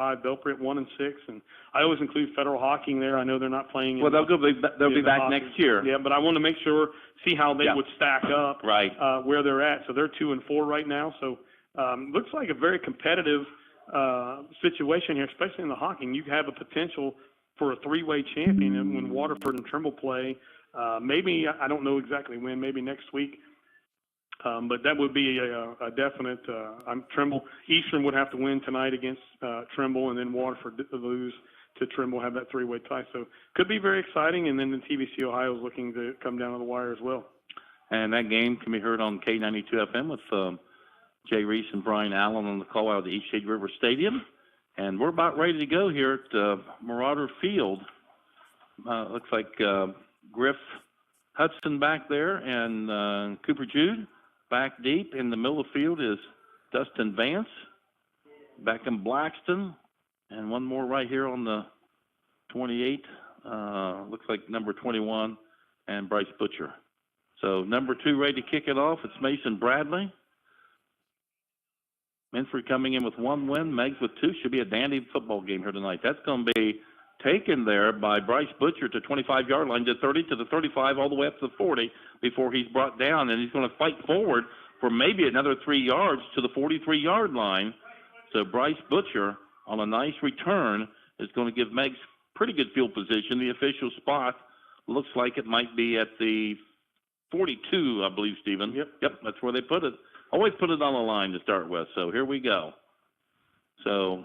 Belpre at 1-6, and I always include Federal Hockey in there. I know they're not playing. Well, they'll be back next year. Yeah, but I want to make sure, see how they would stack up, right? Where they're at. So they're 2-4 right now. So looks like a very competitive situation here, especially in the hockey. You have a potential for a three-way champion when Waterford and Trimble play. Maybe, I don't know exactly when, maybe next week. But that would be a definite. Trimble Eastern would have to win tonight against Trimble, and then Waterford lose to Trimble, have that three-way tie. So could be very exciting. And then the TVC Ohio is looking to come down to the wire as well. And that game can be heard on K92 FM with Jay Reese and Brian Allen on the call out of the East Shade River Stadium. And we're about ready to go here at Marauder Field. Looks like Griff Hudson back there and Cooper Jude. Back deep in the middle of the field is Dustin Vance, Beckham Blackston, and one more right here on the 28. Looks like number 21 and Bryce Butcher. So number 2 ready to kick it off. It's Mason Bradley. Minford coming in with 1 win. Meigs with 2. Should be a dandy football game here tonight. That's going to be taken there by Bryce Butcher to 25-yard line, to 30, to the 35, all the way up to the 40 before he's brought down, and he's going to fight forward for maybe another 3 yards to the 43-yard line. So Bryce Butcher on a nice return is going to give Meigs pretty good field position. The official spot looks like it might be at the 42, I believe, Stephen. Yep, that's where they put it. Always put it on the line to start with. So here we go. So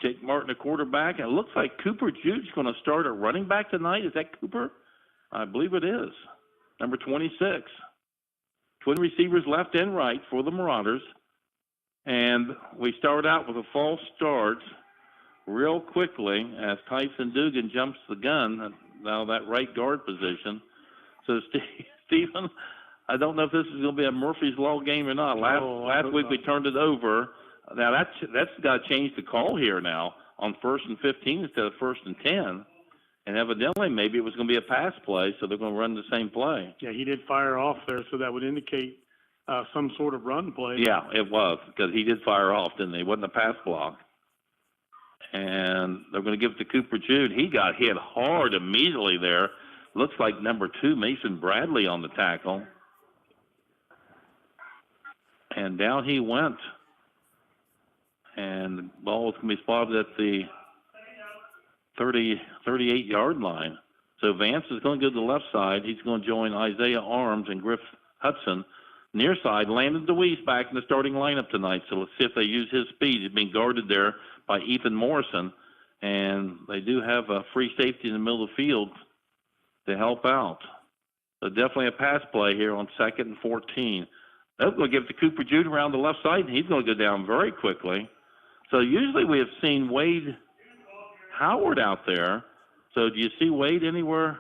Jake Martin, a quarterback. And it looks like Cooper Jude's going to start at running back tonight. Is that Cooper? I believe it is. Number 26. Twin receivers left and right for the Marauders. And we start out with a false start real quickly as Tyson Dugan jumps the gun. Now that right guard position. So, Stephen, I don't know if this is going to be a Murphy's Law game or not. Last week we turned it over. Now that's got to change the call here now on 1st and 15 instead of 1st and 10. And evidently maybe it was going to be a pass play, so they're going to run the same play. Yeah, he did fire off there, so that would indicate some sort of run play. Yeah, it was, because he did fire off, didn't he? It wasn't a pass block. And they're going to give it to Cooper Jude. He got hit hard immediately there. Looks like number 2, Mason Bradley, on the tackle. And down he went. And the ball is going to be spotted at the 38-yard line. So Vance is going to go to the left side. He's going to join Isaiah Arms and Griff Hudson. Near side, Landon DeWeese back in the starting lineup tonight. So let's see if they use his speed. He's being guarded there by Ethan Morrison. And they do have a free safety in the middle of the field to help out. So definitely a pass play here on 2nd and 14. They're going to give it to Cooper Jude around the left side, and he's going to go down very quickly. So usually we have seen Wade Howard out there. So do you see Wade anywhere?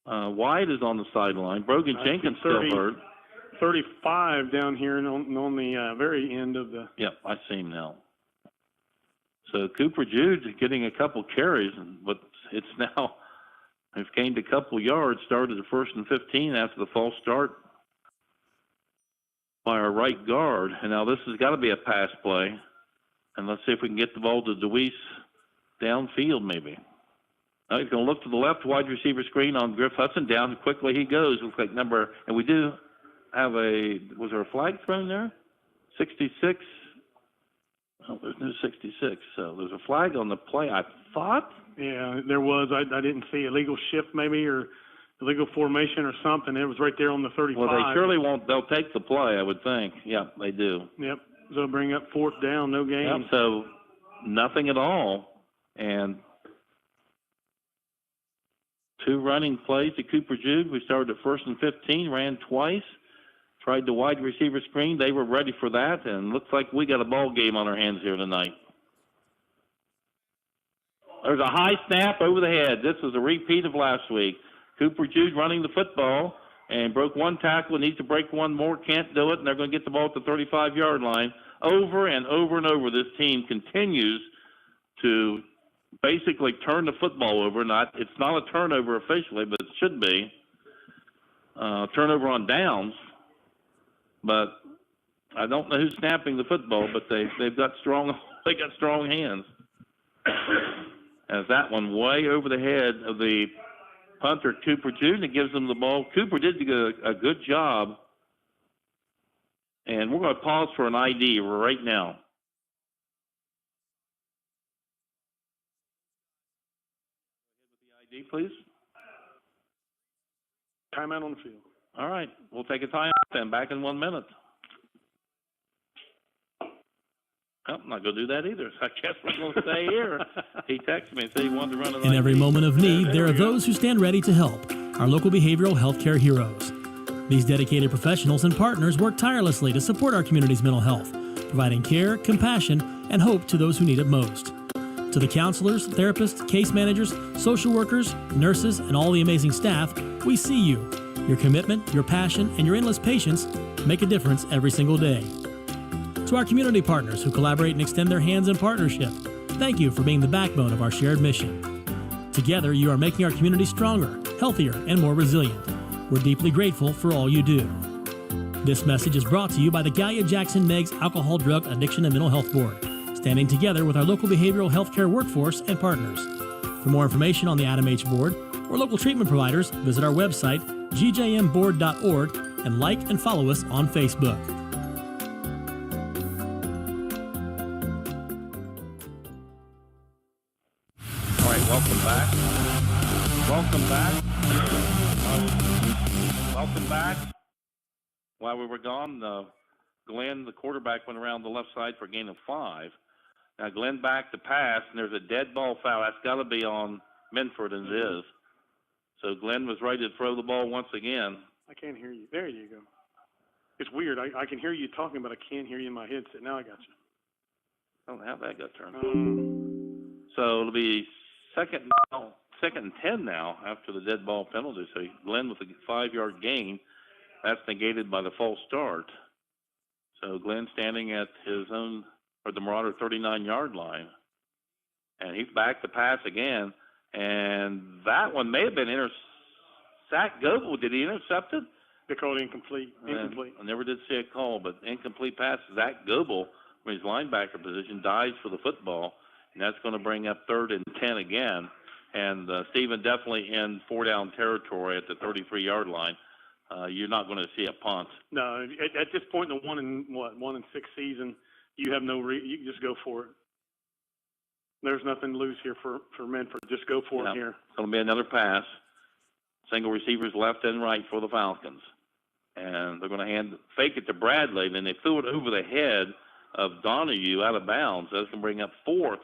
Wide is on the sideline. Brogan Jenkins still hurt. 35 down here on the very end of the. Yep, I see him now. So Cooper Jude's getting a couple carries, but it's now, they've gained a couple yards, started at 1st and 15 after the false start by our right guard. And now this has got to be a pass play. And let's see if we can get the ball to DeWeese downfield maybe. Now he's going to look to the left, wide receiver screen on Griff Hudson. Down quickly he goes. Looks like and we do have was there a flag thrown there? 66. Oh, there's no 66. So there's a flag on the play, I thought. Yeah, there was. I didn't see illegal shift maybe or illegal formation or something. It was right there on the 35. Well, they surely won't. They'll take the play, I would think. Yeah, they do. Yep. So bring up 4th down, no gain. Yep, so nothing at all. And 2 running plays to Cooper Jude. We started at 1st and 15, ran twice, tried the wide receiver screen. They were ready for that, and looks like we got a ball game on our hands here tonight. There's a high snap over the head. This is a repeat of last week. Cooper Jude running the football and broke 1 tackle, needs to break 1 more, can't do it, and they're going to get the ball at the 35-yard line. Over and over and over, this team continues to basically turn the football over. It's not a turnover officially, but it should be. Turnover on downs. But I don't know who's snapping the football, but they've got strong hands. As that one way over the head of the punter, Cooper Jr., gives them the ball. Cooper did a good job. And we're going to pause for an ID right now. ID, please. Timeout on the field. All right. We'll take a timeout then. Back in 1 minute. Oh, I'm not going to do that either. So I guess we're going to stay here. He texted me and said he wanted to run it. In every moment of need, there are those who stand ready to help. Our local behavioral health care heroes. These dedicated professionals and partners work tirelessly to support our community's mental health, providing care, compassion, and hope to those who need it most. To the counselors, therapists, case managers, social workers, nurses, and all the amazing staff, we see you. Your commitment, your passion, and your endless patience make a difference every single day. To our community partners who collaborate and extend their hands in partnership, thank you for being the backbone of our shared mission. Together, you are making our community stronger, healthier, and more resilient. We're deeply grateful for all you do. This message is brought to you by the Gallia-Jackson Meigs Alcohol, Drug, Addiction, and Mental Health Board, standing together with our local behavioral health care workforce and partners. For more information on the Adam H. Board or local treatment providers, visit our website, gjmboard.org, and like and follow us on Facebook. All right, welcome back. Welcome back. Welcome back. While we were gone, Glenn, the quarterback, went around the left side for a gain of 5. Now Glenn back to pass, and there's a dead ball foul. That's got to be on Minford, and it is. So Glenn was ready to throw the ball once again. I can't hear you. There you go. It's weird. I can hear you talking, but I can't hear you in my headset. Now I got you. I don't know how that got turned. So it'll be second and 10 now after the dead ball penalty. So Glenn with a 5-yard gain. That's negated by the false start. So Glenn standing at his own, or the Marauder 39-yard line. And he's back to pass again. And that one may have been Zach Goebel. Did he intercept it? They called it incomplete. Incomplete. I never did see a call, but incomplete pass. Zach Goebel, from his linebacker position, dives for the football. And that's going to bring up 3rd and 10 again. And Stephen, definitely in 4-down territory at the 33-yard line. You're not going to see a punt. No, at this point in the 1 and 6 season, you have you can just go for it. There's nothing to lose here for Minford. Just go for it here. It's going to be another pass. Single receivers left and right for the Falcons. And they're going to fake it to Bradley. Then they threw it over the head of Donahue out of bounds. That's going to bring up 4th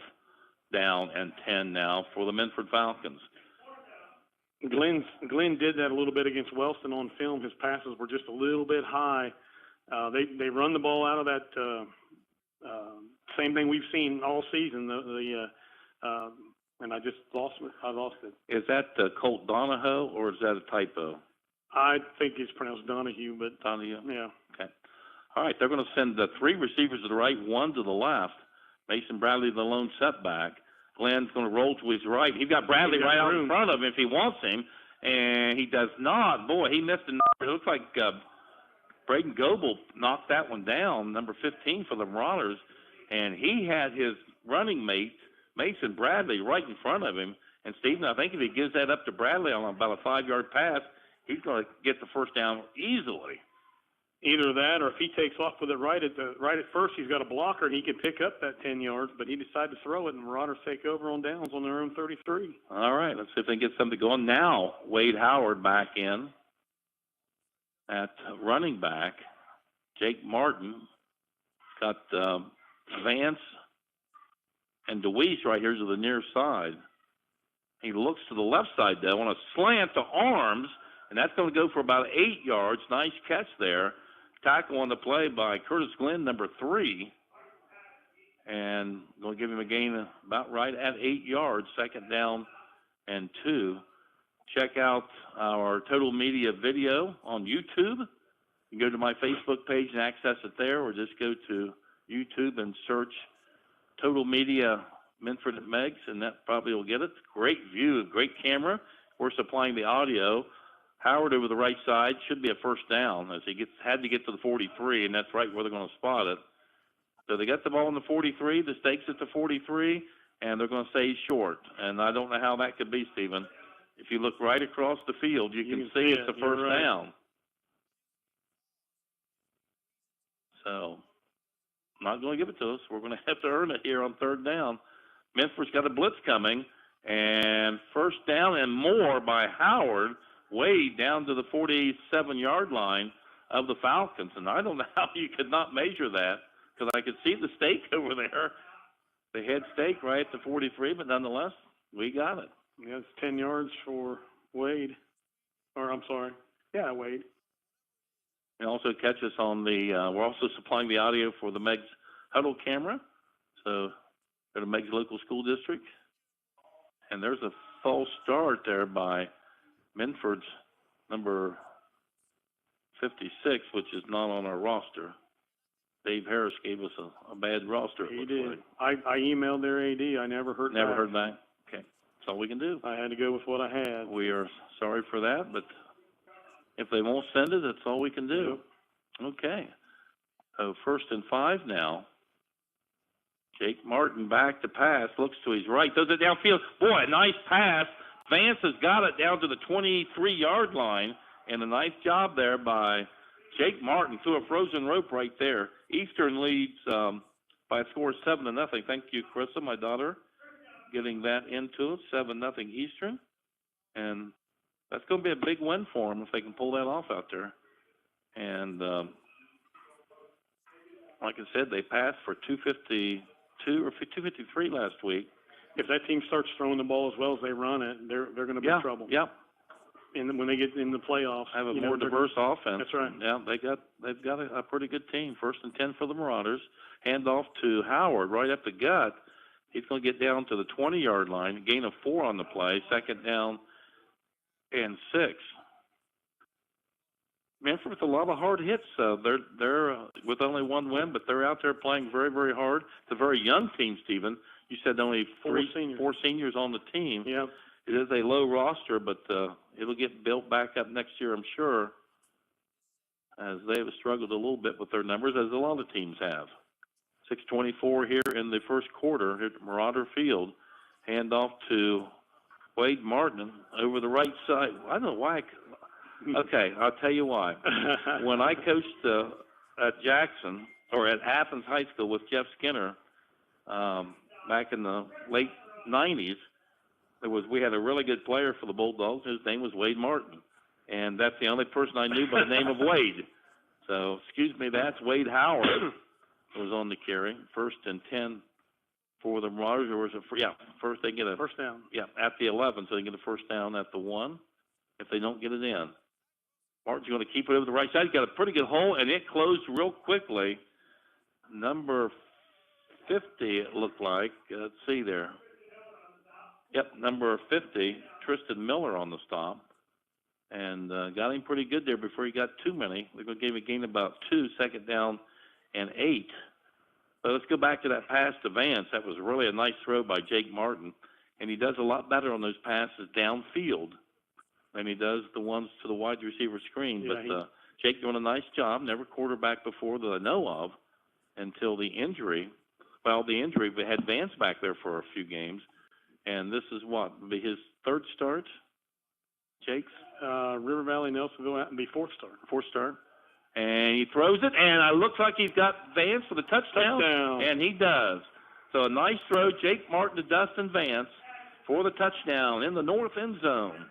down and 10 now for the Minford Falcons. Glenn did that a little bit against Wellston on film. His passes were just a little bit high. They run the ball out of that same thing we've seen all season. And I just lost it. Is that Colt Donahoe or is that a typo? I think it's pronounced Donahue, but Donahue. Yeah. Okay. All right, they're going to send the 3 receivers to the right, 1 to the left. Mason Bradley, the lone setback. Glenn's going to roll to his right. He's got Bradley right out in front of him if he wants him, and he does not. Boy, he missed a number. It looks like Braden Goebel knocked that one down, number 15 for the Marauders, and he had his running mate, Mason Bradley, right in front of him. And, Stephen, I think if he gives that up to Bradley on about a 5-yard pass, he's going to get the first down easily. Either that, or if he takes off with it right at first, he's got a blocker and he can pick up that 10 yards. But he decided to throw it, and Marauders take over on downs on their own 33. All right, let's see if they can get something going. Now Wade Howard back in at running back. Jake Martin got Vance and DeWeese right here to the near side. He looks to the left side though on a slant to arms, and that's going to go for about 8 yards. Nice catch there. Tackle on the play by Curtis Glenn, number 3. And going to give him a gain about right at 8 yards, 2nd down and 2. Check out our Total Media video on YouTube. You can go to my Facebook page and access it there, or just go to YouTube and search Total Media Minford at Meigs, and that probably will get it. Great view, great camera. We're supplying the audio. Howard over the right side should be a first down as he had to get to the 43, and that's right where they're going to spot it. So they got the ball in the 43, the stakes at the 43, and they're going to say he's short. And I don't know how that could be, Stephen. If you look right across the field, you can see it's a first down. So I'm not going to give it to us. We're going to have to earn it here on third down. Minford's got a blitz coming, and first down and more by Howard, way down to the 47-yard line of the Falcons. And I don't know how you could not measure that, because I could see the stake over there. The head stake right at the 43, but nonetheless, we got it. Yeah, it's 10 yards for Wade. Or, I'm sorry. Yeah, Wade. And also catch us on the, we're also supplying the audio for the Meigs Huddle camera. So, go to Meigs Local School District. And there's a false start there by Minford's number 56, which is not on our roster. Dave Harris gave us a bad roster. He did. Like. I emailed their AD. I never heard back. Never heard back? Okay. That's all we can do. I had to go with what I had. We are sorry for that, but if they won't send it, that's all we can do. Yep. Okay. So 1st and 5 now. Jake Martin back to pass. Looks to his right. Does it downfield. Boy, a nice pass. Vance has got it down to the 23-yard line, and a nice job there by Jake Martin threw a frozen rope right there. Eastern leads by a score of 7-0. Thank you, Carissa, my daughter, getting that into it. 7-0 Eastern. And that's going to be a big win for them if they can pull that off out there. And like I said, they passed for 252 or 253 last week. If that team starts throwing the ball as well as they run it, they're going to be in trouble. Yeah. And when they get in the playoffs, have a more diverse offense. That's right. Yeah, they've got a pretty good team. 1st and 10 for the Marauders. Hand off to Howard right up the gut. He's going to get down to the 20-yard line. Gain of 4 on the play. 2nd down and 6. Minford with a lot of hard hits. They're with only one win, but they're out there playing very, very hard. It's a very young team, Stephen. You said only four seniors on the team. Yeah. It is a low roster, but it'll get built back up next year, I'm sure, as they have struggled a little bit with their numbers, as a lot of teams have. 6:24 here in the first quarter here at Marauder Field. Hand off to Wade Martin over the right side. I don't know why. Okay, I'll tell you why. When I coached at Jackson, or at Athens High School with Jeff Skinner back in the late 90s, we had a really good player for the Bulldogs. His name was Wade Martin, and that's the only person I knew by the name of Wade. So, excuse me, that's Wade Howard was on the carry. 1st and 10 for the Marauders. First they get a first down. Yeah, at the 11, so they get a first down at the 1 if they don't get it in. Martin's going to keep it over the right side. He's got a pretty good hole, and it closed real quickly. Number 50, it looked like. Let's see there. Yep, number 50, Tristan Miller on the stop. And got him pretty good there before he got too many. They're going to give him a gain about 2, 2nd down and 8. But let's go back to that pass to Vance. That was really a nice throw by Jake Martin. And he does a lot better on those passes downfield than he does the ones to the wide receiver screen. Yeah, but Jake doing a nice job. Never quarterback before that I know of until the injury. Well, the injury, we had Vance back there for a few games. And this is what? Be his 3rd start? Jake's? River Valley, Nelsonville, and be 4th start. 4th start. And he throws it, and it looks like he's got Vance for the touchdown. And he does. So a nice throw, Jake Martin to Dustin Vance for the touchdown in the north end zone.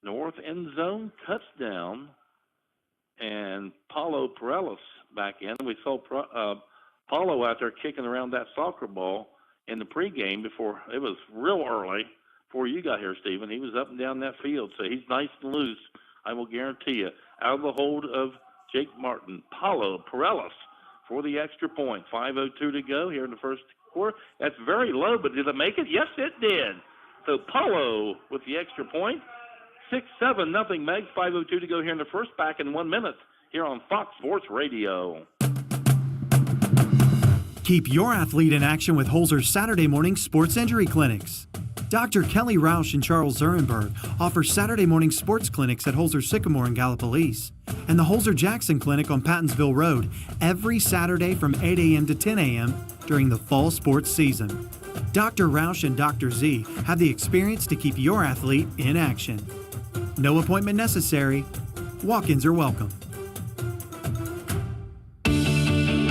North end zone touchdown. And Paulo Perelis back in. We saw Paulo out there kicking around that soccer ball in the pregame before it was real early before you got here, Stephen. He was up and down that field, so he's nice and loose, I will guarantee you. Out of the hold of Jake Martin, Paulo Perelis for the extra point. 5:02 to go here in the first quarter. That's very low, but did it make it? Yes, it did. So Paulo with the extra point. 6-7, nothing Meigs. 5:02 to go here in the first, back in 1 minute here on Fox Sports Radio. Keep your athlete in action with Holzer's Saturday morning sports injury clinics. Dr. Kelly Roush and Charles Zurenberg offer Saturday morning sports clinics at Holzer Sycamore and Gallipolis, and the Holzer Jackson Clinic on Pattonsville Road every Saturday from 8 a.m. to 10 a.m. during the fall sports season. Dr. Roush and Dr. Z have the experience to keep your athlete in action. No appointment necessary. Walk-ins are welcome.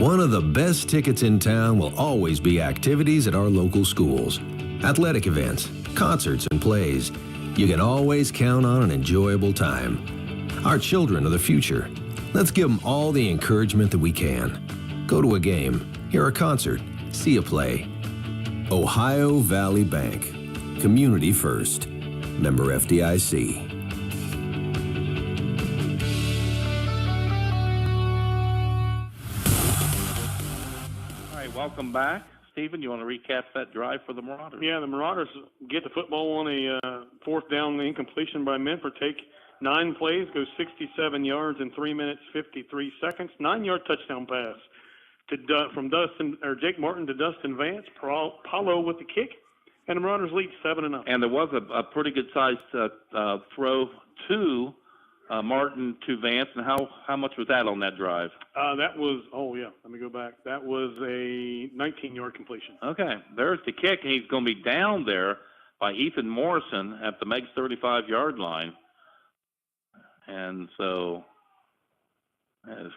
One of the best tickets in town will always be activities at our local schools. Athletic events, concerts, and plays. You can always count on an enjoyable time. Our children are the future. Let's give them all the encouragement that we can. Go to a game, hear a concert, see a play. Ohio Valley Bank. Community first. Member FDIC. All right, welcome back. Stephen, you want to recap that drive for the Marauders? Yeah, the Marauders get the football on a fourth down incompletion by Minford. Take 9 plays, go 67 yards in 3 minutes, 53 seconds. 9-yard touchdown pass from Jake Martin to Dustin Vance. Paulo with the kick, and the Marauders lead 7-0. And there was a pretty good-sized throw to Martin to Vance. And how much was that on that drive? That was, let me go back. That was a 19-yard completion. Okay, there's the kick, and he's going to be down there by Ethan Morrison at the Meigs 35-yard line. And so, as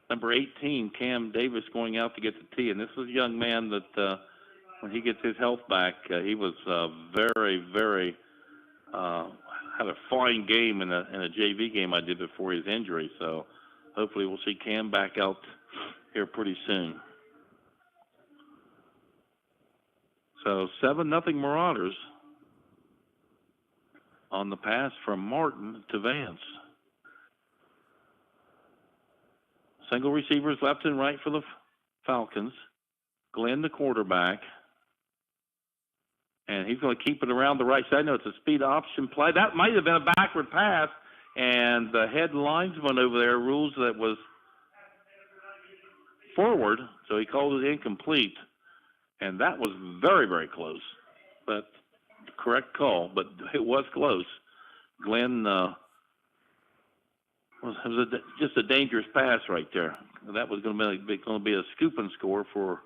number 18, Cam Davis, going out to get the tee. And this is a young man that, when he gets his health back, he was very, very had a fine game in a JV game I did before his injury. So hopefully we'll see Cam back out here pretty soon. So 7-0 Marauders on the pass from Martin to Vance. Single receivers left and right for the Falcons. Glenn, the quarterback. And he's going to keep it around the right side. No, it's a speed option play. That might have been a backward pass. And the head linesman over there rules that was forward. So he called it incomplete. And that was very, very close. But correct call. But it was close. Glenn just a dangerous pass right there. That was going to be a scoop and score for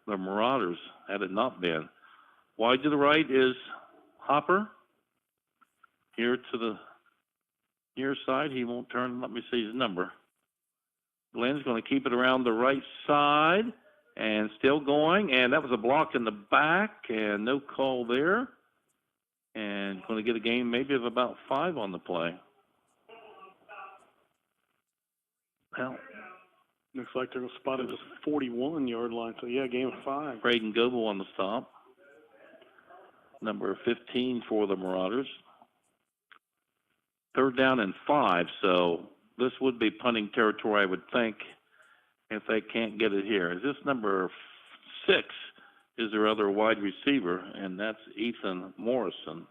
the Marauders had it not been. Wide to the right is Hopper. Here to the near side. He won't turn. Let me see his number. Glenn's going to keep it around the right side and still going. And that was a block in the back and no call there. And going to get a gain maybe of about 5 on the play. Well, looks like they're going to spot at the 41-yard line. So, yeah, gain of 5. Braden Goebel on the stop. Number 15 for the Marauders. 3rd down and 5, so this would be punting territory, I would think, if they can't get it here. Is this number 6 is their other wide receiver, and that's Ethan Morrison.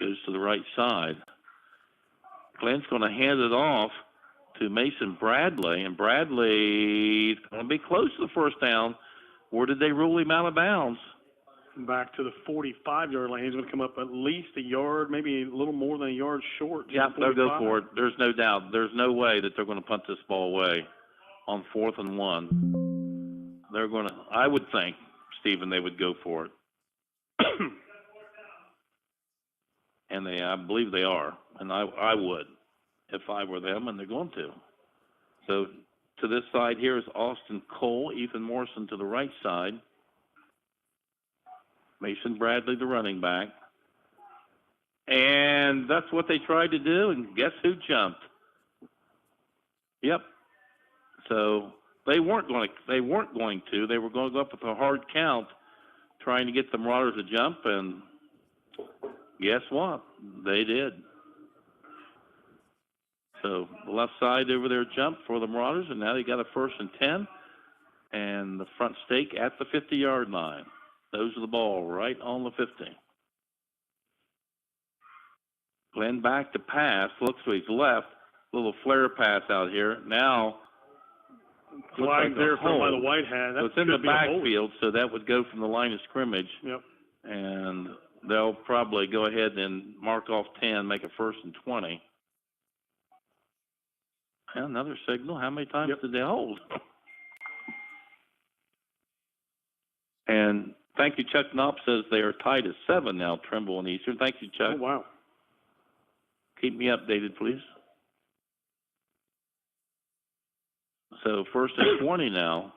Goes to the right side. Glenn's going to hand it off to Mason Bradley, and Bradley's going to be close to the first down. Where did they rule him out of bounds? Back to the 45-yard line. He's going to come up at least a yard, maybe a little more than a yard short. Yeah, they'll go for it. There's no doubt. There's no way that they're going to punt this ball away on 4th and 1. They're going to, I would think, Stephen, they would go for it. And I believe they are. And I would if I were them, and they're going to. So to this side here is Austin Cole, Ethan Morrison to the right side. Mason Bradley, the running back. And that's what they tried to do, and guess who jumped? Yep. So they weren't going to. They were going to go up with a hard count, trying to get the Marauders to jump, and guess what? They did. So the left side over there jumped for the Marauders, and now they got a 1st and 10, and the front stake at the 50-yard line. Those are the ball right on the 50. Glenn back to pass, looks to his left, little flare pass out here. Now Flag like there a thrown by the hold. white hat. So That it's in the could be a holding. backfield, so that would go from the line of scrimmage, Yep. and they'll probably go ahead and mark off 10, make a 1st and 20. And another signal. How many times did they hold? And thank you, Chuck Knopp says they are tied at 7 now, Trimble and Eastern. Thank you, Chuck. Oh, wow. Keep me updated, please. So 1st and 20 now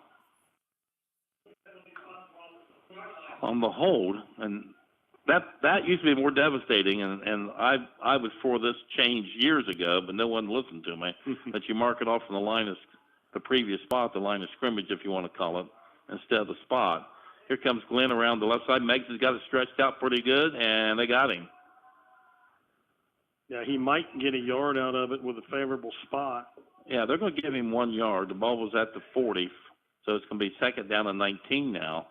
on the hold, and that used to be more devastating. And I was for this change years ago, but no one listened to me. That you mark it off from the line of the previous spot, the line of scrimmage, if you want to call it, instead of the spot. Here comes Glenn around the left side. Meigs has got it stretched out pretty good, and they got him. Yeah, he might get a yard out of it with a favorable spot. Yeah, they're going to give him 1 yard. The ball was at the 40, so it's going to be 2nd down and 19 now.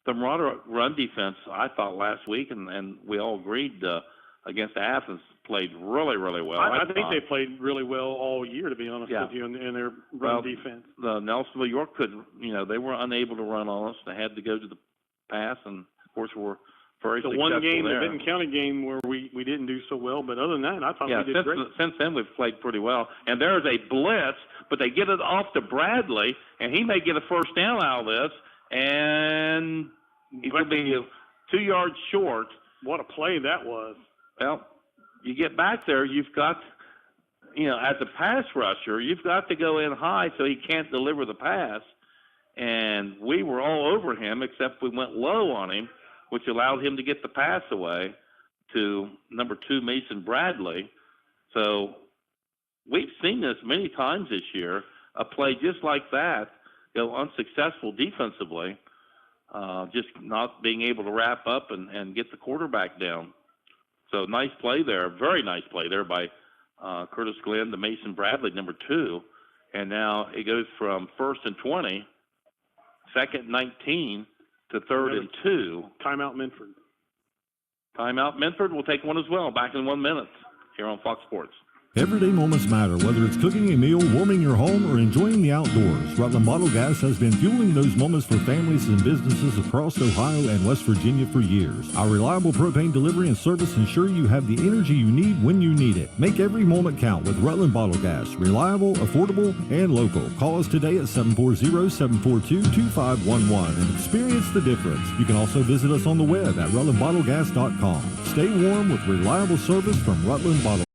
The Marauder run defense, I thought last week, and we all agreed against Athens, played really, really well. I think they played really well all year, to be honest with you, in their run defense. The Nelsonville York couldn't, they were unable to run on us. They had to go to the pass, and, of course, we're very successful one game, there. the Benton County game, where we didn't do so well, but other than that, I thought we did great. Since then we've played pretty well. And there's a blitz, but they get it off to Bradley, and he may get a 1st down out of this, and he's going to be 2 yards short. What a play that was. Well, you get back there, you've got, as a pass rusher, you've got to go in high so he can't deliver the pass. And we were all over him, except we went low on him, which allowed him to get the pass away to number 2, Mason Bradley. So we've seen this many times this year, a play just like that go unsuccessful defensively, just not being able to wrap up and get the quarterback down. So nice play there, very nice play there by Curtis Glenn to Mason Bradley, number 2. And now it goes from 1st and 20, 2nd and 19, to 3rd and 2. Timeout Minford. Timeout Minford. We'll take one as well. Back in 1 minute here on Fox Sports. Everyday moments matter, whether it's cooking a meal, warming your home, or enjoying the outdoors. Rutland Bottle Gas has been fueling those moments for families and businesses across Ohio and West Virginia for years. Our reliable propane delivery and service ensure you have the energy you need when you need it. Make every moment count with Rutland Bottle Gas. Reliable, affordable, and local. Call us today at 740-742-2511 and experience the difference. You can also visit us on the web at rutlandbottlegas.com. Stay warm with reliable service from Rutland Bottle.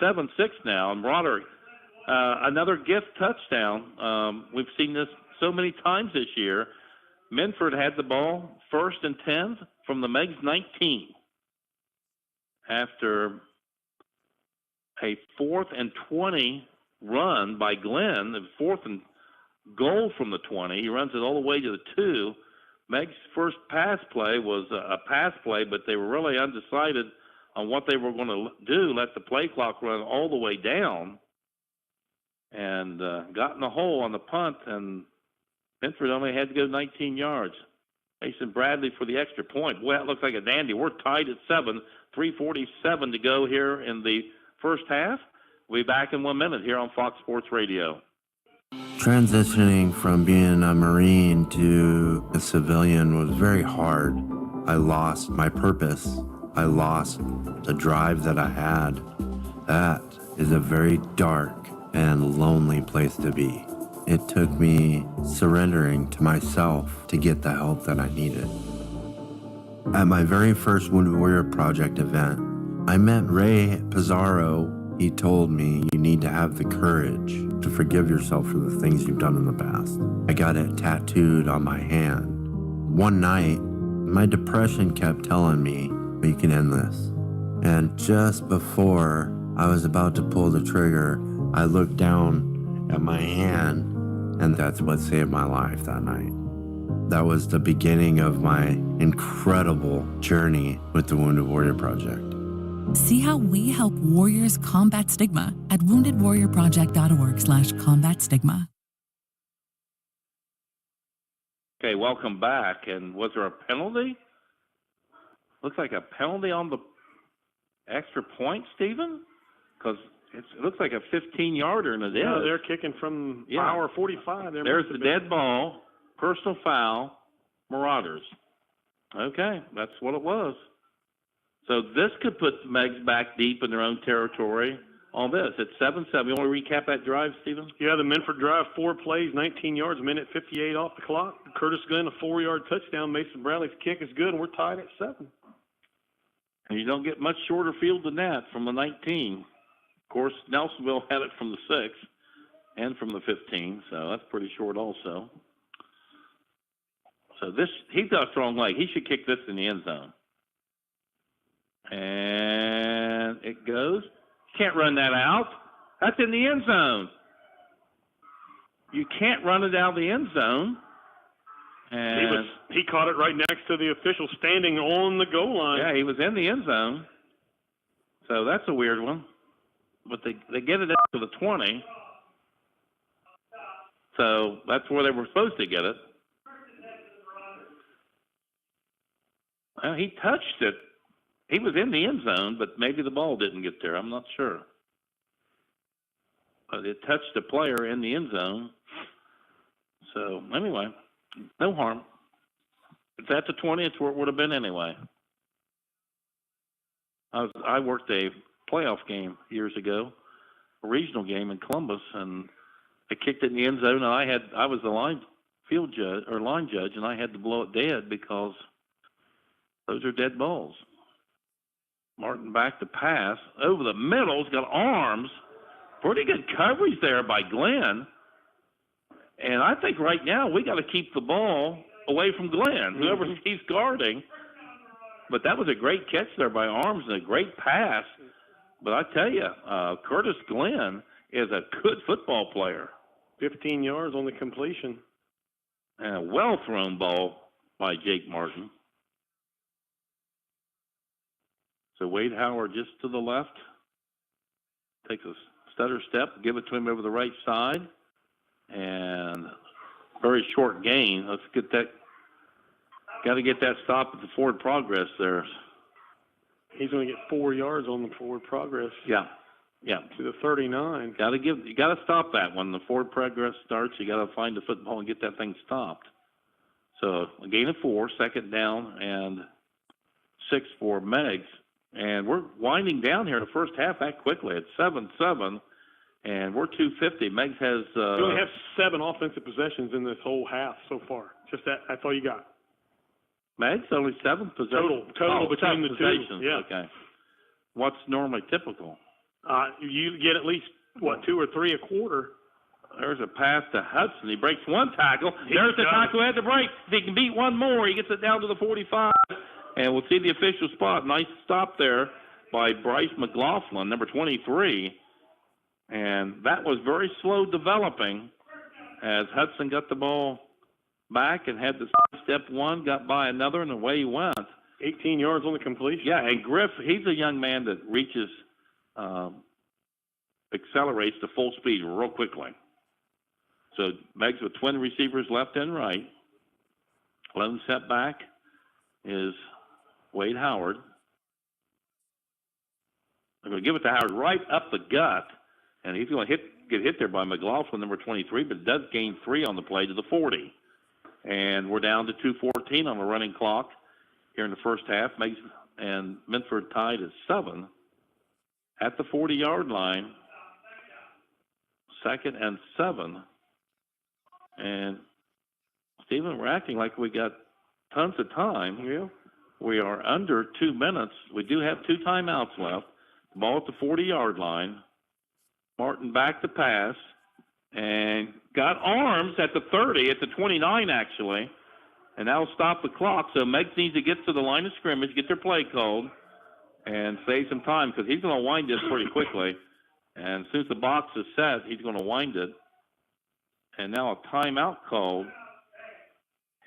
7-6 now. And Broderick, another gift touchdown. We've seen this so many times this year. Minford had the ball 1st and 10 from the Meigs 19 after a 4th and 20 run by Glenn, the 4th and goal from the 20. He runs it all the way to the 2. Meigs' first pass play was a pass play, but they were really undecided on what they were going to do, let the play clock run all the way down, and got in the hole on the punt, and Minford only had to go 19 yards. Mason Bradley for the extra point. Boy, that looks like a dandy. We're tied at 7, 3:47 to go here in the first half. We'll be back in 1 minute here on Fox Sports Radio. Transitioning from being a Marine to a civilian was very hard. I lost my purpose. I lost the drive that I had. That is a very dark and lonely place to be. It took me surrendering to myself to get the help that I needed. At my very first Wounded Warrior Project event, I met Ray Pizarro. He told me, you need to have the courage to forgive yourself for the things you've done in the past. I got it tattooed on my hand. One night, my depression kept telling me, you can end this. And just before I was about to pull the trigger, I looked down at my hand, and that's what saved my life that night. That was the beginning of my incredible journey with the Wounded Warrior Project. See how we help warriors combat stigma at woundedwarriorproject.org/combat stigma. Okay, welcome back. And was there a penalty? Looks like a penalty on the extra point, Stephen? Because it looks like a 15-yarder, and it is. No, they're kicking from power 45. There's the dead ball, personal foul, Marauders. Okay, that's what it was. So this could put the Meigs back deep in their own territory on this. It's 7-7. You want to recap that drive, Stephen? Yeah, the Minford drive, 4 plays, 19 yards, minute 58 off the clock. Curtis Glenn, a 4-yard touchdown. Mason Bradley's kick is good, and we're tied at 7. And you don't get much shorter field than that from the 19. Of course, Nelsonville had it from the 6 and from the 15, so that's pretty short also. So this, he's got a strong leg. He should kick this in the end zone. And it goes. You can't run that out. That's in the end zone. You can't run it out of the end zone. And he caught it right next to the official standing on the goal line. Yeah, he was in the end zone. So that's a weird one. But they get it out to the 20. So that's where they were supposed to get it. Well, he touched it. He was in the end zone, but maybe the ball didn't get there. I'm not sure. But it touched the player in the end zone. So, anyway, no harm. It's at the 20. It's where it would have been anyway. I worked a playoff game years ago, a regional game in Columbus, and I kicked it in the end zone. And I was the line judge, and I had to blow it dead because those are dead balls. Martin back to pass. Over the middle. He's got arms. Pretty good coverage there by Glenn. And I think right now we got to keep the ball away from Glenn, whoever he's guarding. But that was a great catch there by Arms and a great pass. But I tell you, Curtis Glenn is a good football player. 15 yards on the completion. And a well-thrown ball by Jake Martin. So Wade Howard just to the left. Takes a stutter step, give it to him over the right side. And very short gain. Let's get that. Got to get that stop at the forward progress there. He's going to get 4 yards on the forward progress. Yeah. To the 39. You got to stop that when the forward progress starts. You got to find the football and get that thing stopped. So a gain of 4, second down, and 6 for Meigs. And we're winding down here in the first half that quickly. It's 7-7, and we're 250. Meigs has... you only have 7 offensive possessions in this whole half so far. Just that's all you got. Meigs only 7 possessions. Total between the two. Yeah. Okay. What's normally typical? You get at least, 2 or 3 a quarter. There's a pass to Hudson. He breaks one tackle. There's the tackle at the break. If he can beat one more, he gets it down to the 45. And we'll see the official spot. Nice stop there by Bryce McLaughlin, number 23. And that was very slow developing as Hudson got the ball back and had the step one, got by another, and away he went. 18 yards on the completion. Yeah, and Griff, he's a young man that reaches, accelerates to full speed real quickly. So Meigs with twin receivers left and right. Lone setback is Wade Howard. I'm going to give it to Howard right up the gut, and he's going to get hit there by McLaughlin, number 23, but does gain 3 on the play to the 40. And we're down to 2:14 on the running clock here in the first half. Meigs and Minford tied at 7 at the 40-yard line. 2nd and 7. And, Stephen, we're acting like we got tons of time. Yeah. We are under 2 minutes. We do have 2 timeouts left. The ball at the 40-yard line. Martin back to pass and got arms at the 30, at the 29 actually, and that'll stop the clock. So Meigs needs to get to the line of scrimmage, get their play called, and save some time because he's going to wind this pretty quickly. And as soon as the box is set, he's going to wind it. And now a timeout called,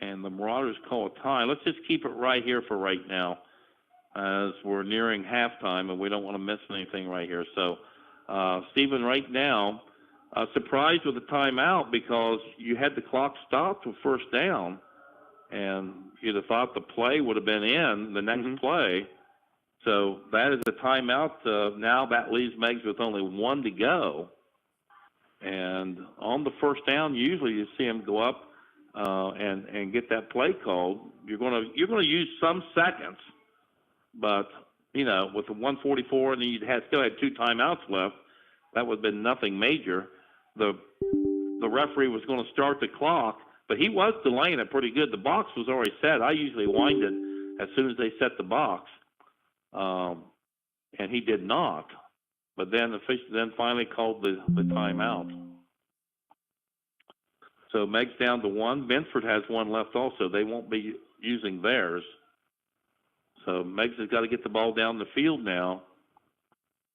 and the Marauders call a time. Let's just keep it right here for right now as we're nearing halftime, and we don't want to miss anything right here. So, Stephen, right now, surprised with the timeout because you had the clock stopped with first down, and you'd have thought the play would have been in the next play. So that is a timeout. Now that leaves Meigs with only 1 to go. And on the first down, usually you see him go up and get that play called. You're going to use some seconds, but with the 1:44 and then you still had 2 timeouts left, that would have been nothing major. The referee was going to start the clock, but he was delaying it pretty good. The box was already set. I usually wind it as soon as they set the box, and he did not. But then the official then finally called the timeout. So Meigs down to 1. Minford has 1 left also. They won't be using theirs. So Meigs has got to get the ball down the field now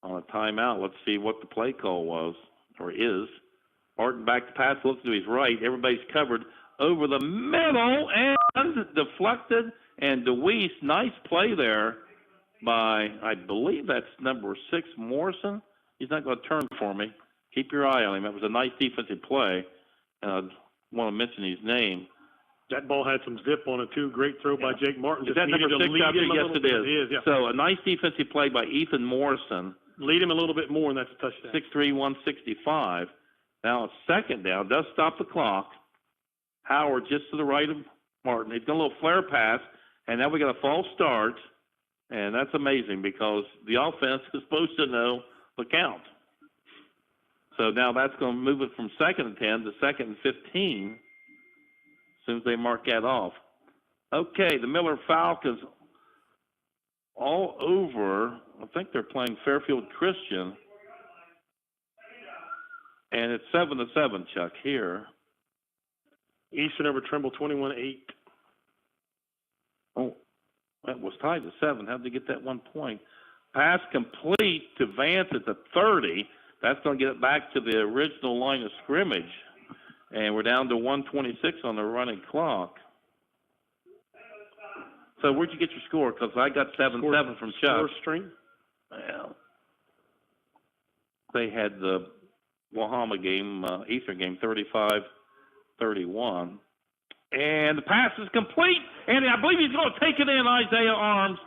on a timeout. Let's see what the play call was or is. Martin back to pass, looks to his right. Everybody's covered over the middle and deflected. And DeWeese, nice play there by, I believe that's number 6, Morrison. He's not going to turn for me. Keep your eye on him. That was a nice defensive play. And I want to mention his name. That ball had some zip on it, too. Great throw by Jake Martin. Is that number 6 out there? Yes, it is. It is, yeah. So a nice defensive play by Ethan Morrison. Lead him a little bit more, and that's a touchdown. 6'3", 165. Now it's 2nd down. Does stop the clock. Howard just to the right of Martin. He's got a little flare pass, and now we got a false start. And that's amazing because the offense is supposed to know the count. So now that's going to move it from 2nd and 10 to 2nd and 15 as soon as they mark that off. Okay, the Miller Falcons all over. I think they're playing Fairfield Christian. And it's 7-7, Chuck, here. Eastern over Trimble, 21-8. Oh, that was tied to 7. How'd they get that 1 point? Pass complete to Vance at the 30. That's going to get it back to the original line of scrimmage. And we're down to 1:26 on the running clock. So where'd you get your score? Because I got 7-7 from Chuck. Score string? Well, they had the Wahama game, Eastern game, 35-31. And the pass is complete, and I believe he's going to take it in, Isaiah Arms,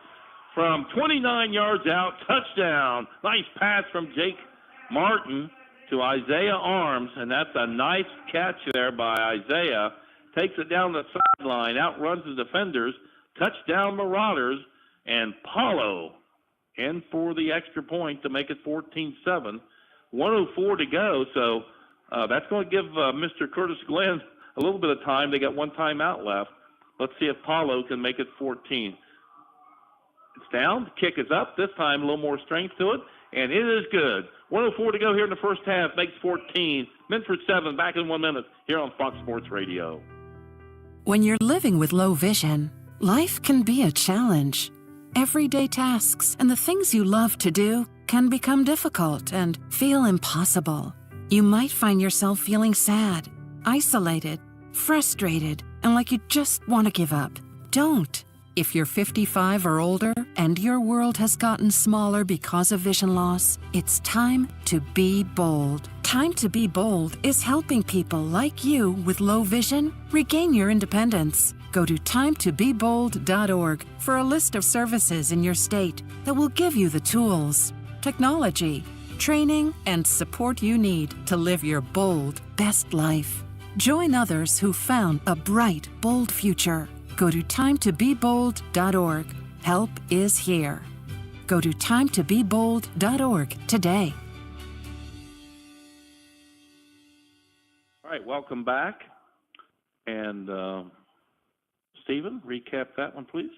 from 29 yards out, touchdown. Nice pass from Jake Martin to Isaiah Arms, and that's a nice catch there by Isaiah. Takes it down the sideline, outruns the defenders, touchdown Marauders, and Paulo in for the extra point to make it 14-7. 1:04 to go, so that's going to give Mr. Curtis Glenn a little bit of time. They got 1 timeout left. Let's see if Paulo can make it 14. It's down. The kick is up. This time a little more strength to it. and it is good. 1:04 to go here in the first half. Meigs 14, Minford 7. Back in 1 minute here on Fox Sports Radio. When you're living with low vision, life can be a challenge. Everyday tasks and the things you love to do can become difficult and feel impossible. You might find yourself feeling sad, isolated, frustrated, and like you just want to give up. Don't. If you're 55 or older and your world has gotten smaller because of vision loss, it's time to be bold. Time to be bold is helping people like you with low vision regain your independence. Go to timetobebold.org for a list of services in your state that will give you the tools, technology, training, and support you need to live your bold, best life. Join others who found a bright, bold future. Go to timetobebold.org. Help is here. Go to timetobebold.org today. All right, welcome back. And Stephen, recap that one, please.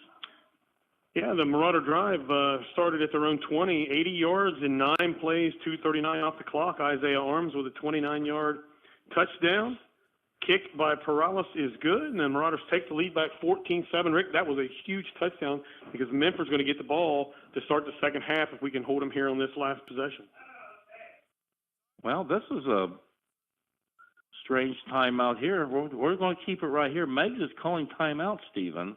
Yeah, the Marauder Drive started at their own 20, 80 yards in 9 plays, 2:39 off the clock. Isaiah Arms with a 29-yard touchdown. Kicked by Perales is good, and then Marauders take the lead back 14-7. Rick, that was a huge touchdown because Minford's going to get the ball to start the second half if we can hold them here on this last possession. Well, this is a strange timeout here. We're going to keep it right here. Meigs is calling timeout, Stephen,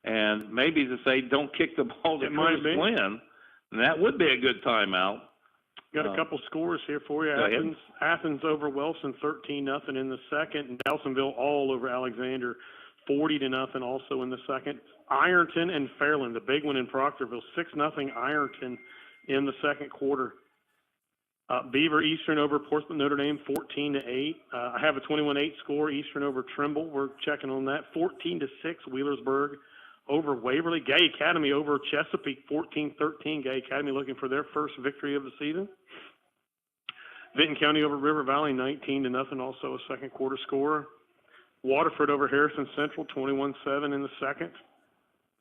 and maybe to say don't kick the ball to Curtis Glenn, and that would be a good timeout. Got a couple scores here for you. Athens over Wilson 13-0 in the second, and Nelsonville all over Alexander 40-0 also in the second. Ironton and Fairland, the big one in Proctorville, 6-0 Ironton in the second quarter. Beaver Eastern over Portsmouth Notre Dame 14-8. I have a 21-8 score. Eastern over Trimble. We're checking on that. 14-6 Wheelersburg over Waverly. Gay Academy over Chesapeake 14-13. Gay Academy looking for their first victory of the season. Vinton County over River Valley 19-0, also a second quarter score. Waterford over Harrison Central 21-7 in the second.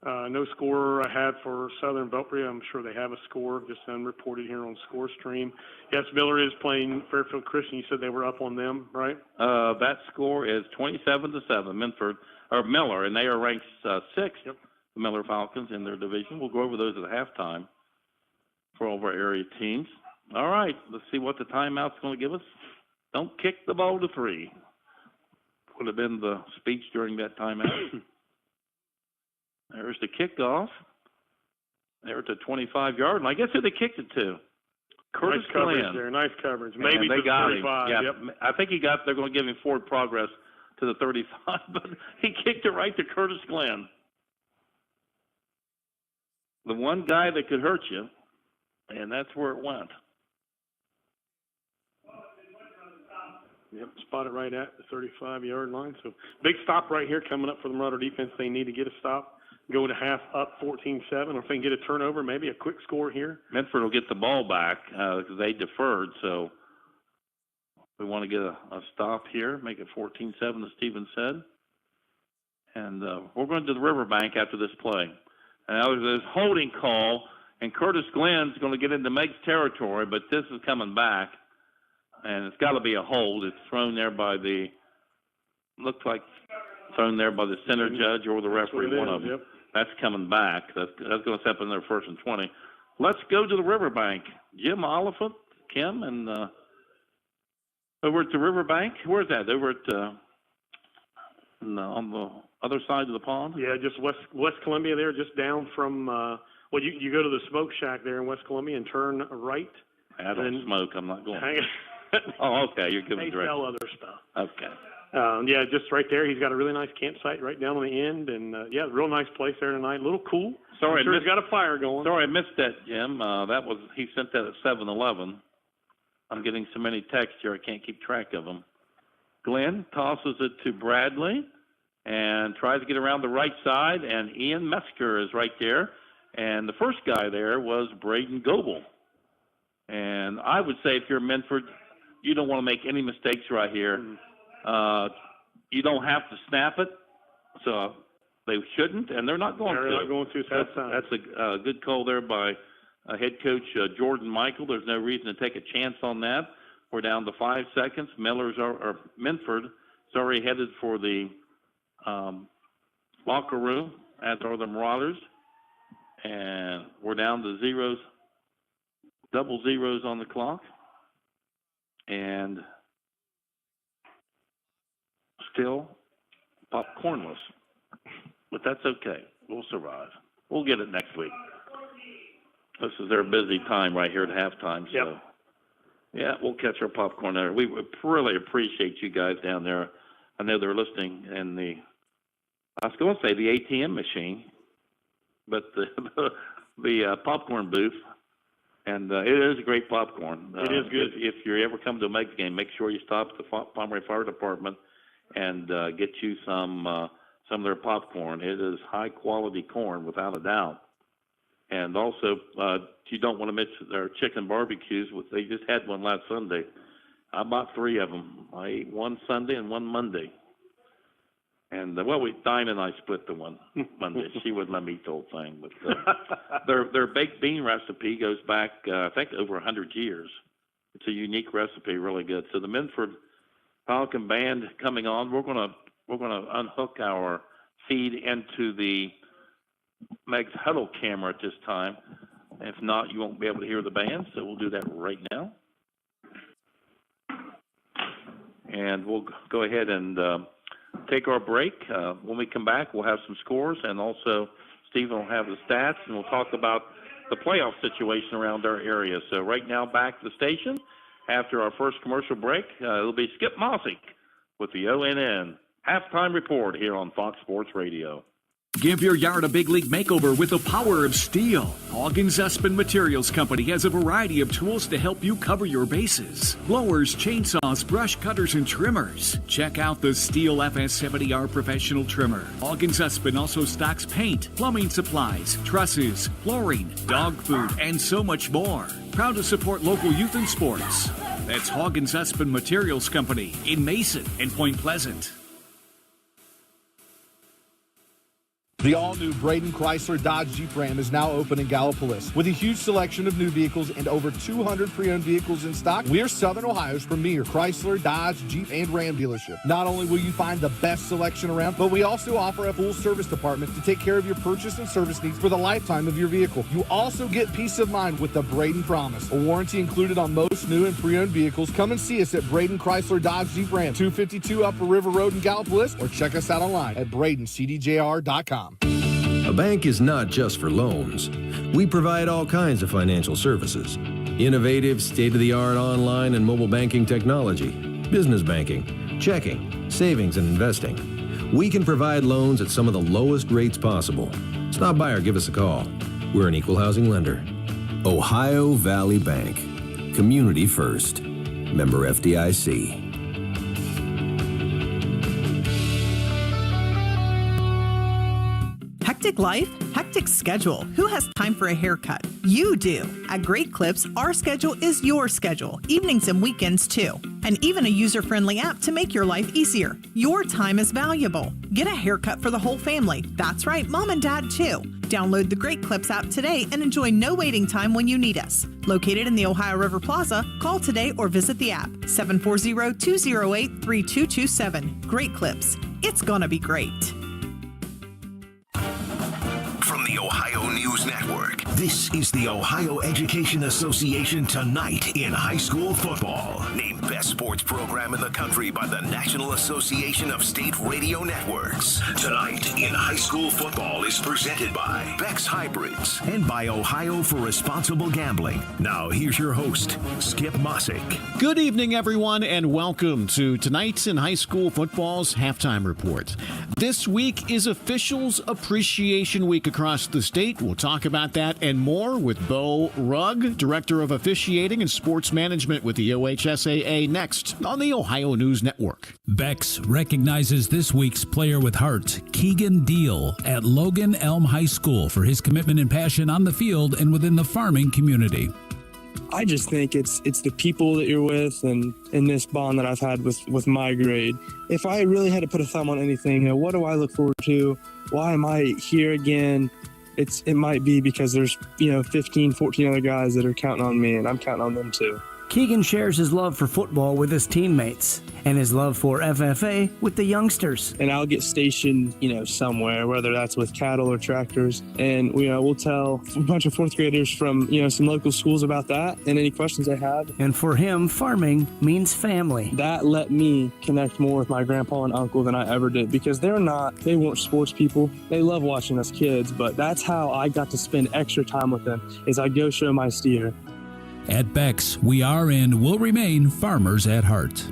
No score I had for Southern Belpre. I'm sure they have a score, just unreported here on Score Stream. Yes, Miller is playing Fairfield Christian. You said they were up on them, right? That score is 27-7, Miller, and they are ranked 6th, the Miller Falcons in their division. We'll go over those at halftime for all of our area teams. All right, let's see what the timeout's going to give us. Don't kick the ball to 3. Would have been the speech during that timeout. There's the kickoff. They're at the 25-yard line. I guess who they kicked it to? Curtis Nice coverage Glenn. there. Nice coverage. Maybe they to got 35. him. Yeah, Yep. I think they're going to give him forward progress to the 35, but he kicked it right to Curtis Glenn. The one guy that could hurt you, and that's where it went. Yep, spotted right at the 35-yard line. So big stop right here coming up for the Marauder defense. They need to get a stop, go to half up 14-7, or if they can get a turnover, maybe a quick score here. Minford will get the ball back because they deferred, so we want to get a stop here, make it 14-7, as Stephen said. And we're going to the riverbank after this play. And now there's this holding call, and Curtis Glenn's going to get into Meigs territory, but this is coming back. And it's got to be a hold. It's thrown there by looks like thrown there by the center judge or the referee, one of them. Yep. That's coming back. That's going to step in there 1st and 20. Let's go to the riverbank. Jim Oliphant, Kim, and over at the riverbank. Where's that? Over at on the other side of the pond? Yeah, just West Columbia there, just down from, you go to the smoke shack there in West Columbia and turn right. I don't smoke. I'm not going. Hang Oh, okay. You're giving They directions. sell other stuff. Okay. Yeah, just right there. He's got a really nice campsite right down on the end, and real nice place there tonight. A little cool. Sorry, I'm sure he's got a fire going. Sorry, I missed that, Jim. He sent that at 7:11. I'm getting so many texts here I can't keep track of them. Glenn tosses it to Bradley and tries to get around the right side, and Ian Mesker is right there. And the first guy there was Braden Goebel. And I would say if you're Minford, you don't want to make any mistakes right here. You don't have to snap it, so they shouldn't, and they're not going to. They're not going to. That's a good call there by head coach Jordan Michael. There's no reason to take a chance on that. We're down to 5 seconds. Minford is already headed for the locker room, as are the Marauders. And we're down to zeros, double zeros on the clock. And still popcornless. But that's okay. We'll survive. We'll get it next week. This is their busy time right here at halftime. So, Yep. Yeah, we'll catch our popcorn there. We really appreciate you guys down there. I know they're listening in I was going to say the ATM machine, but the popcorn booth. And it is great popcorn. It is good. If you ever come to a Meigs game, make sure you stop at the Pomeroy Fire Department and get you some of their popcorn. It is high-quality corn, without a doubt. And also, you don't want to miss their chicken barbecues. They just had one last Sunday. I bought 3 of them. I ate one Sunday and one Monday. And, Dinah and I split the one Monday. She wouldn't let me eat the whole thing. But their baked bean recipe goes back, I think, over 100 years. It's a unique recipe, really good. So the Minford Falcon Band coming on. We're gonna unhook our feed into the Meigs Huddle camera at this time. If not, you won't be able to hear the band, so we'll do that right now. And we'll go ahead and take our break. When we come back, we'll have some scores, and also Stephen will have the stats, and we'll talk about the playoff situation around our area. So right now, back to the station. After our first commercial break, it'll be Skip Mossick with the ONN halftime report here on Fox Sports Radio. Give your yard a big league makeover with the power of steel. Hoggins Espin Materials Company has a variety of tools to help you cover your bases. Blowers, chainsaws, brush cutters, and trimmers. Check out the Steel FS70R Professional Trimmer. Hoggins Espin also stocks paint, plumbing supplies, trusses, flooring, dog food, and so much more. Proud to support local youth and sports. That's Hoggins Espin Materials Company in Mason and Point Pleasant. The all-new Braden Chrysler Dodge Jeep Ram is now open in Gallipolis. With a huge selection of new vehicles and over 200 pre-owned vehicles in stock, we're Southern Ohio's premier Chrysler, Dodge, Jeep, and Ram dealership. Not only will you find the best selection around, but we also offer a full service department to take care of your purchase and service needs for the lifetime of your vehicle. You also get peace of mind with the Braden Promise, a warranty included on most new and pre-owned vehicles. Come and see us at Braden Chrysler Dodge Jeep Ram, 252 Upper River Road in Gallipolis, or check us out online at BradenCDJR.com. A bank is not just for loans. We provide all kinds of financial services. Innovative, state-of-the-art online and mobile banking technology, business banking, checking, savings, and investing. We can provide loans at some of the lowest rates possible. Stop by or give us a call. We're an equal housing lender. Ohio Valley Bank. Community first. Member FDIC. Hectic life, hectic schedule. Who has time for a haircut? You do. At Great Clips, our schedule is your schedule, evenings and weekends too. And even a user-friendly app to make your life easier. Your time is valuable. Get a haircut for the whole family. That's right, mom and dad too. Download the Great Clips app today and enjoy no waiting time when you need us. Located in the Ohio River Plaza, call today or visit the app. 740-208-3227. Great Clips. It's gonna be great. From the Ohio News Network, this is the Ohio Education Association Tonight in High School Football. Named Best Sports Program in the Country by the National Association of State Radio Networks. Tonight in High School Football is presented by Beck's Hybrids and by Ohio for Responsible Gambling. Now here's your host, Skip Mossick. Good evening, everyone, and welcome to Tonight in High School Football's Halftime Report. This week is Officials Appreciation Week across the state. We'll talk about that and more with Bo Rugg, Director of Officiating and Sports Management with the OHSAA, next on the Ohio News Network. Bex recognizes this week's player with heart, Keegan Deal, at Logan Elm High School for his commitment and passion on the field and within the farming community. I just think it's the people that you're with and this bond that I've had with my grade. If I really had to put a thumb on anything, what do I look forward to? Why am I here again? it might be because there's 15, 14 other guys that are counting on me, and I'm counting on them too. Keegan shares his love for football with his teammates and his love for FFA with the youngsters. And I'll get stationed, somewhere, whether that's with cattle or tractors. And, we'll tell a bunch of fourth graders from, some local schools about that and any questions they have. And for him, farming means family. That let me connect more with my grandpa and uncle than I ever did, because they weren't sports people. They love watching us kids, but that's how I got to spend extra time with them, is I go show my steer. At Beck's, we are and will remain farmers at heart.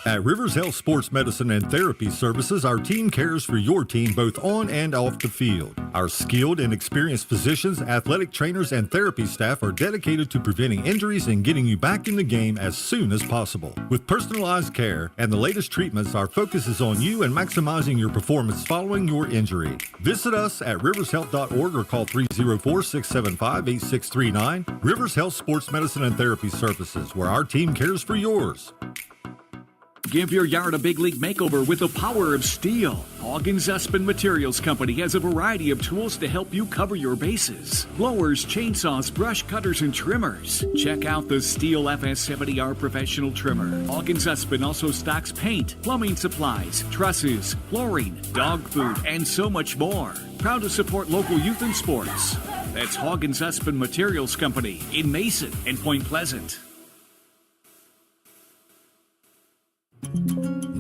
At Rivers Health Sports Medicine and Therapy Services, our team cares for your team both on and off the field. Our skilled and experienced physicians, athletic trainers, and therapy staff are dedicated to preventing injuries and getting you back in the game as soon as possible. With personalized care and the latest treatments, our focus is on you and maximizing your performance following your injury. Visit us at rivershealth.org or call 304-675-8639. Rivers Health Sports Medicine and Therapy Services, where our team cares for yours. Give your yard a big league makeover with the power of steel. Hoggins Espin Materials Company has a variety of tools to help you cover your bases. Blowers, chainsaws, brush cutters, and trimmers. Check out the Steel FS70R Professional Trimmer. Hoggins Espin also stocks paint, plumbing supplies, trusses, flooring, dog food, and so much more. Proud to support local youth and sports. That's Hoggins Espin Materials Company in Mason and Point Pleasant.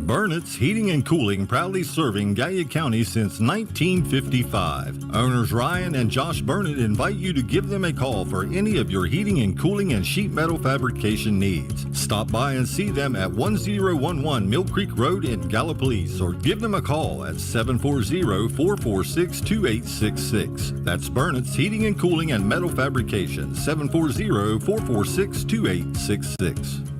Burnett's Heating and Cooling, proudly serving Gallia County since 1955. Owners Ryan and Josh Burnett invite you to give them a call for any of your heating and cooling and sheet metal fabrication needs. Stop by and see them at 1011 Mill Creek Road in Gallipolis, or give them a call at 740-446-2866. That's Burnett's Heating and Cooling and Metal Fabrication, 740-446-2866.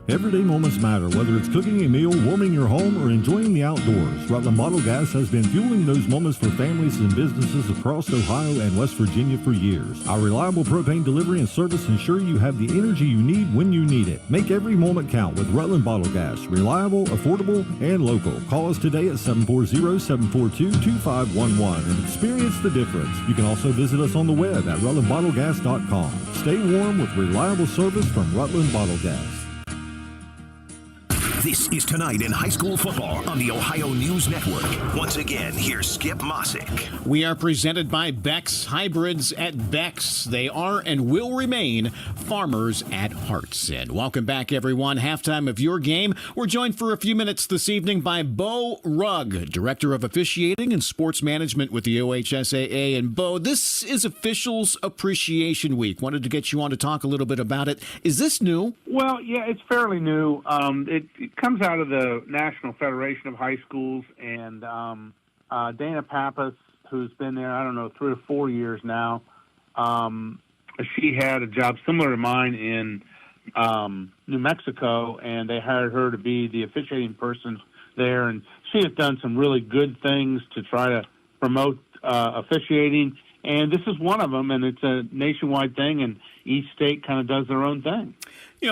Everyday moments matter, whether it's cooking a meal, warming your home, or enjoying the outdoors. Rutland Bottle Gas has been fueling those moments for families and businesses across Ohio and West Virginia for years. Our reliable propane delivery and service ensure you have the energy you need when you need it. Make every moment count with Rutland Bottle Gas. Reliable, affordable, and local. Call us today at 740-742-2511 and experience the difference. You can also visit us on the web at rutlandbottlegas.com. Stay warm with reliable service from Rutland Bottle Gas. This is Tonight in High School Football on the Ohio News Network. Once again, here's Skip Mossick. We are presented by Beck's. Hybrids at Beck's. They are and will remain farmers at heart. And welcome back, everyone. Halftime of your game. We're joined for a few minutes this evening by Bo Rugg, Director of Officiating and Sports Management with the OHSAA. And Bo, this is Officials Appreciation Week. Wanted to get you on to talk a little bit about it. Is this new? Well, yeah, it's fairly new. It comes out of the National Federation of High Schools, and Dana Pappas, who's been there, 3 or 4 years now, she had a job similar to mine in New Mexico, and they hired her to be the officiating person there, and she has done some really good things to try to promote officiating, and this is one of them, and it's a nationwide thing, and each state kind of does their own thing.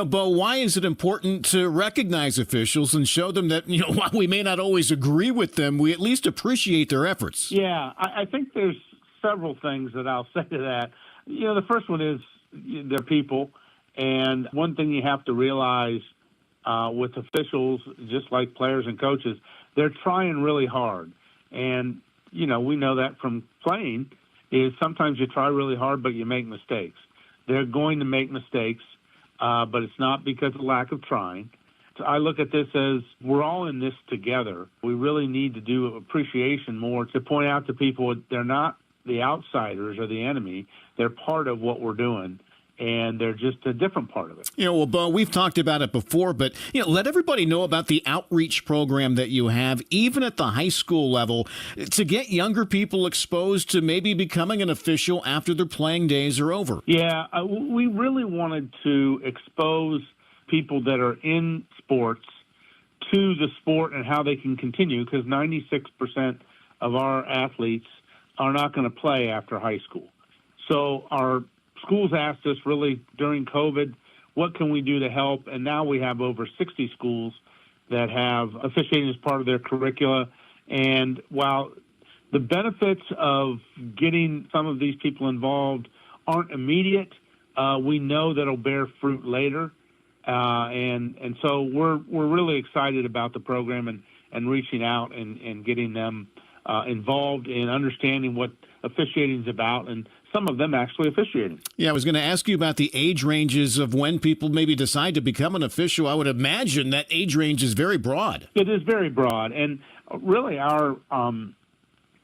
Bo, why is it important to recognize officials and show them that, while we may not always agree with them, we at least appreciate their efforts? Yeah, I think there's several things that I'll say to that. The first one is they're people, and one thing you have to realize with officials, just like players and coaches, they're trying really hard. And, we know that from playing, is sometimes you try really hard, but you make mistakes. They're going to make mistakes. But it's not because of lack of trying. So I look at this as we're all in this together. We really need to do appreciation more to point out to people they're not the outsiders or the enemy. They're part of what we're doing, and they're just a different part of it. Well, Bo, we've talked about it before, but let everybody know about the outreach program that you have, even at the high school level, to get younger people exposed to maybe becoming an official after their playing days are over. Yeah, we really wanted to expose people that are in sports to the sport and how they can continue, because 96% of our athletes are not going to play after high school. So our schools asked us really during COVID, what can we do to help? And now we have over 60 schools that have officiating as part of their curricula. And while the benefits of getting some of these people involved aren't immediate. We know that'll bear fruit later. And so we're really excited about the program and reaching out and getting them involved in understanding what officiating is about, and some of them actually officiating. Yeah, I was going to ask you about the age ranges of when people maybe decide to become an official. I would imagine that age range is very broad. It is very broad, and really our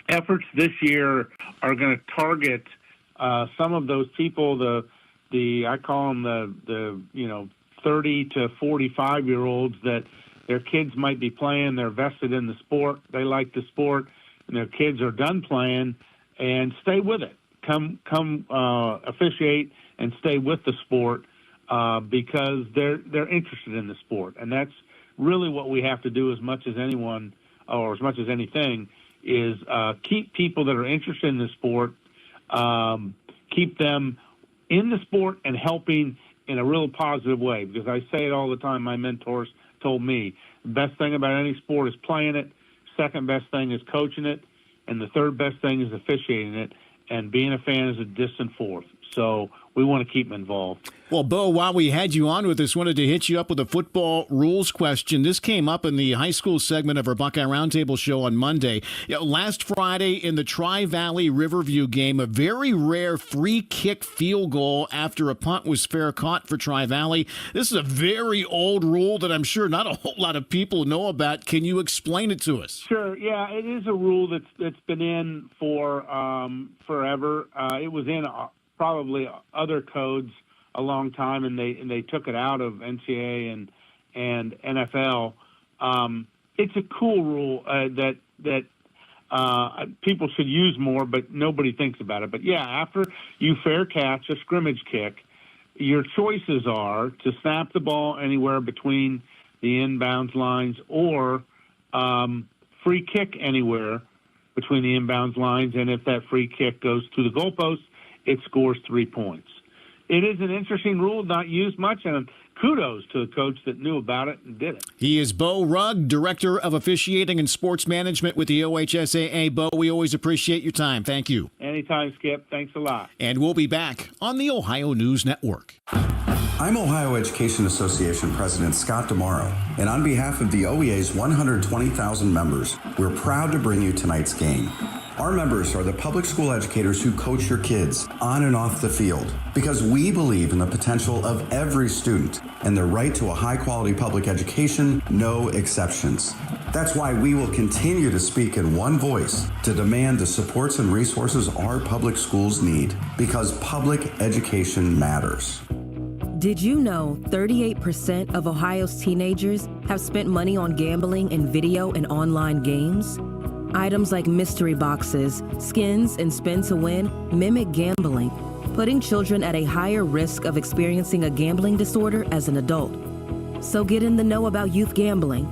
efforts this year are going to target some of those people. I call them the 30 to 45-year-olds that their kids might be playing. They're vested in the sport. They like the sport, and their kids are done playing, and stay with it. Come officiate and stay with the sport because they're interested in the sport, and that's really what we have to do as much as anyone or as much as anything is keep people that are interested in the sport, keep them in the sport and helping in a real positive way, because I say it all the time. My mentors told me the best thing about any sport is playing it, second best thing is coaching it, and the third best thing is officiating it, and being a fan is a distant fourth. So we want to keep them involved. Well, Bo, while we had you on with us, wanted to hit you up with a football rules question. This came up in the high school segment of our Buckeye Roundtable show on Monday. Last Friday in the Tri-Valley Riverview game, a very rare free kick field goal after a punt was fair caught for Tri-Valley. This is a very old rule that I'm sure not a whole lot of people know about. Can you explain it to us? Sure. Yeah, it is a rule that's been in for forever. It was in probably other codes a long time, and they took it out of NCAA and NFL. It's a cool rule that people should use more, but nobody thinks about it. But yeah, after you fair catch a scrimmage kick, your choices are to snap the ball anywhere between the inbounds lines or free kick anywhere between the inbounds lines, and if that free kick goes to the goalpost, it scores 3 points. It is an interesting rule, not used much, and kudos to the coach that knew about it and did it. He is Bo Rugg, Director of Officiating and Sports Management with the OHSAA. Bo, we always appreciate your time. Thank you. Anytime, Skip. Thanks a lot. And we'll be back on the Ohio News Network. I'm Ohio Education Association President Scott DeMauro, and on behalf of the OEA's 120,000 members, we're proud to bring you tonight's game. Our members are the public school educators who coach your kids on and off the field because we believe in the potential of every student and their right to a high-quality public education, no exceptions. That's why we will continue to speak in one voice to demand the supports and resources our public schools need because public education matters. Did you know 38% of Ohio's teenagers have spent money on gambling in video and online games? Items like mystery boxes, skins, and spin to win mimic gambling, putting children at a higher risk of experiencing a gambling disorder as an adult. So get in the know about youth gambling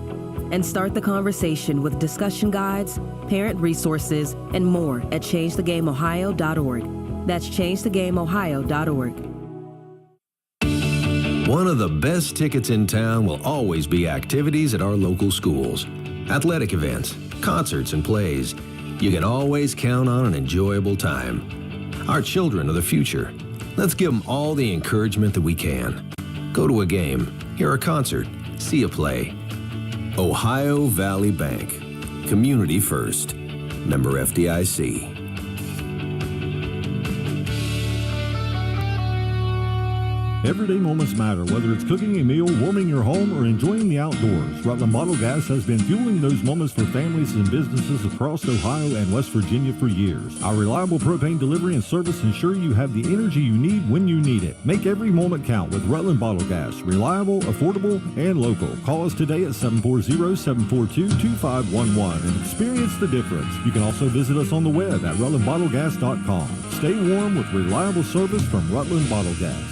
and start the conversation with discussion guides, parent resources, and more at changethegameohio.org. That's changethegameohio.org. One of the best tickets in town will always be activities at our local schools. Athletic events, concerts, and plays. You can always count on an enjoyable time. Our children are the future. Let's give them all the encouragement that we can. Go to a game, hear a concert, see a play. Ohio Valley Bank. Community first. Member FDIC. Everyday moments matter, whether it's cooking a meal, warming your home, or enjoying the outdoors. Rutland Bottle Gas has been fueling those moments for families and businesses across Ohio and West Virginia for years. Our reliable propane delivery and service ensure you have the energy you need when you need it. Make every moment count with Rutland Bottle Gas. Reliable, affordable, and local. Call us today at 740-742-2511 and experience the difference. You can also visit us on the web at rutlandbottlegas.com. Stay warm with reliable service from Rutland Bottle Gas.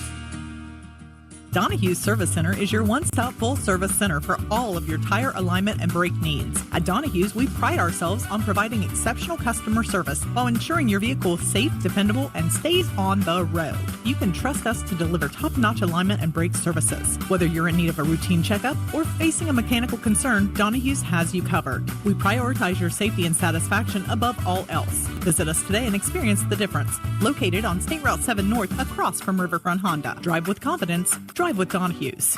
Donahue's Service Center is your one-stop full-service center for all of your tire alignment and brake needs. At Donahue's, we pride ourselves on providing exceptional customer service while ensuring your vehicle is safe, dependable, and stays on the road. You can trust us to deliver top-notch alignment and brake services. Whether you're in need of a routine checkup or facing a mechanical concern, Donahue's has you covered. We prioritize your safety and satisfaction above all else. Visit us today and experience the difference. Located on State Route 7 North across from Riverfront Honda. Drive with confidence. Drive with Donahue's.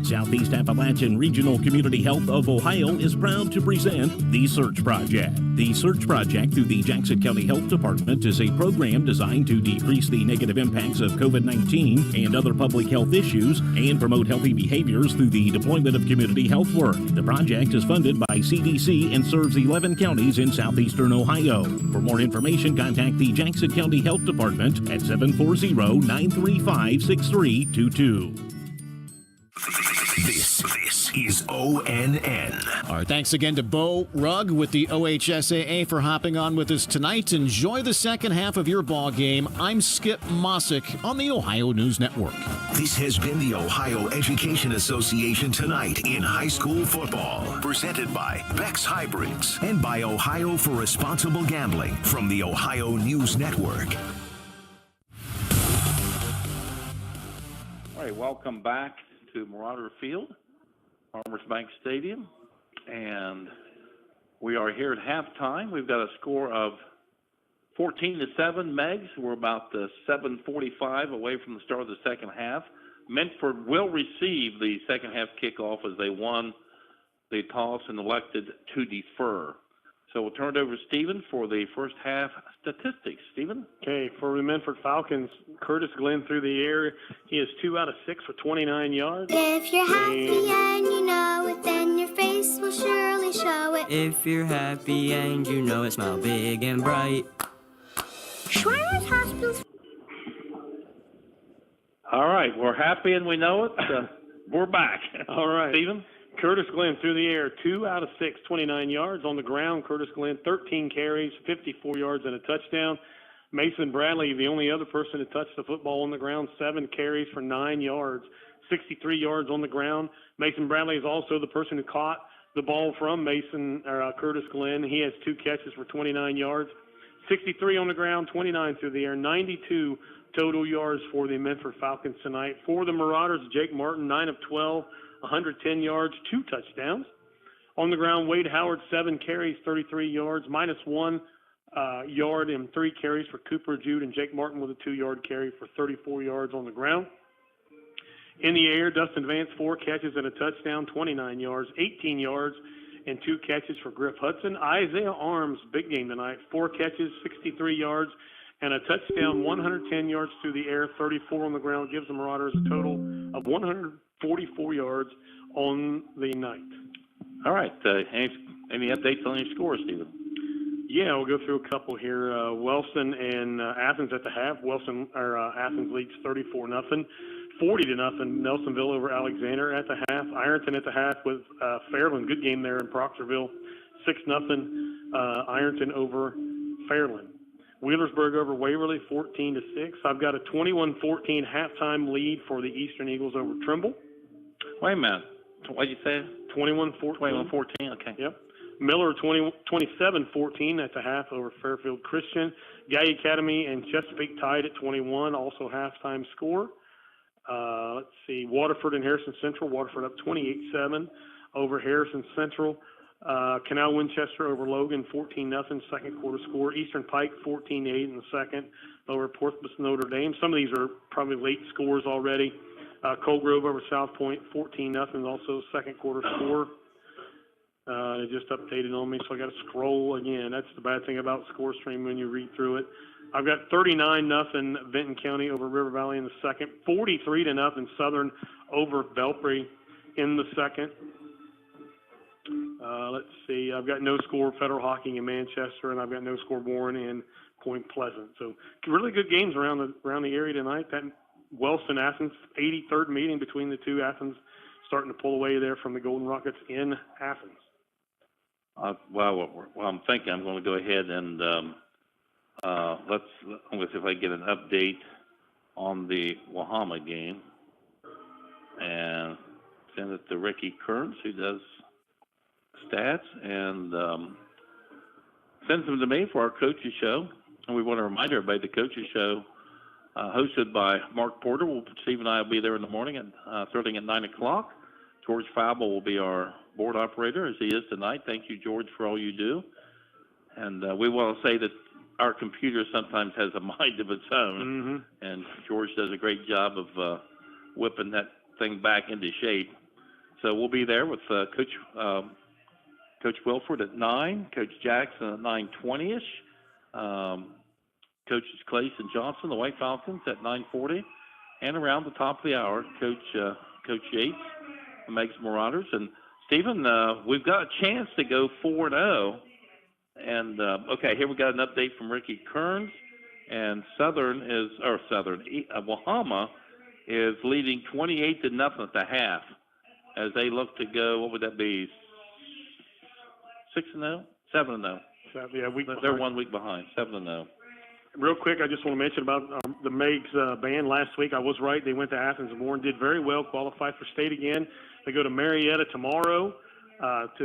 Southeast Appalachian Regional Community Health of Ohio is proud to present The Search Project. The Search Project through the Jackson County Health Department is a program designed to decrease the negative impacts of COVID-19 and other public health issues and promote healthy behaviors through the deployment of community health work. The project is funded by CDC and serves 11 counties in southeastern Ohio. For more information, contact the Jackson County Health Department at 740-935-6322. This is ONN. All right, thanks again to Bo Rugg with the OHSAA for hopping on with us tonight. Enjoy the second half of your ball game. I'm Skip Mossick on the Ohio News Network. This has been the Ohio Education Association Tonight in High School Football. Presented by Beck's Hybrids and by Ohio for Responsible Gambling from the Ohio News Network. All right, welcome back to Marauder Field, Farmers Bank Stadium, and we are here at halftime. We've got a score of 14-7 Meigs. We're about 7:45 away from the start of the second half. Minford will receive the second half kickoff as they won the toss and elected to defer. So we'll turn it over to Stephen for the first half statistics. Stephen? Okay, for the Minford Falcons, Curtis Glenn through the air. He is 2 out of 6 for 29 yards. If you're happy and you know it, then your face will surely show it. If you're happy and you know it, smile big and bright. Shriners Hospital's. All right, we're happy and we know it. We're back. All right. Stephen? Curtis Glenn through the air, 2 out of 6, 29 yards. On the ground, Curtis Glenn, 13 carries, 54 yards and a touchdown. Mason Bradley, the only other person to touch the football on the ground, 7 carries for 9 yards, 63 yards on the ground. Mason Bradley is also the person who caught the ball from Curtis Glenn. He has 2 catches for 29 yards, 63 on the ground, 29 through the air, 92 total yards for the Minford Falcons tonight. For the Marauders, Jake Martin, 9 of 12. 110 yards, 2 touchdowns. On the ground, Wade Howard, 7 carries, 33 yards, -1 yard and 3 carries for Cooper Jude, and Jake Martin with a 2-yard carry for 34 yards on the ground. In the air, Dustin Vance, 4 catches and a touchdown, 29 yards, 18 yards, and 2 catches for Griff Hudson. Isaiah Arms, big game tonight, 4 catches, 63 yards, and a touchdown, 110 yards through the air, 34 on the ground, gives the Marauders a total of 144 yards on the night. All right. Any updates on your scores, Stephen? Yeah, we'll go through a couple here. Wellston and Athens at the half. Athens leads 34-0. 40-0. Nelsonville over Alexander at the half. Ironton at the half with Fairland. Good game there in Proctorville. 6-0. Ironton over Fairland. Wheelersburg over Waverly, 14-6. I've got a 21-14 halftime lead for the Eastern Eagles over Trimble. Wait a minute. What did you say? 21-14. 21-14, okay. Yep. Miller 27-14 at the half over Fairfield Christian. Guy Academy and Chesapeake tied at 21, also halftime score. Let's see, Waterford and Harrison Central. Waterford up 28-7 over Harrison Central. Canal Winchester over Logan, 14-0, second quarter score. Eastern Pike, 14-8 in the second over Portsmouth Notre Dame. Some of these are probably late scores already. Cold Grove over South Point, 14-0, also second quarter score. It just updated on me, so I got to scroll again. That's the bad thing about ScoreStream when you read through it. I've got 39-0 Benton County over River Valley in the second. 43-0 Southern over Belpre in the second. Let's see. I've got no score Federal Hockey in Manchester, and I've got no score Warren in Point Pleasant. So really good games around the area tonight. That Wellston-Athens 83rd meeting between the two. Athens starting to pull away there from the Golden Rockets in Athens. Well, I'm thinking I'm going to go ahead and I'm going to see if I can get an update on the Wahama game. and send it to Ricky Kearns, who does stats, and sends them to me for our coaches show. And we want to remind everybody the coaches show, hosted by Mark Porter. Steve and I will be there in the morning, starting at 9 o'clock. George Fabel will be our board operator, as he is tonight. Thank you, George, for all you do. And we want to say that our computer sometimes has a mind of its own, and George does a great job of whipping that thing back into shape. So we'll be there with Coach Wilford at 9, Coach Jackson at 9:20ish, Coaches Clace and Johnson, the White Falcons, at 9:40, and around the top of the hour, Coach Yates, the Meigs Marauders. And Stephen, we've got a chance to go 4-0. And okay, here we got an update from Ricky Kearns, and Wahama is leading 28-0 at the half, as they look to go. What would that be? 6-0, 7-0. Yeah, they're 1 week behind. 7-0. Real quick, I just want to mention about the Meigs band last week. I was right. They went to Athens and Warren, did very well, qualified for state again. They go to Marietta tomorrow. It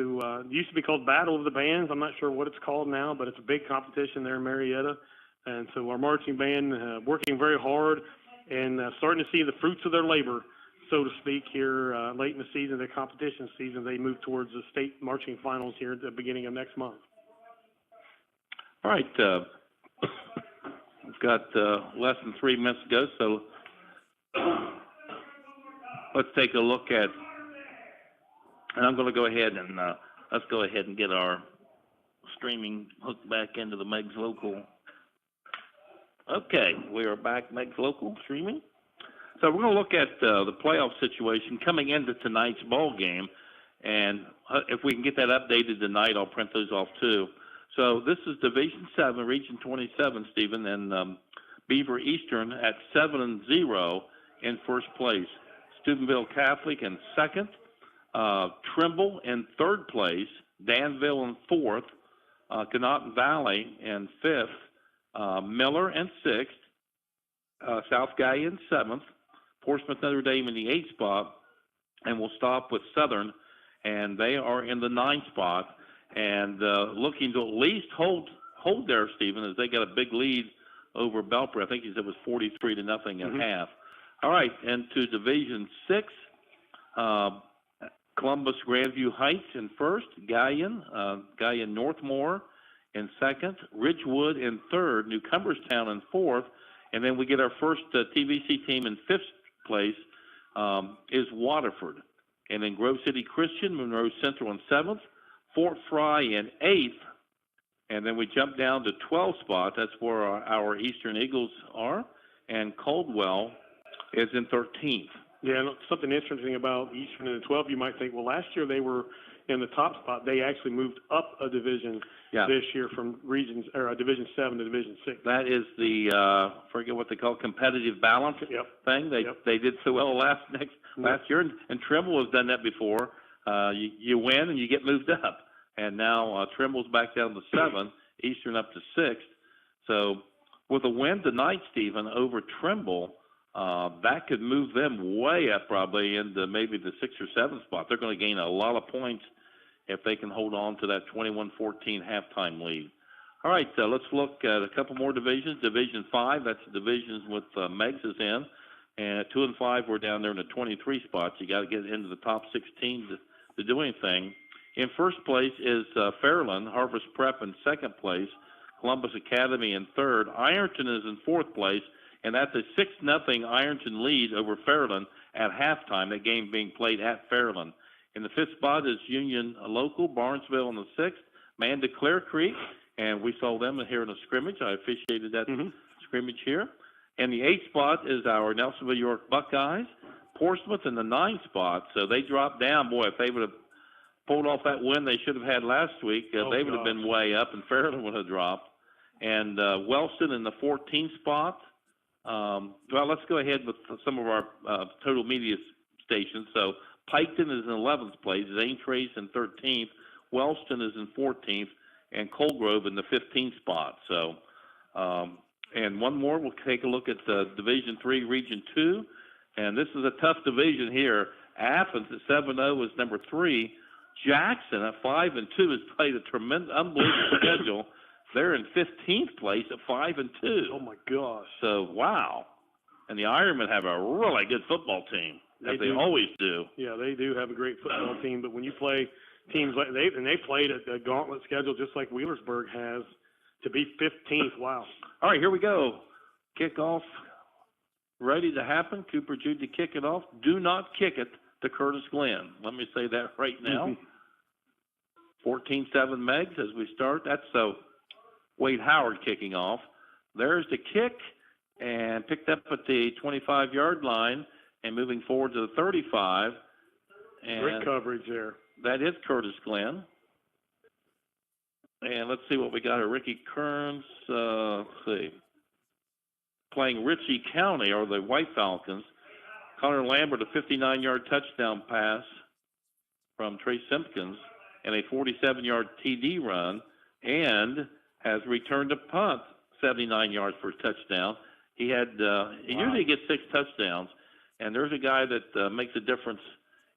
used to be called Battle of the Bands. I'm not sure what it's called now, but it's a big competition there in Marietta. And so our marching band working very hard and starting to see the fruits of their labor, so to speak, here late in the season, the competition season. They move towards the state marching finals here at the beginning of next month. All right. We've got less than 3 minutes to go, so let's take a look at. And I'm going to go ahead and let's go ahead and get our streaming hooked back into the Meigs Local. Okay, we are back, Meigs Local streaming. So we're going to look at the playoff situation coming into tonight's ball game, and if we can get that updated tonight, I'll print those off too. So this is Division 7, Region 27, Stephen, and Beaver Eastern at 7-0 in first place. Steubenville Catholic in second. Trimble in third place, Danville in fourth, Connaughton Valley in fifth, Miller in sixth, South Guy in seventh, Portsmouth Notre Dame in the eighth spot, and we'll stop with Southern, and they are in the ninth spot, and looking to at least hold there, Stephen, as they got a big lead over Belper. I think he said it was 43-0 at half. All right, and to Division 6. Columbus Grandview Heights in first, Guyan Northmore in second, Ridgewood in third, New Cumberstown in fourth, and then we get our first TVC team in fifth place is Waterford. And then Grove City Christian, Monroe Central in seventh, Fort Fry in eighth, and then we jump down to 12th spot. That's where our Eastern Eagles are, and Caldwell is in 13th. Yeah, and something interesting about Eastern and the 12, you might think, well, last year they were in the top spot. They actually moved up a division this year from Division 7 to Division 6. That is the forget what they call competitive balance thing. They did so well last year, and Trimble has done that before. You win and you get moved up, and now Trimble's back down to 7, Eastern up to 6. So with a win tonight, Stephen, over Trimble. That could move them way up probably into maybe the 6 or 7 spot. They're going to gain a lot of points if they can hold on to that 21-14 halftime lead. All right, let's look at a couple more divisions. Division 5, that's the divisions with Meigs is in. And at 2 and 5, we're down there in the 23 spots. You got to get into the top 16 to do anything. In first place is Fairland, Harvest Prep in second place, Columbus Academy in third. Ironton is in fourth place. And that's a 6-0 Ironton lead over Fairland at halftime, that game being played at Fairland. In the fifth spot is Union Local, Barnesville in the sixth, Manda Clear Creek, and we saw them here in a scrimmage. I officiated that scrimmage here. And the eighth spot is our Nelsonville York Buckeyes, Portsmouth in the ninth spot. So they dropped down. Boy, if they would have pulled off that win they should have had last week, they would have been way up, and Fairland would have dropped. And Wellston in the 14th spot. Well, let's go ahead with some of our total media stations. So Piketon is in 11th place, Zane Trace in 13th, Wellston is in 14th, and Colegrove in the 15th spot. So, and one more, we'll take a look at Division 3, Region 2. And this is a tough division here. Athens at 7-0 is number 3. Jackson at 5-2 has played a tremendous, unbelievable schedule. They're in 15th place at 5-2. Oh my gosh! So wow, and the Ironmen have a really good football team, as they always do. Yeah, they do have a great football team. But when you play teams like they played a gauntlet schedule just like Wheelersburg has, to be 15th. Wow! All right, here we go. Kickoff ready to happen. Cooper Jude to kick it off. Do not kick it to Curtis Glenn. Let me say that right now. 14-7 Meigs as we start. That's Wade Howard kicking off. There's the kick, and picked up at the 25-yard line and moving forward to the 35. And great coverage there. That is Curtis Glenn. And let's see what we got here. Ricky Kearns, let's see. Playing Ritchie County, or the White Falcons. Connor Lambert, a 59-yard touchdown pass from Trey Simpkins, and a 47-yard TD run, and has returned a punt, 79 yards for a touchdown. He usually gets 6 touchdowns, and there's a guy that makes a difference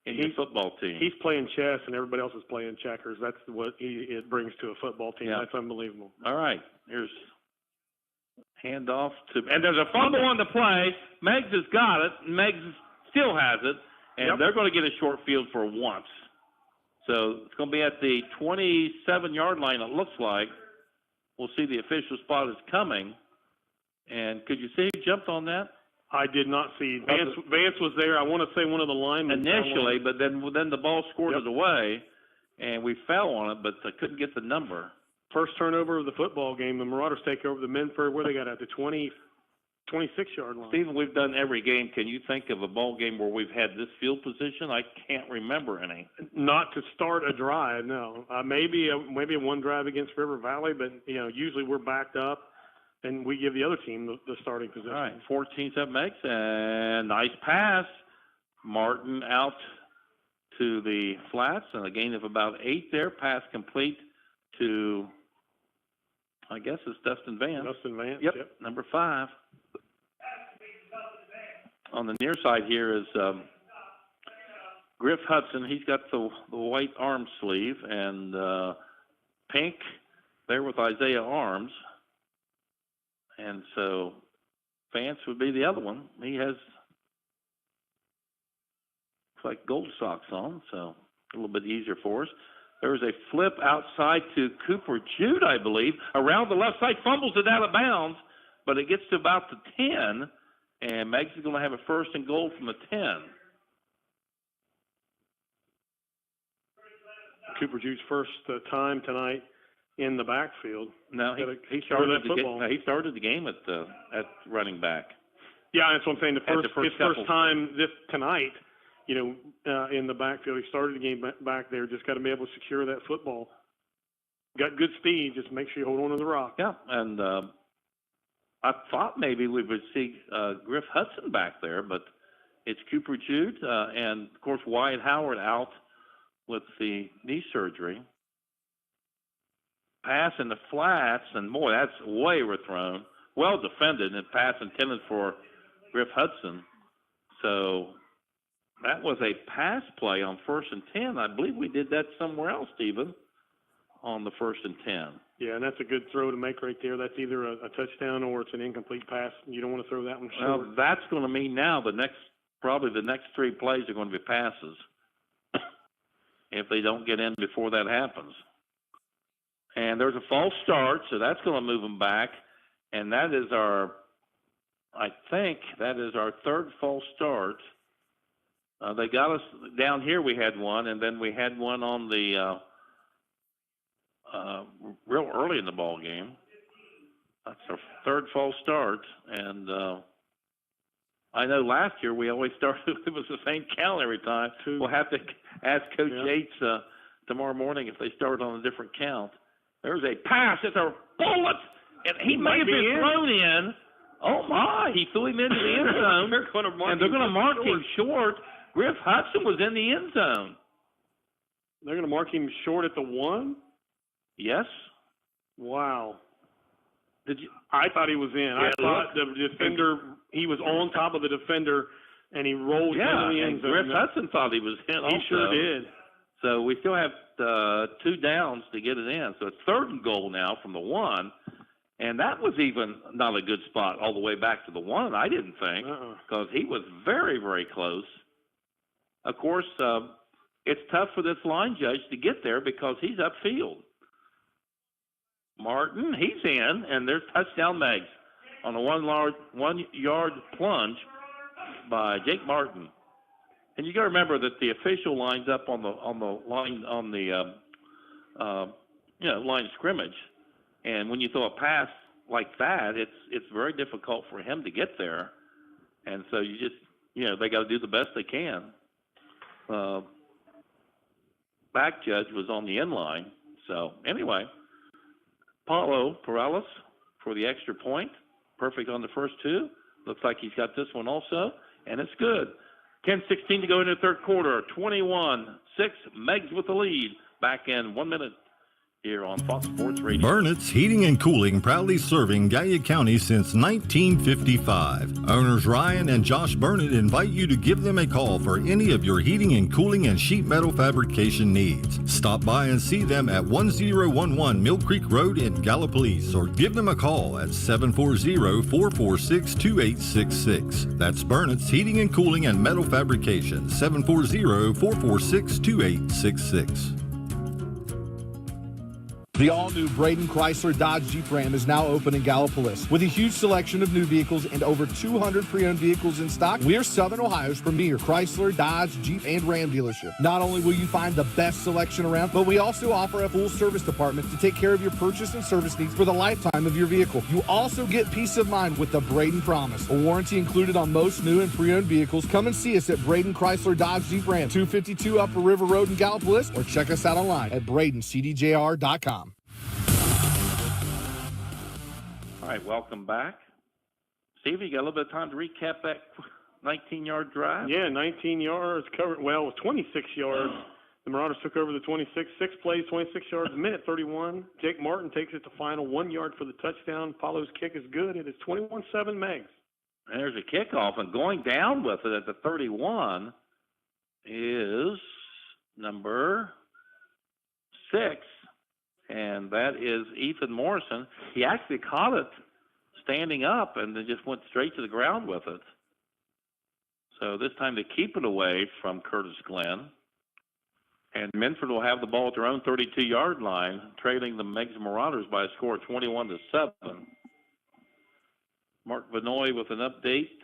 in your football team. He's playing chess, and everybody else is playing checkers. That's what it brings to a football team. Yeah. That's unbelievable. All right, here's handoff to, and there's a fumble on the play. Meigs has got it. Meigs still has it, and they're going to get a short field for once. So it's going to be at the 27-yard line, it looks like. We'll see the official spot is coming. And could you see who jumped on that? I did not see. Vance was there. I want to say one of the linemen. Initially, but then the ball squirted away, and we fell on it, but I couldn't get the number. First turnover of the football game. The Marauders take over the Minford. Where they got at the 26-yard line. Stephen, we've done every game. Can you think of a ball game where we've had this field position? I can't remember any. Not to start a drive, no. Maybe a one drive against River Valley, but usually we're backed up, and we give the other team the starting position. All right, 14-7 Meigs, and nice pass. Martin out to the flats, and a gain of about 8 there. Pass complete to, I guess it's Dustin Vance. Dustin Vance, yep. Number 5. On the near side here is Griff Hudson. He's got the white arm sleeve, and pink there with Isaiah Arms. And so Vance would be the other one. He has like gold socks on, so a little bit easier for us. There's a flip outside to Cooper Jude, I believe, around the left side, fumbles it out of bounds, but it gets to about the 10, and Meigs is going to have a first and goal from the 10. Cooper Jude's first time tonight in the backfield. No, he started the game at running back. Yeah, that's what I'm saying. His first time tonight, in the backfield. He started the game back there. Just got to be able to secure that football. Got good speed. Just make sure you hold on to the rock. Yeah, and I thought maybe we would see Griff Hudson back there, but it's Cooper Jude and, of course, Wyatt Howard out with the knee surgery. Pass in the flats, and boy, that's way overthrown. Well defended, and pass intended for Griff Hudson. So that was a pass play on 1st and 10. I believe we did that somewhere else, Stephen, on the 1st and 10. Yeah, and that's a good throw to make right there. That's either a touchdown or it's an incomplete pass. You don't want to throw that one short. Well, that's going to mean now probably the next 3 plays are going to be passes if they don't get in before that happens. And there's a false start, so that's going to move them back. And that is our 3rd false start. They got us down here. We had one, and then we had one on the real early in the ball game. That's our 3rd false start, and I know last year we always started. It was the same count every time. We'll have to ask Coach Yates tomorrow morning if they start on a different count. There's a pass. It's a bullet, and he may have been thrown in. Oh my! He threw him into the end zone, and they're going to mark him short. Griff Hudson was in the end zone. They're going to mark him short at the 1? Yes. Wow. I thought he was in. I thought the defender, he was on top of the defender and he rolled into the end zone. Griff Hudson thought he was hit also. He sure did. So we still have 2 downs to get it in. So it's 3rd and goal now from the 1. And that was even not a good spot all the way back to the 1, I didn't think, because he was very, very close. Of course, it's tough for this line judge to get there because he's upfield. Martin, he's in, and there's touchdown Meigs on a 1-yard plunge by Jake Martin. And you got to remember that the official lines up on the line on the line of scrimmage. And when you throw a pass like that, it's very difficult for him to get there. And so you just, they got to do the best they can. Back judge was on the end line. So anyway, Paulo Perales for the extra point. Perfect on the first 2. Looks like he's got this one also. And it's good. 10:16 to go into the 3rd quarter. 21-6. Meigs with the lead. Back in 1 minute. Here on Fox Sports Radio. Burnett's Heating and Cooling, proudly serving Gallia County since 1955. Owners Ryan and Josh Burnett invite you to give them a call for any of your heating and cooling and sheet metal fabrication needs. Stop by and see them at 1011 Mill Creek Road in Gallipolis, or give them a call at 740-446-2866. That's Burnett's Heating and Cooling and Metal Fabrication, 740-446-2866. The all-new Braden Chrysler Dodge Jeep Ram is now open in Gallipolis. With a huge selection of new vehicles and over 200 pre-owned vehicles in stock, we're Southern Ohio's premier Chrysler, Dodge, Jeep, and Ram dealership. Not only will you find the best selection around, but we also offer a full service department to take care of your purchase and service needs for the lifetime of your vehicle. You also get peace of mind with the Braden Promise, a warranty included on most new and pre-owned vehicles. Come and see us at Braden Chrysler Dodge Jeep Ram, 252 Upper River Road in Gallipolis, or check us out online at BradenCDJR.com. All right, welcome back. Steve, you got a little bit of time to recap that 19-yard drive? Yeah, 19 yards covered. Well, with 26 yards, the Marauders took over the 26. 6 plays, 26 yards, minute 31. Jake Martin takes it to final 1 yard for the touchdown. Paulo's kick is good. It is 21-7 Meigs. And there's a kickoff, and going down with it at the 31 is number 6. And that is Ethan Morrison. He actually caught it standing up and then just went straight to the ground with it. So this time they keep it away from Curtis Glenn. And Minford will have the ball at their own 32-yard line, trailing the Meigs Marauders by a score of 21-7. Mark Vanoy with an update.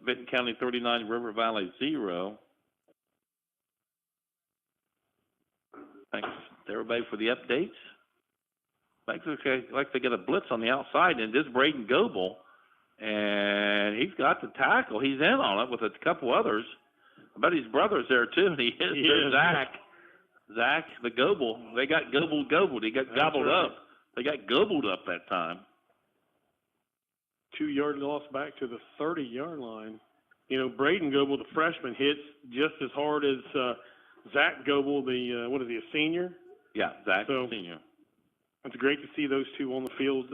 Benton County 39, River Valley 0. Thanks to everybody for the updates. Like they get a blitz on the outside, and this Braden Goebel, and he's got the tackle. He's in on it with a couple others. I bet his brother's there too, and he is. Zach, the Goebel. They got gobbled. He got gobbled up. They got gobbled up that time. 2-yard loss back to the 30-yard line. Braden Goebel, the freshman, hits just as hard as Zach Goebel, a senior? Yeah, Zach, senior. It's great to see those two on the field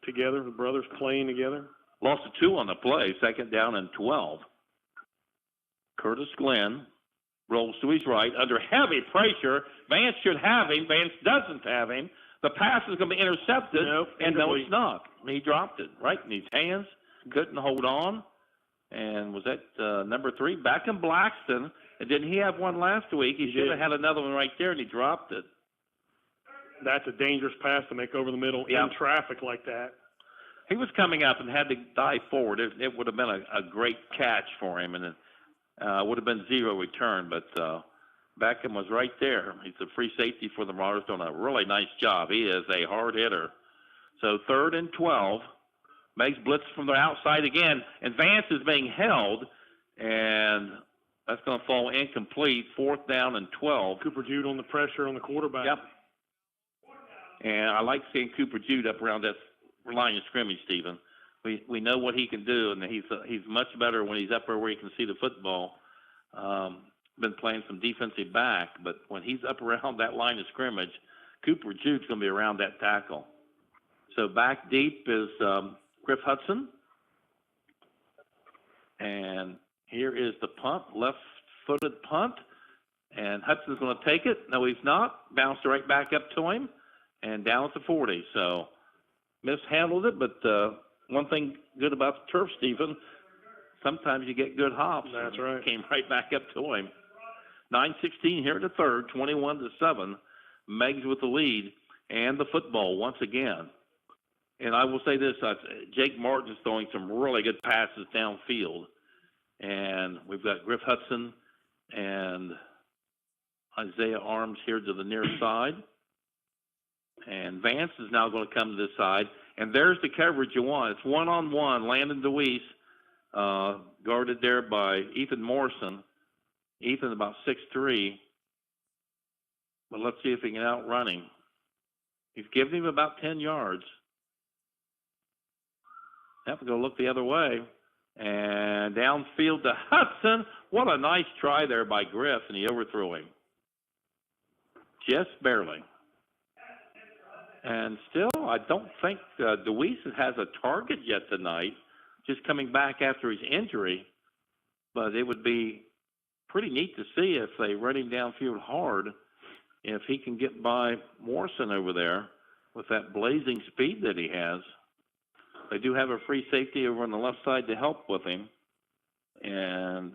together, the brothers playing together. Lost a 2 on the play, 2nd down and 12. Curtis Glenn rolls to his right under heavy pressure. Vance should have him. Vance doesn't have him. The pass is going to be intercepted, and no, it's not. He dropped it right in his hands, couldn't hold on. And was that number 3, Beckham Blackston? And didn't he have one last week? He should have had another one right there, and he dropped it. That's a dangerous pass to make over the middle in traffic like that. He was coming up and had to dive forward. It would have been a great catch for him, and it would have been 0 return. But Beckham was right there. He's a free safety for the Marauders, doing a really nice job. He is a hard hitter. So 3rd and 12. Meigs blitz from the outside again, and Vance is being held, and that's going to fall incomplete. 4th down and 12. Cooper Jude on the pressure on the quarterback. Yep. And I like seeing Cooper Jude up around that line of scrimmage, Stephen. We know what he can do, and he's much better when he's up there where he can see the football. Been playing some defensive back, but when he's up around that line of scrimmage, Cooper Jude's going to be around that tackle. So back deep is Griff Hudson. And Here is the punt, left-footed punt, and Hudson's going to take it. No, he's not. Bounced right back up to him, and down at the 40. So mishandled it, but one thing good about the turf, Stephen, sometimes you get good hops. That's right. Came right back up to him. 9:16 here in the third, 21-7. Meigs with the lead, and the football once again. And I will say this, Jake Martin's throwing some really good passes downfield. And we've got Griff Hudson and Isaiah Arms here to the near side. And Vance is now going to come to this side. And there's the coverage you want. It's one-on-one. Landon DeWeese, guarded there by Ethan Morrison. Ethan about 6'3". But let's see if he can outrun him. He's given him about 10 yards. Have to go look the other way. And downfield to Hudson. What a nice try there by Griff, and he overthrew him. Just barely. And still, I don't think DeWeese has a target yet tonight, just coming back after his injury. But it would be pretty neat to see if they run him downfield hard, if he can get by Morrison over there with that blazing speed that he has. They do have a free safety over on the left side to help with him. And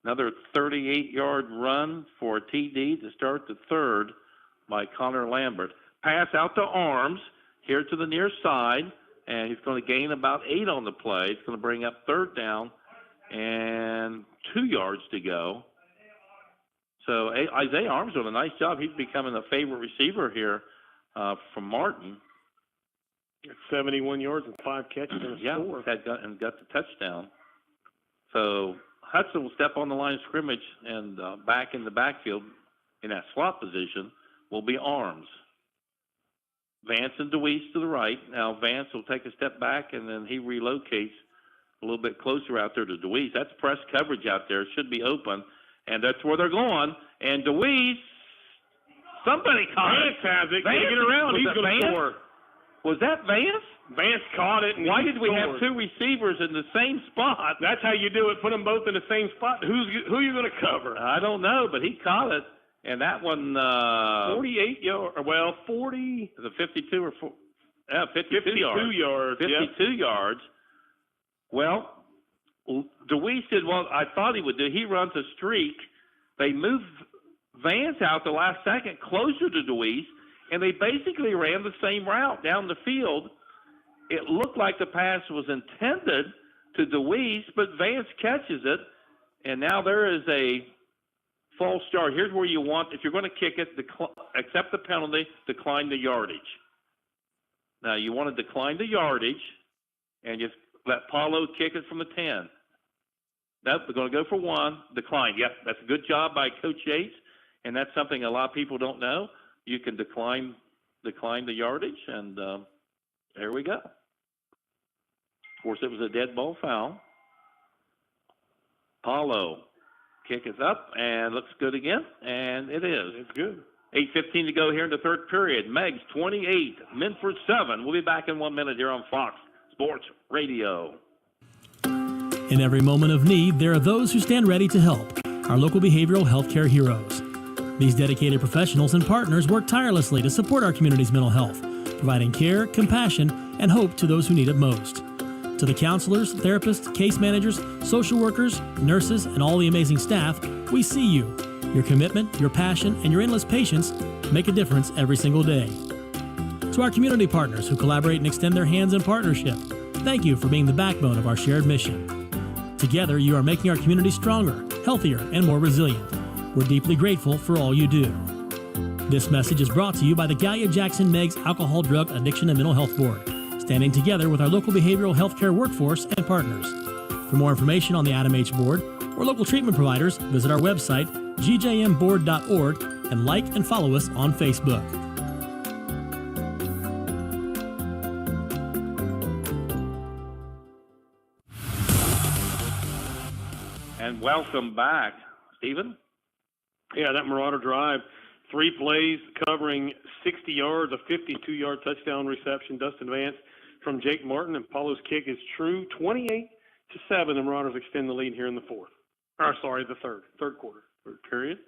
another 38-yard run for a TD to start the third by Connor Lambert. Pass out to Arms here to the near side, and he's going to gain about 8 on the play. It's going to bring up third down and 2 yards to go. So Isaiah Arms doing a nice job. He's becoming a favorite receiver here from Martin. 71 yards and 5 catches and a score. And got the touchdown. So Hudson will step on the line of scrimmage, and back in the backfield in that slot position will be Arms. Vance and DeWeese to the right. Now Vance will take a step back, and then he relocates a little bit closer out there to DeWeese. That's press coverage out there. It should be open, and that's where they're going. And DeWeese, somebody caught it. Vance has it. Vance, Get it around. He's going to score. Was that Vance? Vance caught it. And why did we have 2 receivers in the same spot? That's how you do it. Put them both in the same spot. Who are you going to cover? I don't know, but he caught it. And that one, 48 yards. Well, 40. Is it 52 or 4? Yeah, 52 yards. 52 yards. Well, DeWeese did what I thought he would do. He runs a streak. They moved Vance out the last second closer to DeWeese, and they basically ran the same route down the field. It looked like the pass was intended to DeWeese, but Vance catches it, and now there is a false start. Here's where you want, if you're going to kick it, accept the penalty, decline the yardage. Now, you want to decline the yardage and just let Paulo kick it from the 10. Nope, we're going to go for 1, decline. Yep, that's a good job by Coach Yates, and that's something a lot of people don't know. You can decline the yardage, and there we go. Of course, it was a dead ball foul. Paulo kick is up, and looks good again, and it is. It's good. 8:15 to go here in the third period. Meigs 28, Minford 7. We'll be back in 1 minute here on Fox Sports Radio. In every moment of need, there are those who stand ready to help. Our local behavioral health care heroes. These dedicated professionals and partners work tirelessly to support our community's mental health, providing care, compassion, and hope to those who need it most. To the counselors, therapists, case managers, social workers, nurses, and all the amazing staff, we see you. Your commitment, your passion, and your endless patience make a difference every single day. To our community partners who collaborate and extend their hands in partnership, thank you for being the backbone of our shared mission. Together, you are making our community stronger, healthier, and more resilient. We're deeply grateful for all you do. This message is brought to you by the Gallia-Jackson Meigs Alcohol, Drug, Addiction, and Mental Health Board, standing together with our local behavioral health care workforce and partners. For more information on the Adam H. Board or local treatment providers, visit our website, gjmboard.org, and like and follow us on Facebook. And welcome back. Stephen? Yeah, that Marauder drive, 3 plays covering 60 yards, a 52-yard touchdown reception. Dustin Vance from Jake Martin, and Paulo's kick is true. 28-7, the Marauders extend the lead here in the fourth. Or, sorry, the third quarter. Third period.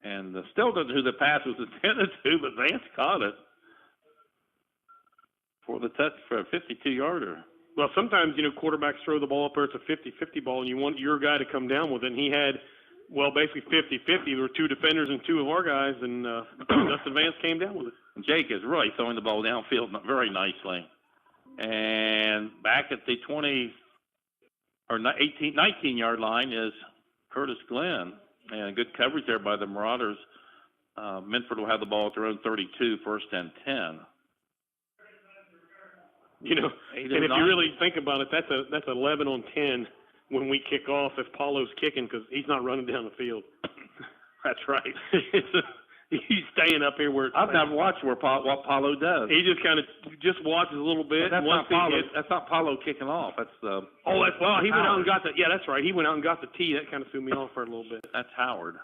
And still doesn't know who the pass was intended to, but Vance caught it for the touch for a 52-yarder. Well, sometimes, quarterbacks throw the ball up there. It's a 50-50 ball, and you want your guy to come down with it. And he had, basically 50-50. There were two defenders and two of our guys, and Dustin Vance came down with it. Jake is really throwing the ball downfield very nicely. And back at the 19-yard line is Curtis Glenn. And good coverage there by the Marauders. Minford will have the ball at their own 32, 1st and 10. And if you really think about it, that's 11 on 10 when we kick off if Paulo's kicking because he's not running down the field. That's right. He's staying up here where I've never watched what Paulo does. He just kind of watches a little bit. That's not Paulo. That's not Paulo kicking off. That's the. Oh, that's he went out and got the. Yeah, that's right. He went out and got the tee. That kind of threw me off for a little bit. That's Howard.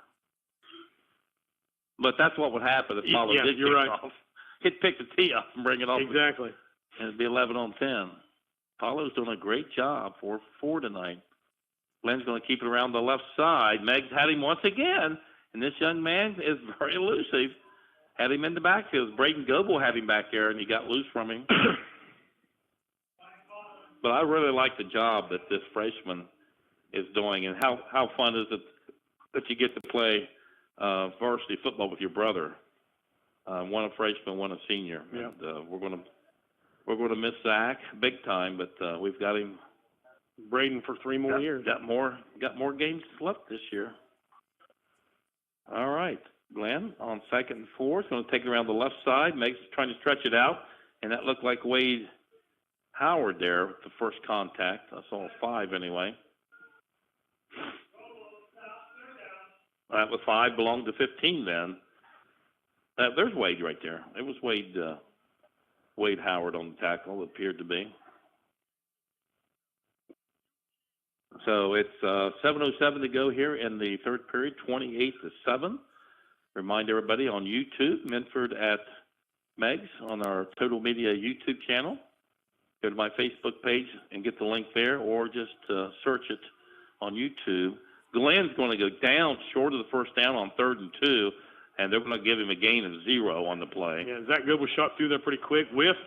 But that's what would happen if Paulo did kick off. He'd pick the tee up and bring it off. Exactly. And it'd be 11 on 10. Paulo's doing a great job for tonight. Glenn's going to keep it around the left side. Meigs had him once again, and this young man is very elusive. Had him in the backfield. Braden Goebel had him back there, and he got loose from him. But I really like the job that this freshman is doing, and how fun is it that you get to play varsity football with your brother. One a freshman, one a senior. Yeah. And we're going to miss Zach big time, but we've got him. Braden for 3 more years. Got more games left this year. All right. Glenn on 2nd and 4 is going to take it around the left side. Meigs trying to stretch it out, and that looked like Wade Howard there with the first contact. I saw a 5 anyway. That was 5 belonged to 15 then. There's Wade right there. It was Wade Howard on the tackle, it appeared to be. So it's 7:07 to go here in the third period, 28-7. Remind everybody on YouTube, Minford at Meigs on our Total Media YouTube channel. Go to my Facebook page and get the link there, or just search it on YouTube. Glenn's going to go down short of the first down on 3rd and 2, and they're going to give him a gain of 0 on the play. Yeah, Zach Goodwin shot through there pretty quick, whiffed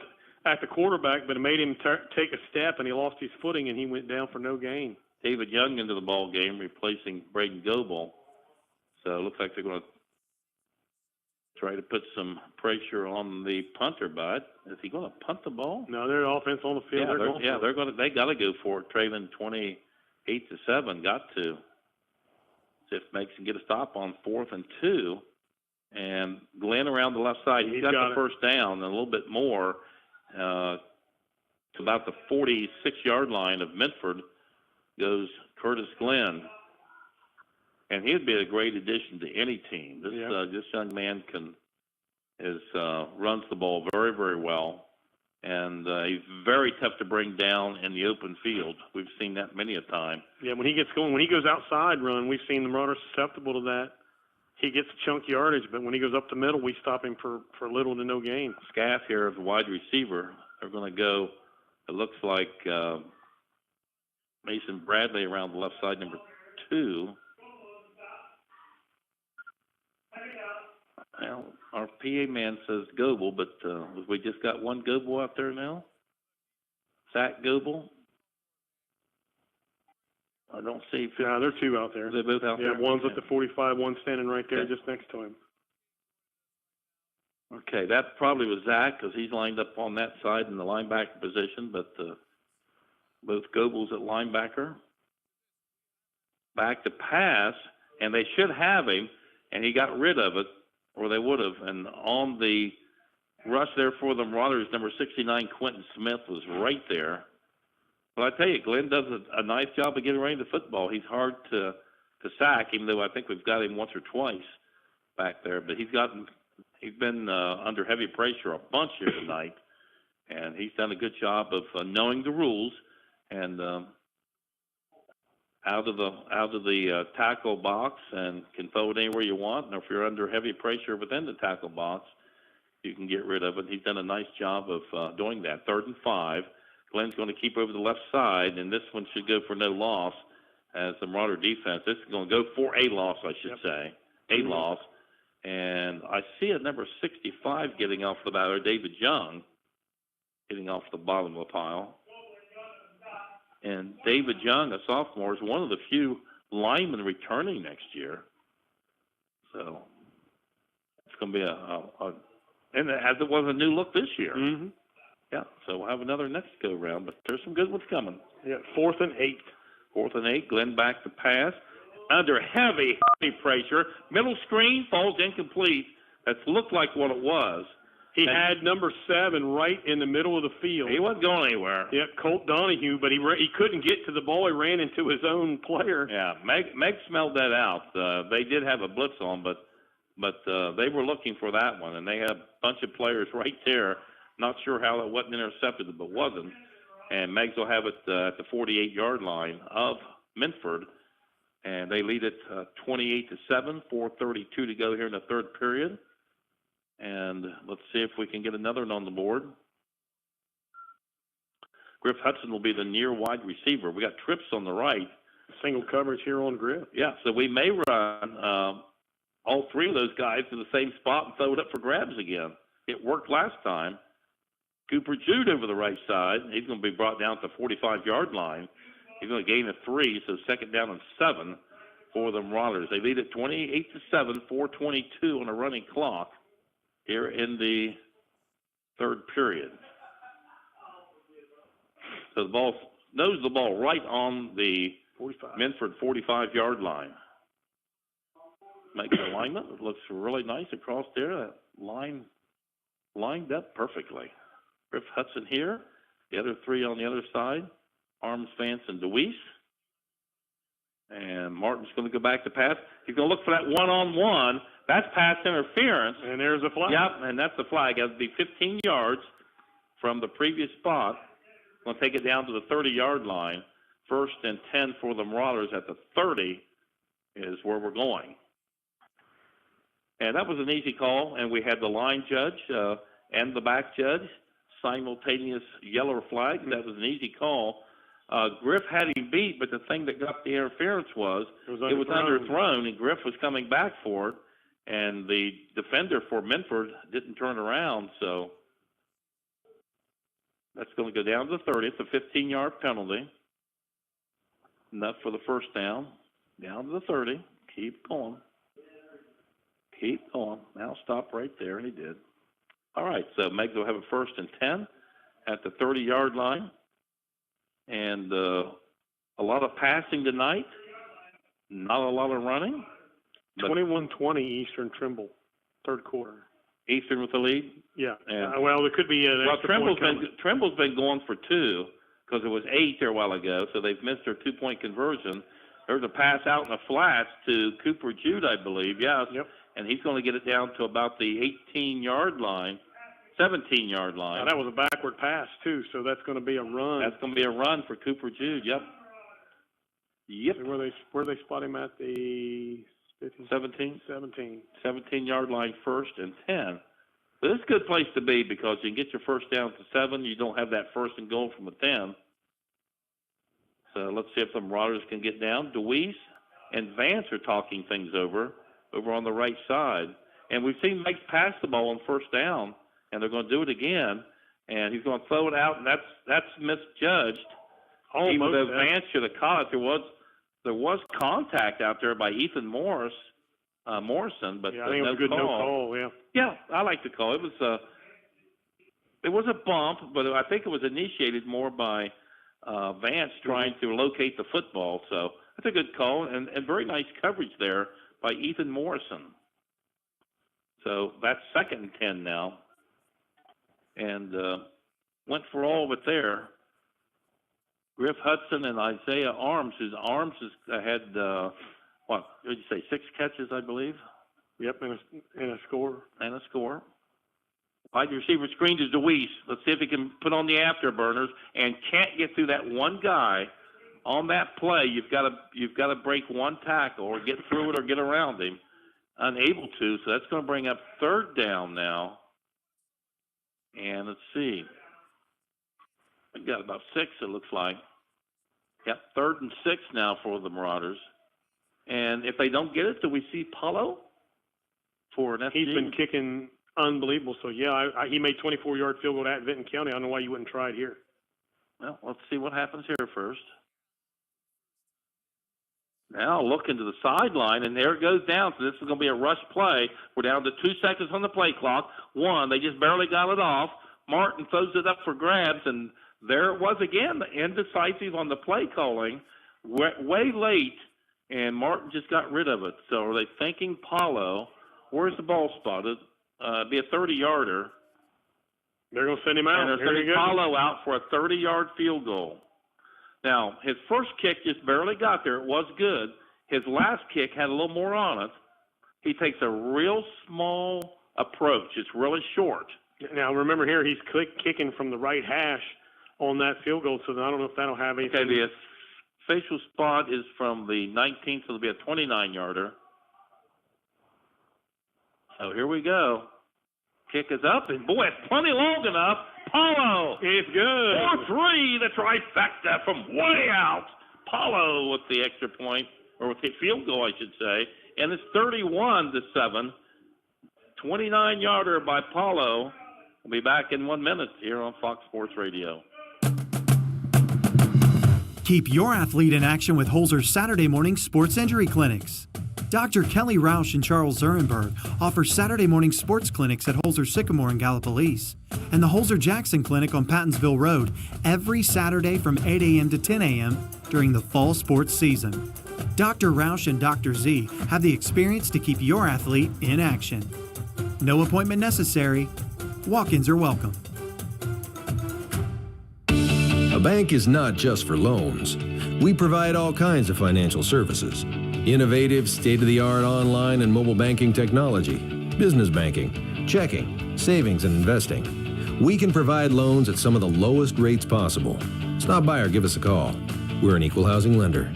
at the quarterback, but it made him take a step, and he lost his footing, and he went down for no gain. David Young into the ball game, replacing Braden Goebel. So it looks like they're going to try to put some pressure on the punter, but is he going to punt the ball? No, they're offense on the field. They got to go for it. Trailing 28-7, got to. See if Meigs can get a stop on 4th and 2. And Glenn around the left side, he's got the first down and a little bit more to about the 46-yard line of Minford goes Curtis Glenn. And he'd be a great addition to any team. This young man runs the ball very, very well. And he's very tough to bring down in the open field. We've seen that many a time. Yeah, when he gets going, when he goes outside run, we've seen the Marauders susceptible to that. He gets a chunk yardage, but when he goes up the middle, we stop him for little to no gain. Scaff here is a wide receiver. They're going to go, it looks like Mason Bradley around the left side, number 2. Well, our PA man says Goebel, but we just got one Goebel out there now. Zach Goebel. I don't see. Yeah, there are 2 out there. They're both out there. Yeah, one's at the 45, one's standing right there just next to him. Okay, that probably was Zach because he's lined up on that side in the linebacker position, but both Goebels at linebacker. Back to pass, and they should have him, and he got rid of it, or they would have. And on the rush there for the Marauders, number 69, Quentin Smith, was right there. Well, I tell you, Glenn does a nice job of getting ready to football. He's hard to sack, even though I think we've got him once or twice back there. But he's been under heavy pressure a bunch here tonight, and he's done a good job of knowing the rules and out of the tackle box and can throw it anywhere you want. And if you're under heavy pressure within the tackle box, you can get rid of it. He's done a nice job of doing that. 3rd and 5. Glenn's going to keep over the left side, and this one should go for no loss. as the Marauder defense. This is going to go for a loss, I should say. A loss. And I see a number 65 getting off the bat, or David Young getting off the bottom of the pile. And David Young, a sophomore, is one of the few linemen returning next year. So it's going to be and as it was a new look this year. Mm-hmm. Yeah, so we'll have another next go-round, but there's some good ones coming. Yeah, 4th and 8. 4th and 8, Glenn back to pass. Under heavy pressure. Middle screen falls incomplete. That's looked like what it was. He had number 7 right in the middle of the field. He wasn't going anywhere. Yeah, Colt Donahue, but he couldn't get to the ball. He ran into his own player. Yeah, Meg smelled that out. They did have a blitz on, but they were looking for that one, and they had a bunch of players right there. Not sure how it wasn't intercepted, but wasn't. And Meigs will have it at the 48-yard line of Minford, and they lead it 28-7, 4:32 to go here in the third period. And let's see if we can get another one on the board. Griff Hudson will be the near wide receiver. We got trips on the right. Single coverage here on Griff. Yeah, so we may run all three of those guys to the same spot and throw it up for grabs again. It worked last time. Cooper Jude over the right side. He's going to be brought down to the 45-yard line. He's going to gain a 3, so 2nd down and 7 for the Marauders. They lead at 28-7, 4:22 on a running clock here in the third period. So the ball knows the ball right on the 45. Minford 45-yard line. Makes the alignment. It looks really nice across there. That line lined up perfectly. Griff Hudson here. The other three on the other side. Arms, Vance, and DeWeese. And Martin's going to go back to pass. He's going to look for that one-on-one. That's pass interference. And there's a flag. Yep, and that's the flag. It will be 15 yards from the previous spot. Going to take it down to the 30-yard line. 1st and 10 for the Marauders at the 30 is where we're going. And that was an easy call, and we had the line judge and the back judge, simultaneous yellow flag. That was an easy call. Griff had him beat, but the thing that got the interference was it was underthrown, and Griff was coming back for it, and the defender for Minford didn't turn around, so that's going to go down to the 30. It's a 15-yard penalty. Enough for the first down. Down to the 30. Keep going. Keep going. Now stop right there, and he did. All right, so Meigs will have a 1st and 10 at the 30-yard line. And a lot of passing tonight, not a lot of running. 21-20 Eastern Trimble, third quarter. Eastern with the lead? Yeah. And well, there could be an extra point coming. Trimble's been going for 2 because it was 8 there a while ago, so they've missed their 2-point conversion. There's a pass out in the flats to Cooper Jude, I believe, yes. Yep. And he's going to get it down to about the 18-yard line. 17-yard line. Now, that was a backward pass, too, so that's going to be a run. That's going to be a run for Cooper Jude, yep. Yep. So where they spot him at the 17? 17. 17-yard line, 1st and 10. So this is a good place to be because you can get your first down to 7. You don't have that 1st and goal from a 10. So let's see if the Marauders can get down. DeWeese and Vance are talking things over on the right side. And we've seen Mike pass the ball on 1st down. And they're going to do it again, and he's going to throw it out, and that's misjudged. Almost. Even though Vance should have caught it, there was contact out there by Ethan Morrison, but yeah, I think it was a good no call. Yeah. Yeah, I like the call. It was a bump, but I think it was initiated more by Vance trying to locate the football. So that's a good call, and very nice coverage there by Ethan Morrison. So that's 2nd and 10 now. And went for all of it there. Griff Hudson and Isaiah Arms. His Arms had, what did you say, 6 catches, I believe? Yep, and a score. And a score. Wide receiver screen to DeWeese. Let's see if he can put on the afterburners and can't get through that one guy on that play. You've got to break one tackle or get through it or get around him. Unable to, so that's going to bring up 3rd down now. And let's see. We got about 6, it looks like. Yep, 3rd and 6 now for the Marauders. And if they don't get it, do we see Paulo for an FG? He's been kicking unbelievable. So, yeah, he made 24-yard field goal at Vinton County. I don't know why you wouldn't try it here. Well, let's see what happens here first. Now look into the sideline, and there it goes down. So this is going to be a rush play. We're down to 2 seconds on the play clock. 1, they just barely got it off. Martin throws it up for grabs, and there it was again, indecisive on the play calling, way late, and Martin just got rid of it. So are they thinking Paulo? Where's the ball spotted? Be a 30-yarder. They're going to send him out. And they're sending Paulo out for a 30-yard field goal. Now, his first kick just barely got there. It was good. His last kick had a little more on it. He takes a real small approach. It's really short. Now, remember here, he's kicking from the right hash on that field goal, so I don't know if that'll have anything. Okay, the official spot is from the 19th, so it'll be a 29-yarder. So here we go. Kick is up, and boy, it's plenty long enough. Paulo. It's good. 4-3, the trifecta from way out. Paulo with the extra point, or with the field goal, I should say. And it's 31-7. 29-yarder by Paulo. We'll be back in 1 minute here on Fox Sports Radio. Keep your athlete in action with Holzer's Saturday morning sports injury clinics. Dr. Kelly Rausch and Charles Zurenberg offer Saturday morning sports clinics at Holzer Sycamore in Gallipolis and the Holzer Jackson Clinic on Pattonsville Road every Saturday from 8 a.m. to 10 a.m. during the fall sports season. Dr. Rausch and Dr. Z have the experience to keep your athlete in action. No appointment necessary. Walk-ins are welcome. A bank is not just for loans. We provide all kinds of financial services. Innovative, state-of-the-art online and mobile banking technology, business banking, checking, savings, and investing. We can provide loans at some of the lowest rates possible. Stop by or give us a call. We're an equal housing lender.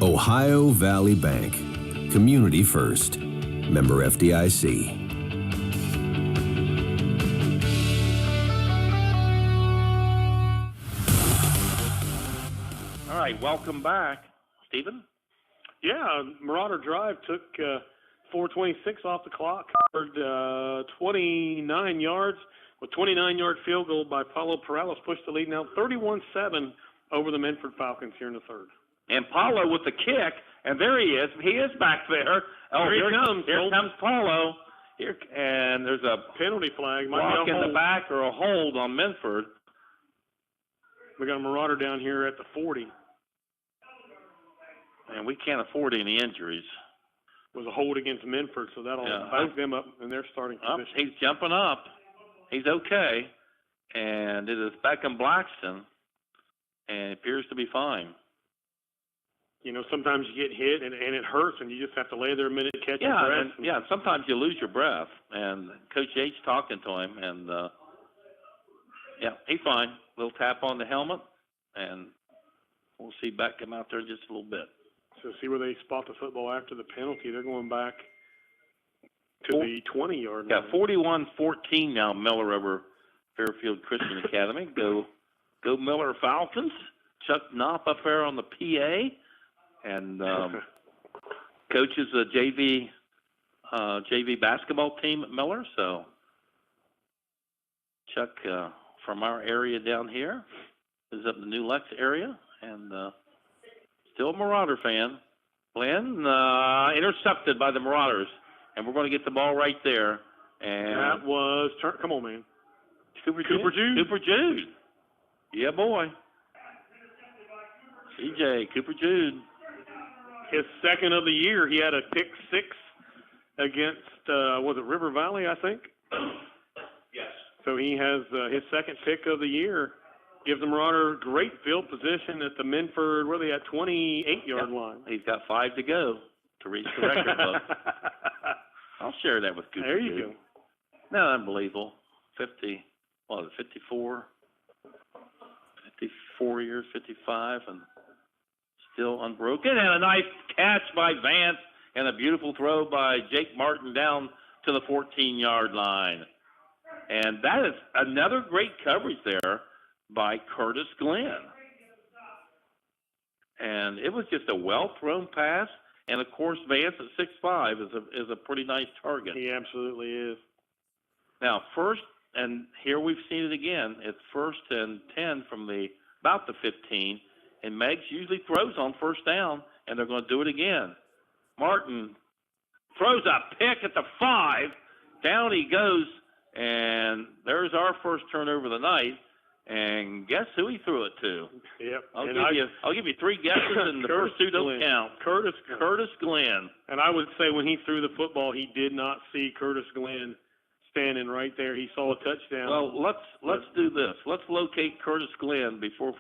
Ohio Valley Bank. Community first. Member FDIC. All right, welcome back. Stephen? Yeah, Marauder Drive took 4:26 off the clock, covered 29 yards with 29-yard field goal by Paulo Perales, pushed the lead now 31-7 over the Minford Falcons here in the third. And Paulo with the kick, and there he is. He is back there. Oh, here he comes. Here comes Paulo. Here, and there's a penalty flag. Block in the back or a hold on Minford. We got a Marauder down here at the 40. And we can't afford any injuries. It was a hold against Minford, so that'll bounce them up in their starting position. He's jumping up. He's okay. And it is Beckham Blackston, and it appears to be fine. You know, sometimes you get hit, and it hurts, and you just have to lay there a minute, catch your breath. Yeah, sometimes you lose your breath. And Coach H talking to him, and, he's fine. Little tap on the helmet, and we'll see Beckham out there just a little bit. So see where they spot the football after the penalty. They're going back to the 20-yard line. Yeah, 41-14 now, Miller over Fairfield Christian Academy. Go Miller Falcons. Chuck Knopp up there on the PA. And coaches the JV basketball team at Miller. So Chuck from our area down here is up in the New Lex area. And still a Marauder fan. Glenn, intercepted by the Marauders. And we're going to get the ball right there. And that was, come on, man. Cooper Jude. Cooper Jude. Yeah, boy. CJ, Cooper Jude. His second of the year. He had a pick six against, was it River Valley, I think? Yes. So he has his second pick of the year. Gives the Marauder great field position at the Minford, where they at 28-yard line. He's got 5 to go to reach the record book. I'll share that with Cooper. There you go. No, unbelievable. 54 years, 55, and still unbroken. And a nice catch by Vance, and a beautiful throw by Jake Martin down to the 14-yard line. And that is another great coverage there by Curtis Glenn. And it was just a well-thrown pass. And, of course, Vance at 6'5" is a pretty nice target. He absolutely is. Now, first, and here we've seen it again, it's 1st and 10 from about the 15, and Meigs usually throws on first down, and they're going to do it again. Martin throws a pick at the 5. Down he goes, and there's our first turnover of the night. And guess who he threw it to? Yep. I'll give you 3 guesses, and the first 2 don't count. Curtis Glenn. And I would say when he threw the football, he did not see Curtis Glenn standing right there. He saw a touchdown. Well, let's do this. Let's locate Curtis Glenn before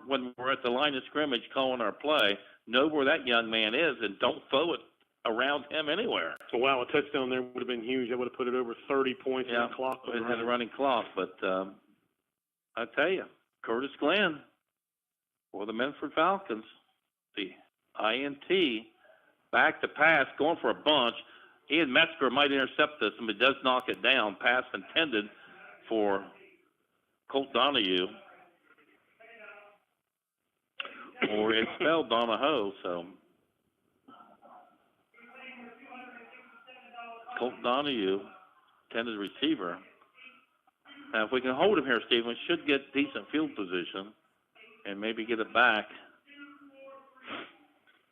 when we're at the line of scrimmage calling our play. Know where that young man is, and don't throw it around him anywhere. So, wow, a touchdown there would have been huge. That would have put it over 30 points in the clock. It had a running clock, but I tell you, Curtis Glenn for the Minford Falcons, the INT, back to pass, going for a bunch. Ian Metzger might intercept this, and it does knock it down. Pass intended for Colt Donahue. Or it's spelled Donahoe, so Colt Donahue, intended receiver. Now, if we can hold him here, Steve, we should get decent field position and maybe get it back.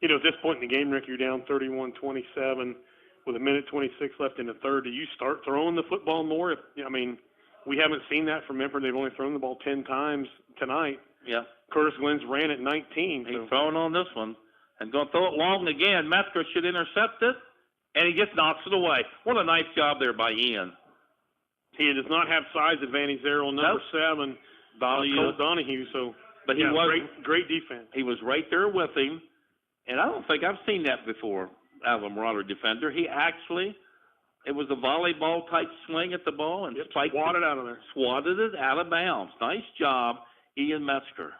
You know, at this point in the game, Rick, you're down 31-27 with 1:26 left in the third. Do you start throwing the football more? We haven't seen that from Minford. They've only thrown the ball 10 times tonight. Yeah. Curtis Glenn's ran at 19. He's throwing on this one and going to throw it long again. Metzger should intercept it, and he just knocks it away. What a nice job there by Ian. He does not have size advantage there on number 7, Colt Donahue. But he was great defense. He was right there with him, and I don't think I've seen that before out of a Marauder defender. He actually, it was a volleyball type swing at the ball and spiked swatted out of there. Swatted it out of bounds. Nice job, Ian Metzger.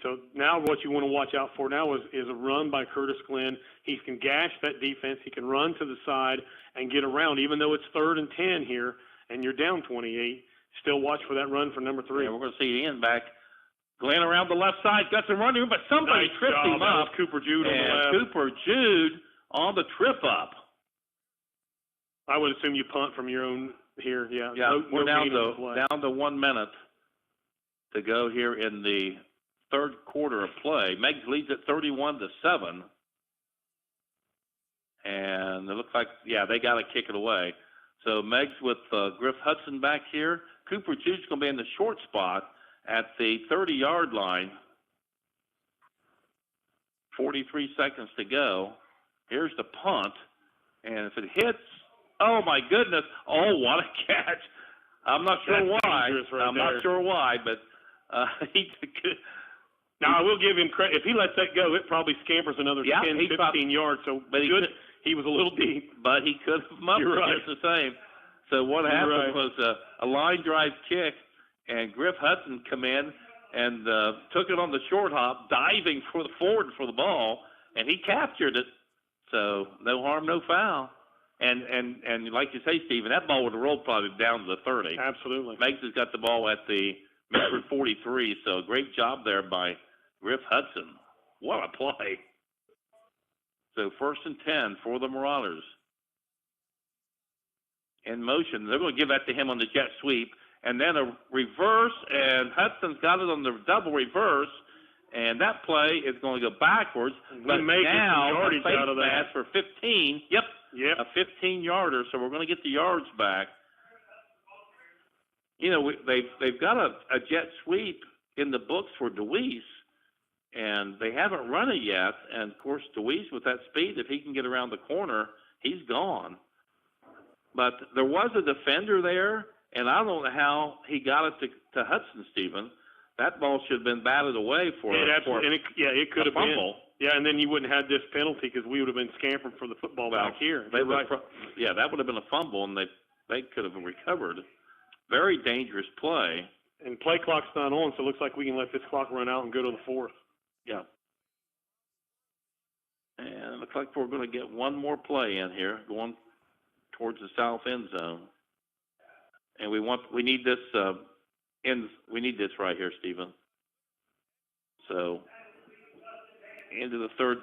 So now what you want to watch out for now is a run by Curtis Glenn. He can gash that defense. He can run to the side and get around, even though it's 3rd and 10 here and you're down 28. Still watch for that run for number 3. Yeah, we're going to see Ian back. Glenn around the left side, got some running, but somebody tripped him up. Cooper Jude on the left. Cooper Jude on the trip up. I would assume you punt from your own here. Yeah. We're down to 1 minute to go here in the third quarter of play. Meigs leads at 31-7. And it looks like, they got to kick it away. So Meigs with Griff Hudson back here. Cooper Jude's going to be in the short spot at the 30-yard line. 43 seconds to go. Here's the punt. And if it hits, oh, my goodness. Oh, what a catch. I'm not sure why. Not sure why, but he now, I will give him credit. If he lets that go, it probably scampers another 10, 15 yards. So, but he was a little deep. But he could have muffed it just the same. So what happened was a line drive kick, and Griff Hudson come in and took it on the short hop, diving forward for the ball, and he captured it. So no harm, no foul. And like you say, Stephen, that ball would have rolled probably down to the 30. Absolutely. Meigs has got the ball at the Minford 43, so great job there by Griff Hudson. What a play. So 1st and 10 for the Marauders. In motion. They're going to give that to him on the jet sweep. And then a reverse, and Hudson's got it on the double reverse. And that play is going to go backwards. But now, a face pass for 15. Yep. A 15-yarder, so we're going to get the yards back. You know, they've got a jet sweep in the books for DeWeese, and they haven't run it yet. And, of course, DeWeese, with that speed, if he can get around the corner, he's gone. But there was a defender there, and I don't know how he got it to Hudson, Stephen. That ball should have been batted away for it could have fumble. Been. Yeah, and then you wouldn't have this penalty because we would have been scampering for the football back here. That would have been a fumble, and they could have recovered. Very dangerous play. And play clock's not on, so it looks like we can let this clock run out and go to the 4th. Yeah. And it looks like we're going to get one more play in here, going towards the south end zone. And we need this right here, Stephen. So into the third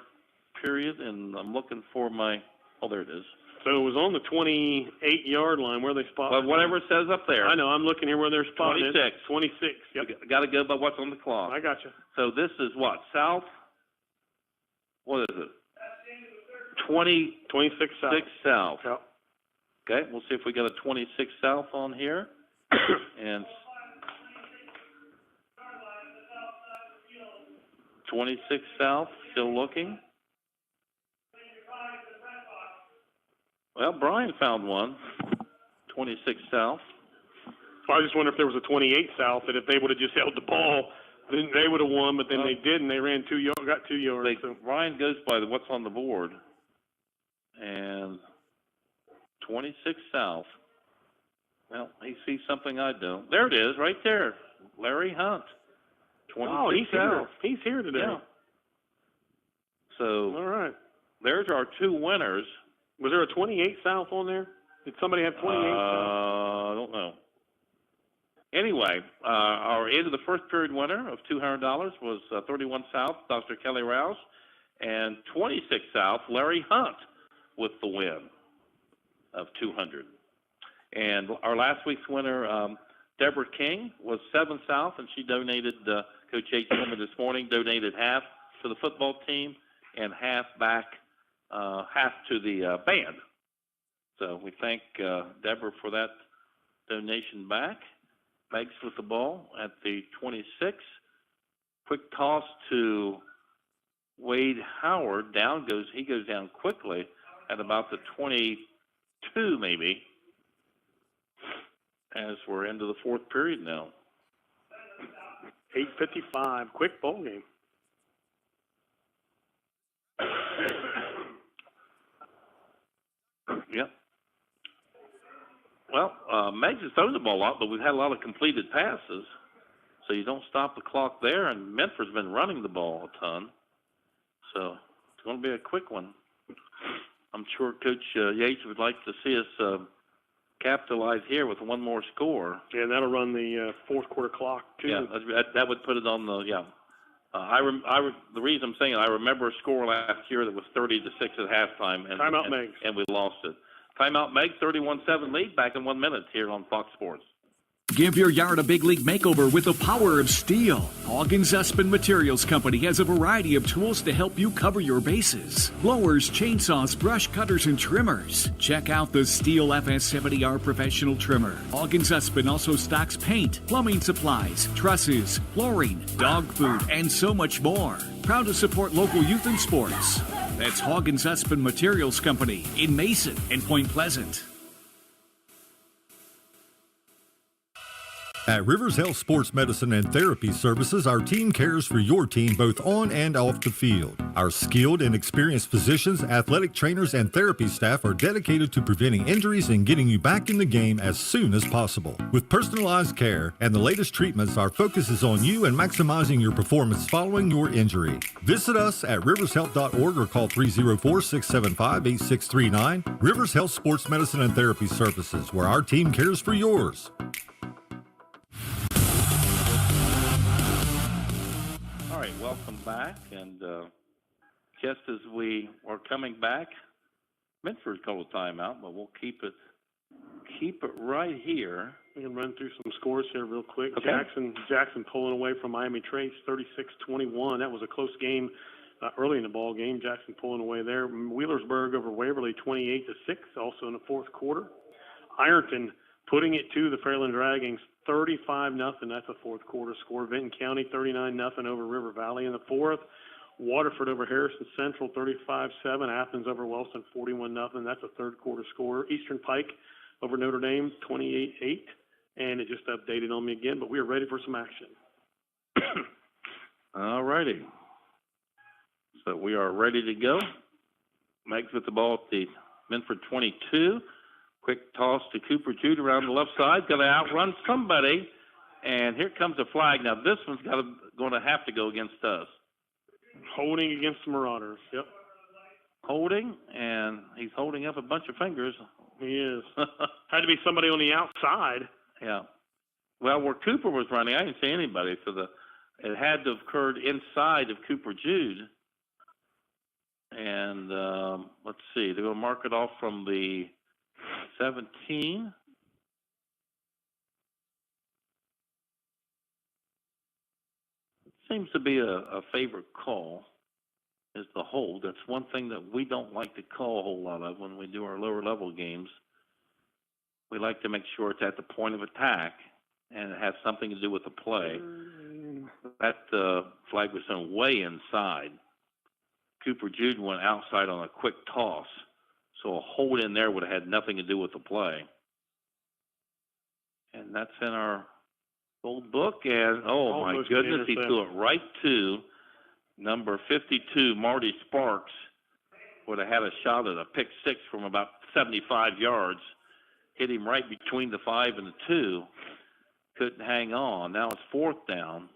period, and I'm looking for my. Oh, there it is. So it was on the 28-yard line. Where they spotted Well, whatever it says up there. I know. I'm looking here where they're spotting 26. it. 26. Yep. Got to go by what's on the clock. I got you. So this is what? South? What is it? 26 south. Yep. Okay, we'll see if we got a 26 south on here. And 26 south, still looking. Well, Brian found one. 26 south. I just wonder if there was a 28 south, that if they would have just held the ball, then they would have won, but then they didn't. They ran 2 yards, got 2 yards. So. Ryan goes by what's on the board. And 26 south. Well, he sees something I don't. There it is, right there. Larry Hunt. 26 he's south. here. He's here today. Yeah. So all right. There's our two winners. Was there a 28 south on there? Did somebody have 28 south? I don't know. Anyway, our end of the first period winner of $200 was 31 South, Dr. Kelly Rouse, and 26 South, Larry Hunt, with the win of $200. And our last week's winner, Deborah King, was 7 South, and she donated, Coach H told me this morning, donated half to the football team and half back, half to the band. So we thank Deborah for that donation back. Meigs with the ball at the 26. Quick toss to Wade Howard. He goes down quickly at about the 22 maybe, as we're into the fourth period now. 8:55, quick ball game. Yep. Well, Meigs has thrown the ball a lot, but we've had a lot of completed passes, so you don't stop the clock there, and Minford's been running the ball a ton, so it's going to be a quick one. I'm sure Coach Yates would like to see us capitalize here with one more score. Yeah, and that'll run the fourth quarter clock, too. Yeah, that would put it on the, the reason I'm saying it, I remember a score last year that was 30-6 at halftime, and we lost it. Timeout Meigs, 31-7 lead, back in 1 minute here on Fox Sports. Give your yard a big league makeover with the power of steel. Hoggins Espin Materials Company has a variety of tools to help you cover your bases. Blowers, chainsaws, brush cutters, and trimmers. Check out the Steel FS70R Professional Trimmer. Hoggins Espin also stocks paint, plumbing supplies, trusses, flooring, dog food, and so much more. Proud to support local youth and sports. That's Hoggins Espin Materials Company in Mason and Point Pleasant. At Rivers Health Sports Medicine and Therapy Services, our team cares for your team both on and off the field. Our skilled and experienced physicians, athletic trainers, and therapy staff are dedicated to preventing injuries and getting you back in the game as soon as possible. With personalized care and the latest treatments, our focus is on you and maximizing your performance following your injury. Visit us at rivershealth.org or call 304-675-8639. Rivers Health Sports Medicine and Therapy Services, where our team cares for yours. All right, welcome back, and just as we are coming back, Minford called a timeout, but we'll keep it right here. We can run through some scores here real quick. Okay. Jackson pulling away from Miami Trace, 36-21. That was a close game early in the ball game. Jackson pulling away there. Wheelersburg over Waverly, 28-6, also in the fourth quarter. Ironton putting it to the Fairland Dragons, 35-0. That's a fourth quarter score. Vinton County, 39-0 over River Valley in the fourth. Waterford over Harrison Central, 35-7. Athens over Wellston, 41-0. That's a third quarter score. Eastern Pike over Notre Dame, 28-8. And it just updated on me again, but we are ready for some action. All righty. So we are ready to go. Meigs with the ball at the Minford 22. Quick toss to Cooper Jude around the left side. Going to outrun somebody. And here comes a flag. Now, this one's going to have to go against us. Holding against the Marauders, yep. Holding, and he's holding up a bunch of fingers. He is. Had to be somebody on the outside. Yeah. Well, where Cooper was running, I didn't see anybody. So it had to have occurred inside of Cooper Jude. And let's see, they're going to mark it off from the 17. Seems to be a favorite call is the hold. That's one thing that we don't like to call a whole lot of when we do our lower level games. We like to make sure it's at the point of attack and it has something to do with the play. That flag was thrown way inside. Cooper Jude went outside on a quick toss. So a hold in there would have had nothing to do with the play. And that's in our old book. And, oh, my goodness, he threw it right to number 52, Marty Sparks. Would have had a shot at a pick six from about 75 yards. Hit him right between the 5 and the 2. Couldn't hang on. Now it's 4th down.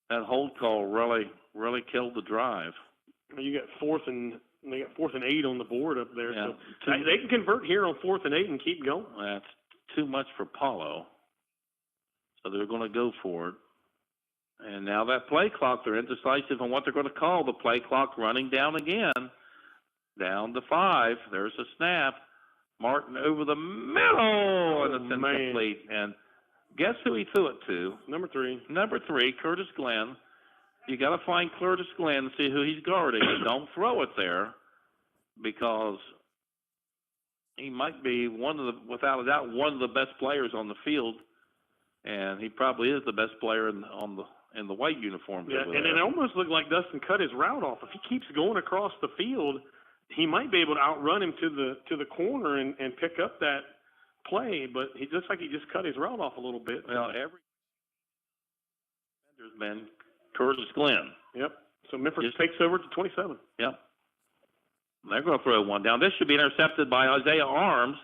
That hold call really killed the drive. You got 4th and 8 on the board up there. Yeah. So they can convert here on 4th and 8 and keep going. That's too much for Paulo. So they're going to go for it. And now that play clock, they're indecisive on what they're going to call. The play clock running down again. Down to 5. There's a snap. Martin over the middle, and it's incomplete. And guess who he threw it to? Number 3. Number 3, Curtis Glenn. You got to find Curtis Glenn and see who he's guarding. And don't throw it there because he might be without a doubt, one of the best players on the field, and he probably is the best player in the white uniforms. Yeah, and it almost looked like Dustin cut his route off. If he keeps going across the field, he might be able to outrun him to the corner and pick up that play, but he looks like he just cut his route off a little bit. Well, every defender's been Curtis Glenn. Yep. So Minford takes over to 27. Yep. They're going to throw one down. This should be intercepted by Isaiah Arms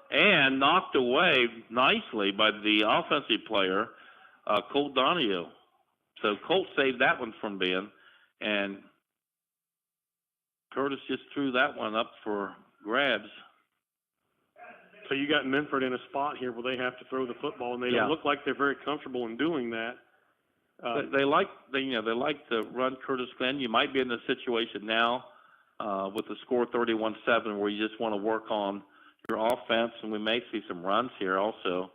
and knocked away nicely by the offensive player, Colt Donahue. So Colt saved that one from being, and Curtis just threw that one up for grabs. So you got Minford in a spot here where they have to throw the football, and they don't look like they're very comfortable in doing that. They like to run Curtis Glenn. You might be in this situation now with the score 31-7 where you just want to work on your offense, and we may see some runs here also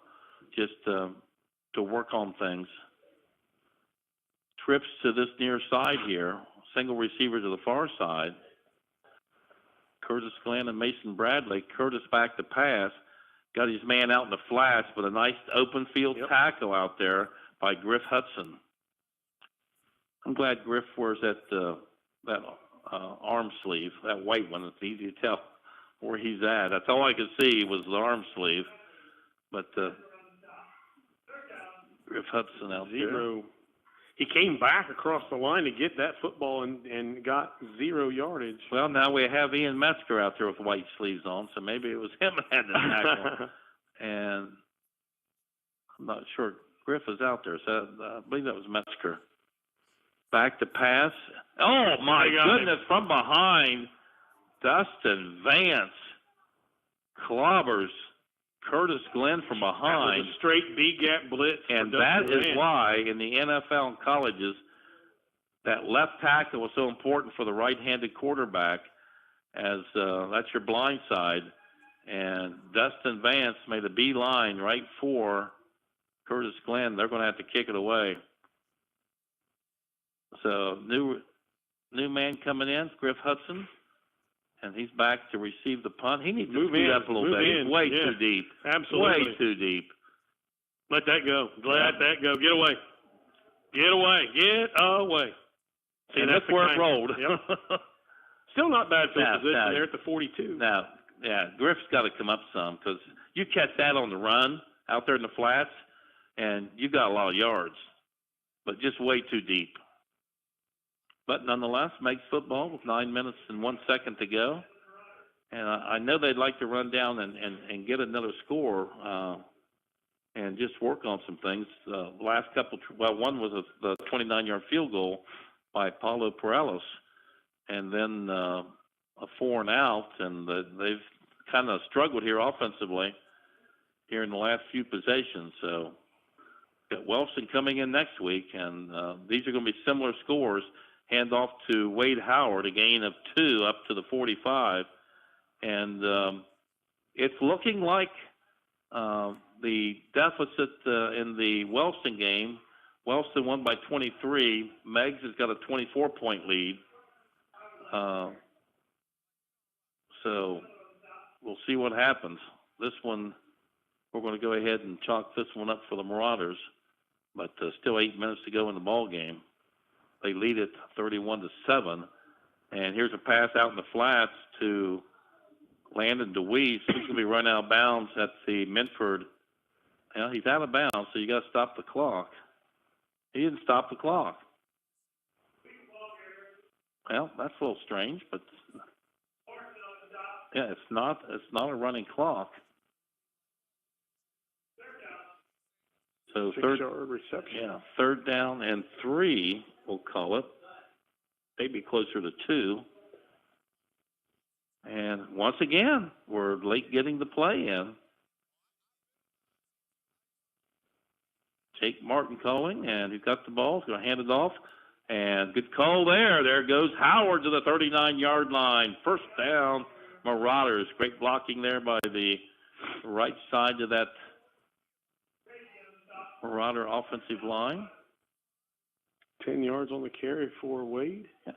just to work on things. Trips to this near side here, single receiver to the far side. Curtis Glenn and Mason Bradley. Curtis back to pass. Got his man out in the flats, but a nice open field tackle out there by Griff Hudson. I'm glad Griff wears that arm sleeve, that white one. It's easy to tell where he's at. That's all I could see was the arm sleeve. But Griff Hudson out there. He came back across the line to get that football and got 0 yardage. Well, now we have Ian Metzger out there with white sleeves on, so maybe it was him that had the tackle. And I'm not sure. Griff is out there, so I believe that was Metzger. Back to pass. Oh, my goodness, from behind, Dustin Vance clobbers Curtis Glenn from behind. That was a straight B-gap blitz. And that is why in the NFL and colleges that left tackle was so important for the right-handed quarterback, as that's your blind side. And Dustin Vance made a beeline right for Curtis Glenn. They're going to have to kick it away. So new man coming in, Griff Hudson. And he's back to receive the punt. He needs to speed up a little bit. He's way too deep. Absolutely. Way too deep. Let that go. Let that go. Get away. Get away. Get away. See, and that's where it rolled. Yep. Still not bad field position there at the 42. Now, yeah, Griff's got to come up some because you catch that on the run out there in the flats, and you got a lot of yards, but just way too deep. But nonetheless, Meigs football with 9 minutes and 1 second to go. And I know they'd like to run down and get another score and just work on some things. Last couple, one was the 29-yard field goal by Paulo Perales, and then a 4 and out. And they've kind of struggled here offensively here in the last few possessions. So got Wilson coming in next week, and these are going to be similar scores. Handoff to Wade Howard, a gain of 2 up to the 45. And it's looking like the deficit in the Wellston game. Wellston won by 23. Meigs has got a 24-point lead. So we'll see what happens. This one, we're going to go ahead and chalk this one up for the Marauders, but still 8 minutes to go in the ball game. They lead it 31-7, and here's a pass out in the flats to Landon DeWeese. He's going to be run out of bounds at the Minford. Well, he's out of bounds, so you got to stop the clock. He didn't stop the clock. Well, that's a little strange, but yeah, it's not a running clock. So third reception. Yeah, 3rd down and 3, we'll call it. Maybe closer to 2. And once again, we're late getting the play in. Jake Martin calling, and he's got the ball. He's going to hand it off. And good call there. There goes Howard to the 39-yard line. 1st down, Marauders. Great blocking there by the right side of that Marauder offensive line. 10 yards on the carry for Wade. Yeah.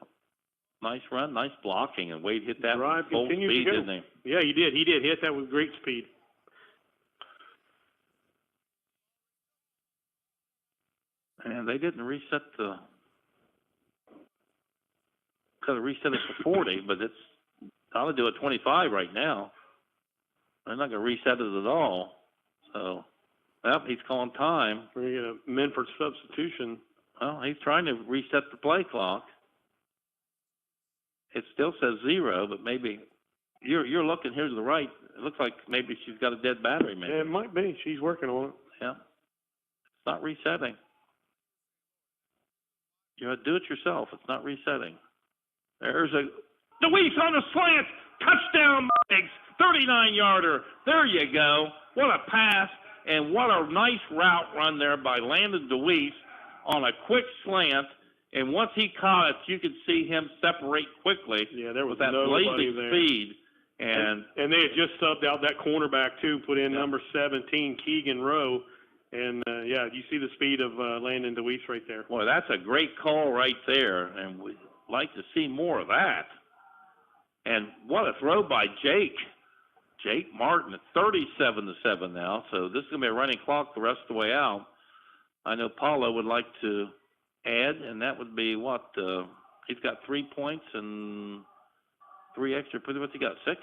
Nice run, nice blocking, and Wade hit that Drive full speed, didn't he? Yeah, he did. He did hit that with great speed. And they didn't reset the. Could have reset it to 40, but it's. I would do it 25 right now. They're not going to reset it at all. So, well, he's calling time. We're going to get a Minford substitution. Well, he's trying to reset the play clock. It still says 0, but maybe you're looking here to the right. It looks like maybe she's got a dead battery. Maybe Yeah, it might be. She's working on it. Yeah, it's not resetting. You have to do it yourself. It's not resetting. There's a DeWeese on a slant. Touchdown, Meigs. 39-yarder. There you go. What a pass, and what a nice route run there by Landon DeWeese on a quick slant. And once he caught it, you could see him separate quickly. Yeah, there was with that blazing there. speed. And they had just subbed out that cornerback, too, put in number 17, Keegan Rowe. And, yeah, you see the speed of Landon DeWeese right there. Boy, that's a great call right there, and we'd like to see more of that. And what a throw by Jake. Jake Martin at 37-7 now, so this is going to be a running clock the rest of the way out. I know Paulo would like to add, and that would be what? He's got 3 points and 3 extra. What's he got, 6?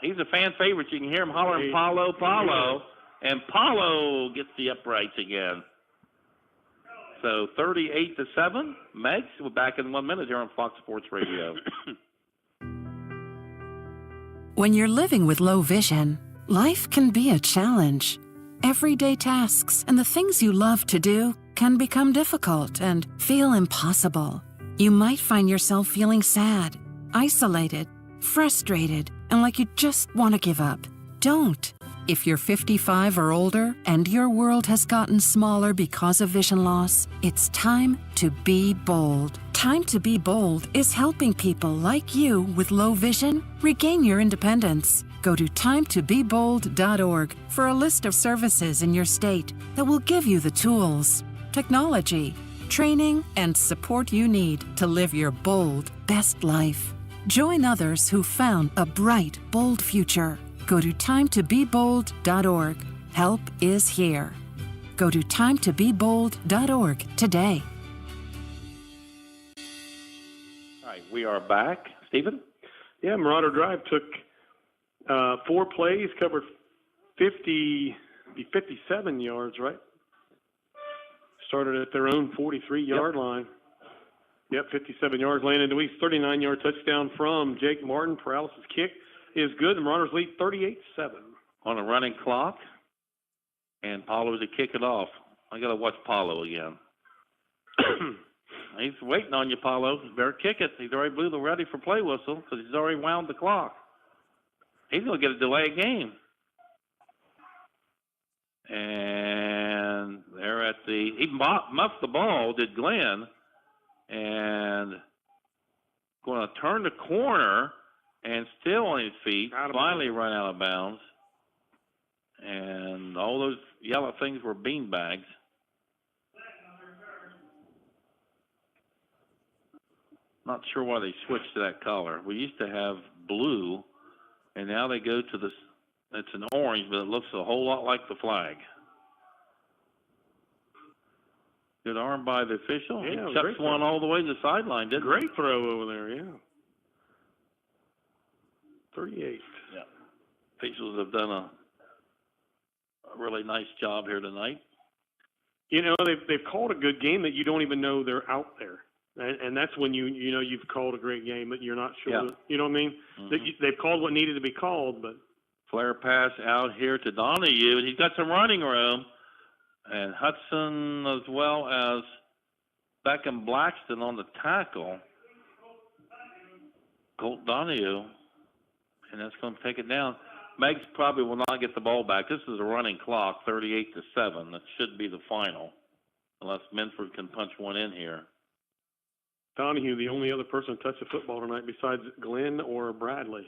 He's a fan favorite. You can hear him hollering, Paulo, Paulo. And Paulo gets the uprights again. So 38-7. Meigs, we're back in 1 minute here on Fox Sports Radio. When you're living with low vision, life can be a challenge. Everyday tasks and the things you love to do can become difficult and feel impossible. You might find yourself feeling sad, isolated, frustrated, and like you just want to give up. Don't. If you're 55 or older and your world has gotten smaller because of vision loss, it's time to be bold. Time to be bold is helping people like you with low vision regain your independence. Go to timetobebold.org for a list of services in your state that will give you the tools, technology, training, and support you need to live your bold, best life. Join others who found a bright, bold future. Go to timetobebold.org. Help is here. Go to timetobebold.org today. All right, we are back. Stephen? Yeah, Marauder Drive took 4 plays, covered 57 yards, right? Started at their own 43-yard line. Yep, 57 yards. Landon DeWeese, 39-yard touchdown from Jake Martin. Paralysis kick is good. The Marauders lead 38-7. On a running clock, and Paulo to kick it off. I got to watch Paulo again. He's waiting on you, Paulo. You better kick it. He's already blew the ready for play whistle because he's already wound the clock. He's going to get a delay game. And they're at see. He muffed the ball, did Glenn, and going to turn the corner and still on his feet, finally run out of bounds. And all those yellow things were bean bags. Not sure why they switched to that color. We used to have blue, and now they go to this. It's an orange, but it looks a whole lot like the flag. Good arm by the official. Yeah, he chucks one all the way to the sideline, didn't he? Great throw over there, yeah. 38. Yeah. Officials have done a really nice job here tonight. You know, they've called a good game that you don't even know they're out there. And that's when you know you've called a great game, but you're not sure. Yeah. You know what I mean? They've called what needed to be called, but. Flare pass out here to Donahue, and he's got some running room. And Hudson as well as Beckham Blackston on the tackle. Colt Donahue, and that's going to take it down. Meigs probably will not get the ball back. This is a running clock, 38-7. That should be the final, unless Minford can punch one in here. Donahue, the only other person to touch the football tonight besides Glenn or Bradley.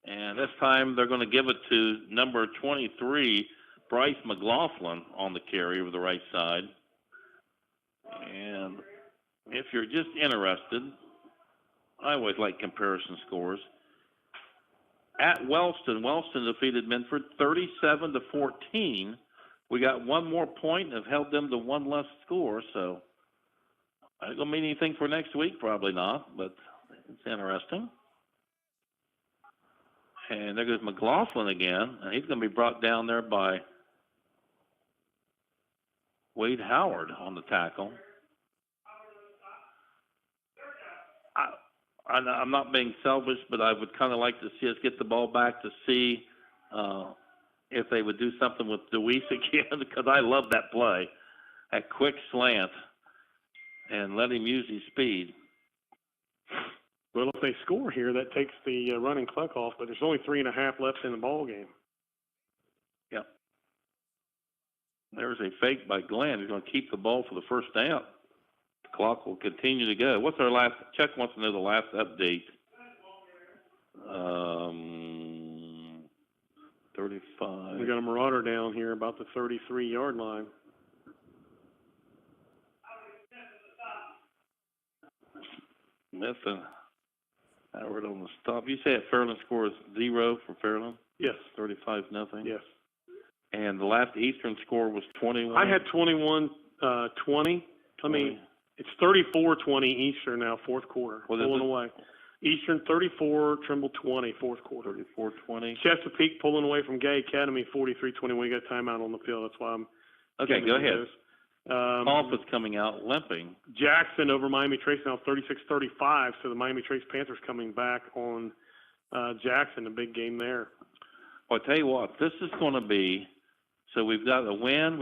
And this time they're going to give it to number 23, Bryce McLaughlin, on the carry over the right side. And if you're just interested, I always like comparison scores. At Wellston defeated Minford 37-14. We got one more point and have held them to one less score, so I don't mean anything for next week, probably not, but it's interesting. And there goes McLaughlin again, and he's going to be brought down there by Wade Howard on the tackle. I'm not being selfish, but I would kind of like to see us get the ball back to see if they would do something with Deweese again, because I love that play, that quick slant, and let him use his speed. Well, if they score here, that takes the running clock off, but there's only 3.5 left in the ball game. Yep. There's a fake by Glenn. He's going to keep the ball for the first down. The clock will continue to go. What's our last? Chuck wants to know the last update. 35. We got a marauder down here about the 33-yard line. Smith and Howard on the stop. You say Fairland scores 0 for Fairland? Yes. 35-0. Yes. And the last Eastern score was 21. I had 21-20. I mean, it's 34-20 Eastern now, fourth quarter. Pulling away. Eastern 34, Trimble 20, fourth quarter. 34-20. Chesapeake pulling away from Gay Academy 43-21. We got timeout on the field. That's why I'm. Okay, go ahead. Golf is coming out limping. Jackson over Miami Trace now 36-35. So the Miami Trace Panthers coming back on Jackson, a big game there. Well, I tell you what, this is going to be. So we've got a win,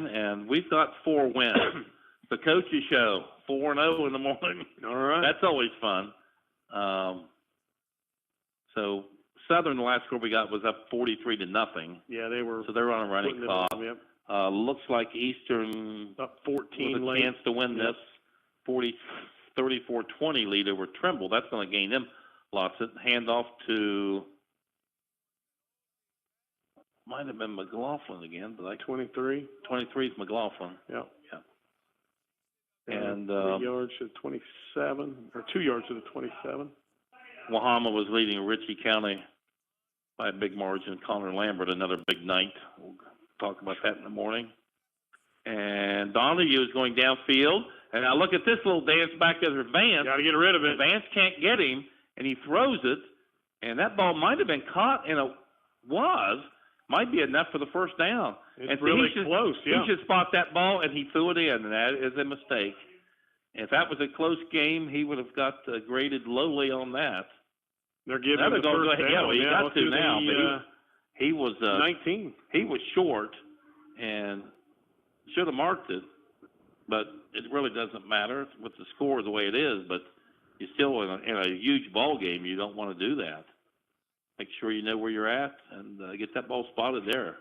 and we've got 4 wins. The coach's show, 4-0 in the morning. All right. That's always fun. So Southern, the last score we got was up 43-0. Yeah, they were. So they're on a running clock. Yep. Looks like Eastern up 14 with a late. chance to win this 34-20 lead over Trimble. That's going to gain them lots of handoff to. Might have been McLaughlin again, but 23. 23 is McLaughlin. Yep. Yeah. And 3 yards to 27, or 2 yards to the 27. Wahama was leading Ritchie County by a big margin. Connor Lambert, another big night. We'll talk about that in the morning. And Donahue is going downfield. And now look at this little dance back there for Vance. Got to get rid of it. Vance can't get him, and he throws it. And that ball might have been caught, and it might be enough for the first down. It's really close, yeah. He should spot that ball, and he threw it in, and that is a mistake. If that was a close game, he would have got graded lowly on that. They're giving him the first down. Yeah, well, he got to now, but he was 19. He was short and should have marked it, but it really doesn't matter with the score the way it is. But you're still in a huge ball game. You don't want to do that. Make sure you know where you're at and get that ball spotted there.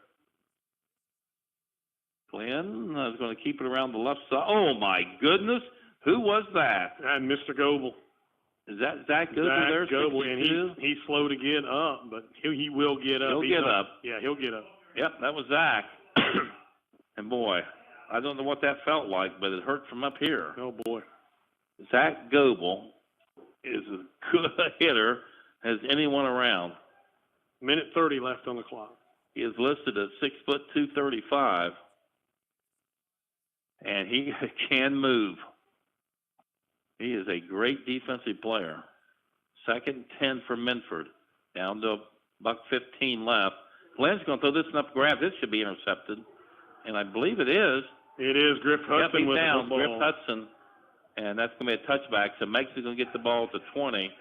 Glenn is going to keep it around the left side. Oh, my goodness. Who was that? And Mr. Goebel. Is that Zach Goebel there? Zach Goebel, and he's slow to get up, but he will get up. He'll get up. Yeah, he'll get up. Yep, that was Zach. And, boy, I don't know what that felt like, but it hurt from up here. Oh, boy. Zach Goebel is as good a hitter as anyone around. Minute 30 left on the clock. He is listed at 6'2", 235, and he can move. He is a great defensive player. 2nd 10 for Minford. Down to $1:15 left. Glenn's going to throw this enough grab. This should be intercepted, and I believe it is. It is. Griff Hudson with the ball. Griff Hudson, and that's going to be a touchback. So Meigs is going to get the ball at the 20.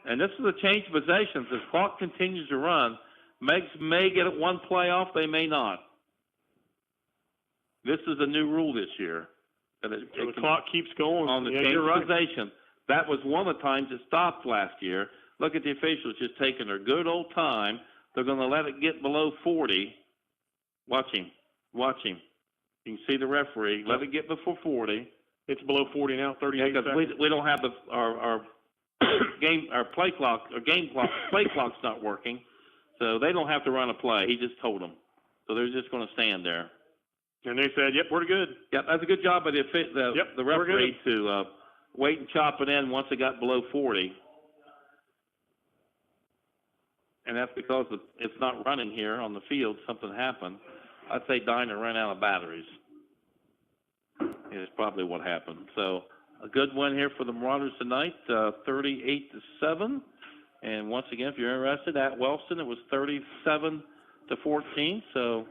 And this is a change of possessions. As clock continues to run, Meigs may get it one play off. They may not. This is a new rule this year. So the clock keeps going. On the change of possession. That was one of the times it stopped last year. Look at the officials just taking their good old time. They're going to let it get below 40. Watch him. Watch him. You can see the referee. Let it get before 40. It's below 40 now, 38 seconds. We don't have our game, our play clock, or game clock, play clock's not working. So they don't have to run a play. He just told them. So they're just going to stand there. And they said, yep, we're good. Yep, that's a good job by the referee to wait and chop it in once it got below 40. And that's because it's not running here on the field. Something happened. I'd say Diner ran out of batteries. Is probably what happened. So a good win here for the Marauders tonight, 38-7. And once again, if you're interested, at Wellston, it was 37-14. So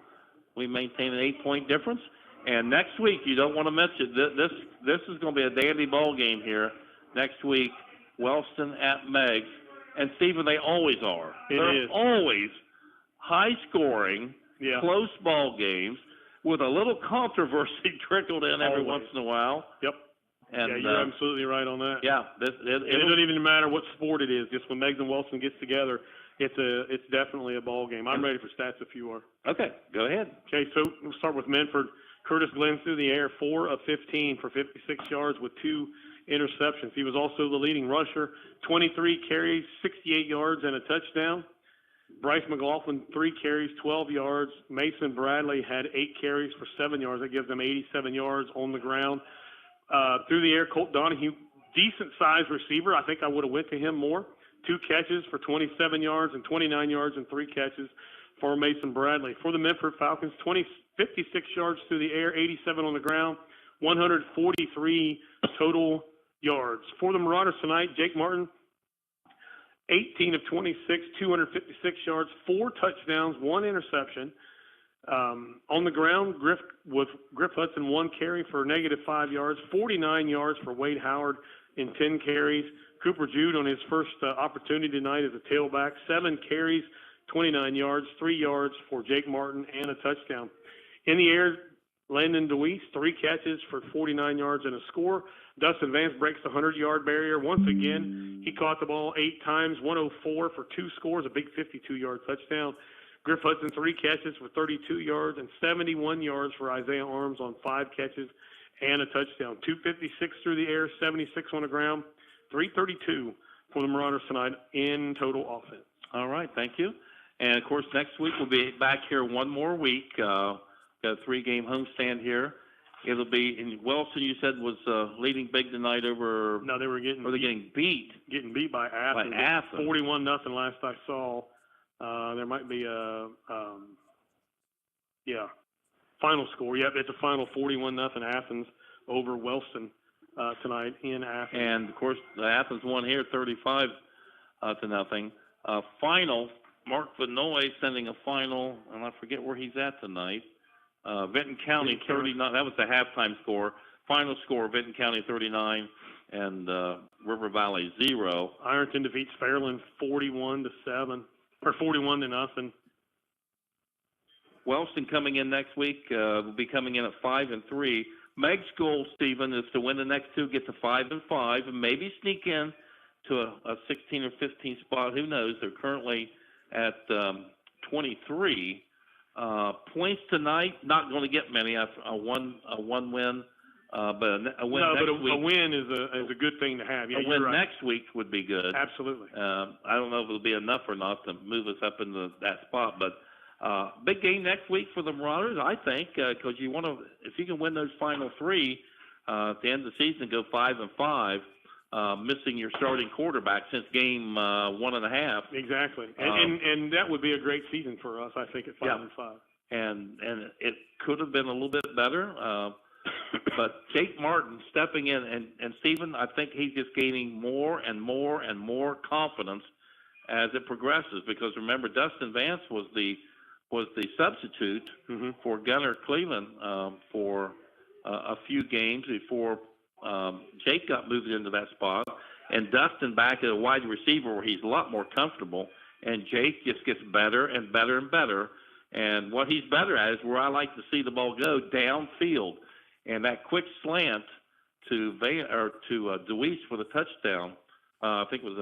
we maintain an 8-point difference. And next week, you don't want to miss it. This is going to be a dandy ball game here next week. Wellston at Meigs. And, Stephen, they always are. They're always high-scoring, close ball games with a little controversy trickled in every once in a while. Yep. And, you're absolutely right on that. Yeah. It doesn't even matter what sport it is. Just when Meigs and Wellston gets together, it's definitely a ball game. I'm ready for stats if you are. Okay, go ahead. Okay, so we'll start with Minford. Curtis Glenn through the air, 4 of 15 for 56 yards with 2 interceptions. He was also the leading rusher, 23 carries, 68 yards, and a touchdown. Bryce McLaughlin, 3 carries, 12 yards. Mason Bradley had 8 carries for 7 yards. That gives them 87 yards on the ground. Through the air, Colt Donahue, decent-sized receiver. I think I would have went to him more. 2 catches for 27 yards and 29 yards and 3 catches for Mason Bradley. For the Minford Falcons, 56 yards through the air, 87 on the ground, 143 total yards. For the Marauders tonight, Jake Martin, 18 of 26, 256 yards, 4 touchdowns, 1 interception. On the ground, Griff Hudson, 1 carry for -5 yards, 49 yards for Wade Howard in 10 carries. Cooper Jude on his first opportunity tonight as a tailback, 7 carries, 29 yards, 3 yards for Jake Martin, and a touchdown. In the air, Landon DeWeese, 3 catches for 49 yards and a score. Dustin Vance breaks the 100-yard barrier. Once again, he caught the ball 8 times, 104 for 2 scores, a big 52-yard touchdown. Griff Hudson, 3 catches for 32 yards and 71 yards for Isaiah Arms on 5 catches and a touchdown. 256 through the air, 76 on the ground, 332 for the Marauders tonight in total offense. All right, thank you. And, of course, next week we'll be back here one more week. Got a 3-game homestand here. It'll be in Wellston. You said was leading big tonight over. No, they were getting. Or they getting beat? Getting beat by Athens. 41-0 last I saw. There might be a final score. Yep, it's a final 41-0 Athens over Wellston tonight in Athens. And of course, the Athens won here 35-0. Final. Mark Vanoy sending a final, and I forget where he's at tonight. Benton County 39. That was the halftime score. Final score: Benton County 39 and River Valley 0. Ironton defeats Fairland 41-7 or 41-0. Wellston coming in next week will be coming in at 5-3. Meg's goal, Stephen, is to win the next 2, get to 5-5, and maybe sneak in to a 16 or 15 spot. Who knows? They're currently at 23. Points tonight, not going to get many. A one win, but a win no, next but week. A win is a good thing to have. Yeah, a you're win right. next week would be good. Absolutely. I don't know if it'll be enough or not to move us up into that spot, but big game next week for the Marauders, I think, because you want to, if you can win those final three at the end of the season, go 5-5. Missing your starting quarterback since game 1.5. Exactly, and that would be a great season for us, I think, at 5-5. And it could have been a little bit better, but Jake Martin stepping in, and Stephen, I think he's just gaining more and more and more confidence as it progresses. Because remember, Dustin Vance was the substitute for Gunnar Cleveland for a few games before. Jake got moved into that spot, and Dustin back at a wide receiver where he's a lot more comfortable, and Jake just gets better and better and better. And what he's better at is where I like to see the ball go, downfield. And that quick slant to DeWeese for the touchdown, I think it was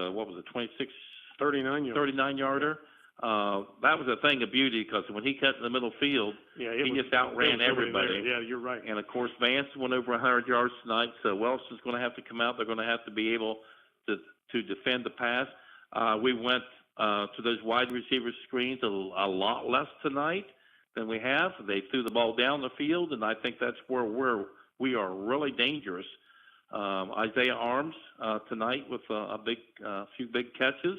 39-yarder. That was a thing of beauty because when he cut in the middle field, he just outran everybody. Yeah, you're right. And, of course, Vance went over 100 yards tonight, so Welson's going to have to come out. They're going to have to be able to defend the pass. We went to those wide receiver screens a lot less tonight than we have. They threw the ball down the field, and I think that's where we are really dangerous. Isaiah Arms tonight with a few big catches.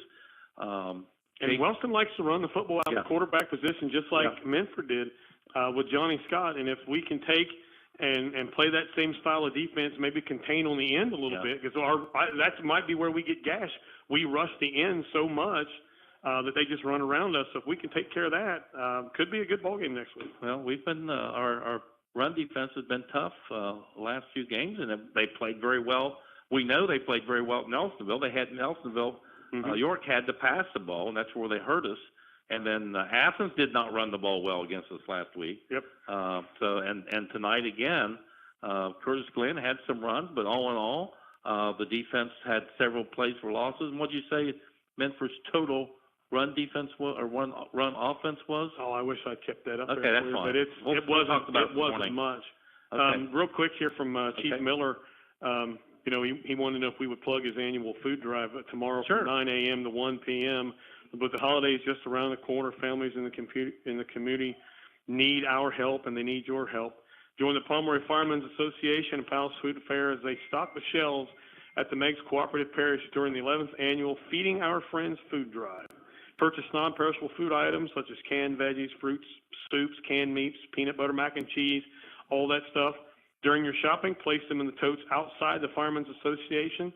And Welston likes to run the football out of the quarterback position just like Minford did with Johnny Scott. And if we can take and play that same style of defense, maybe contain on the end a little bit, because that might be where we get gashed. We rush the end so much that they just run around us. So if we can take care of that, could be a good ball game next week. Well, we've been our run defense has been tough the last few games, and they played very well. We know they played very well at Nelsonville. They had Nelsonville. York had to pass the ball, and that's where they hurt us. And then Athens did not run the ball well against us last week. Yep. And tonight again, Curtis Glenn had some runs, but all in all, the defense had several plays for losses. And what did you say Minford's total run defense was, or run offense was? Oh, I wish I kept that up okay, there. That's fine. But it wasn't much. Okay. Real quick here from Chief Miller. He wanted to know if we would plug his annual food drive tomorrow from 9 a.m. to 1 p.m. But the holiday is just around the corner. Families in the community need our help, and they need your help. Join the Pomeroy Firemen's Association and Palace Food Fair as they stock the shelves at the Meigs Cooperative Parish during the 11th annual Feeding Our Friends food drive. Purchase non-perishable food items such as canned veggies, fruits, soups, canned meats, peanut butter, mac and cheese, all that stuff. During your shopping, place them in the totes outside the Firemen's Association.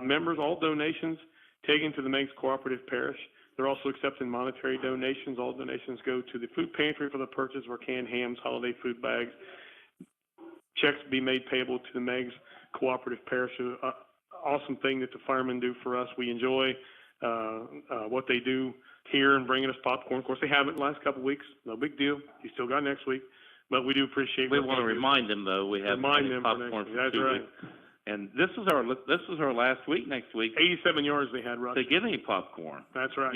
Members, all donations taken to the Meigs Cooperative Parish. They're also accepting monetary donations. All donations go to the food pantry for the purchase of canned hams, holiday food bags. Checks be made payable to the Meigs Cooperative Parish. Awesome thing that the firemen do for us. We enjoy what they do here and bringing us popcorn. Of course, they haven't the last couple of weeks. No big deal. You still got next week. But we do appreciate. We want to remind them, though. We have popcorn for That's 2 right. weeks. And this is our last week. Next week, 87 yards they had rushing to get any popcorn. That's right.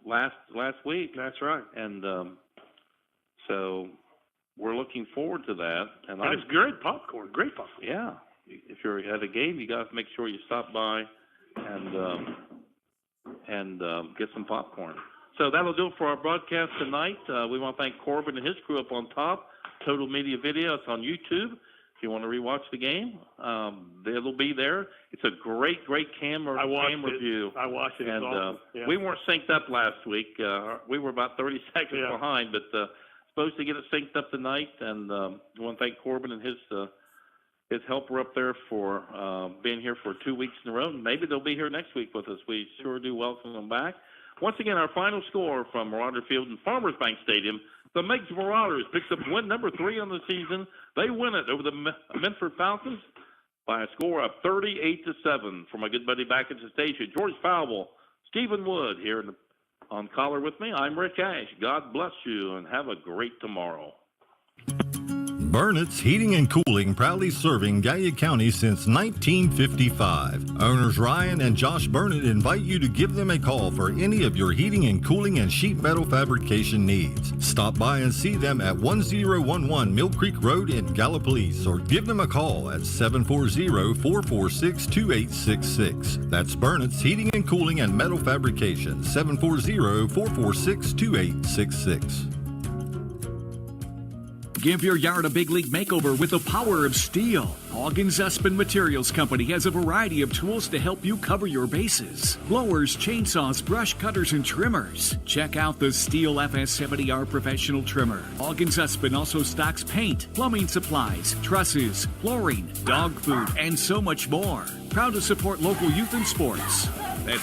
Last week. That's right. And so we're looking forward to that. And it's great popcorn. Great popcorn. Yeah. If you're at a game, you got to make sure you stop by and get some popcorn. So that'll do it for our broadcast tonight. We want to thank Corbin and his crew up on top. Total Media Video. It's on YouTube. If you want to rewatch the game, it'll be there. It's a great camera view. I watched it. And awesome. we weren't synced up last week. We were about 30 seconds behind, but supposed to get it synced up tonight. And we want to thank Corbin and his helper up there for being here for 2 weeks in a row. Maybe they'll be here next week with us. We sure do welcome them back. Once again, our final score from Marauder Field and Farmers Bank Stadium. The Meigs Marauders picks up win number 3 on the season. They win it over the Minford Falcons by a score of 38-7. For my good buddy back at the station, George Fowle, Stephen Wood here on caller with me. I'm Rick Ash. God bless you and have a great tomorrow. Burnett's Heating and Cooling, proudly serving Gallia County since 1955. Owners Ryan and Josh Burnett invite you to give them a call for any of your heating and cooling and sheet metal fabrication needs. Stop by and see them at 1011 Mill Creek Road in Gallipolis, or give them a call at 740-446-2866. That's Burnett's Heating and Cooling and Metal Fabrication, 740-446-2866. Give your yard a big league makeover with the power of steel. Hoggins Espin Materials Company has a variety of tools to help you cover your bases. Blowers, chainsaws, brush cutters, and trimmers. Check out the Steel FS70R Professional Trimmer. Hoggins Espin also stocks paint, plumbing supplies, trusses, flooring, dog food, and so much more. Proud to support local youth and sports.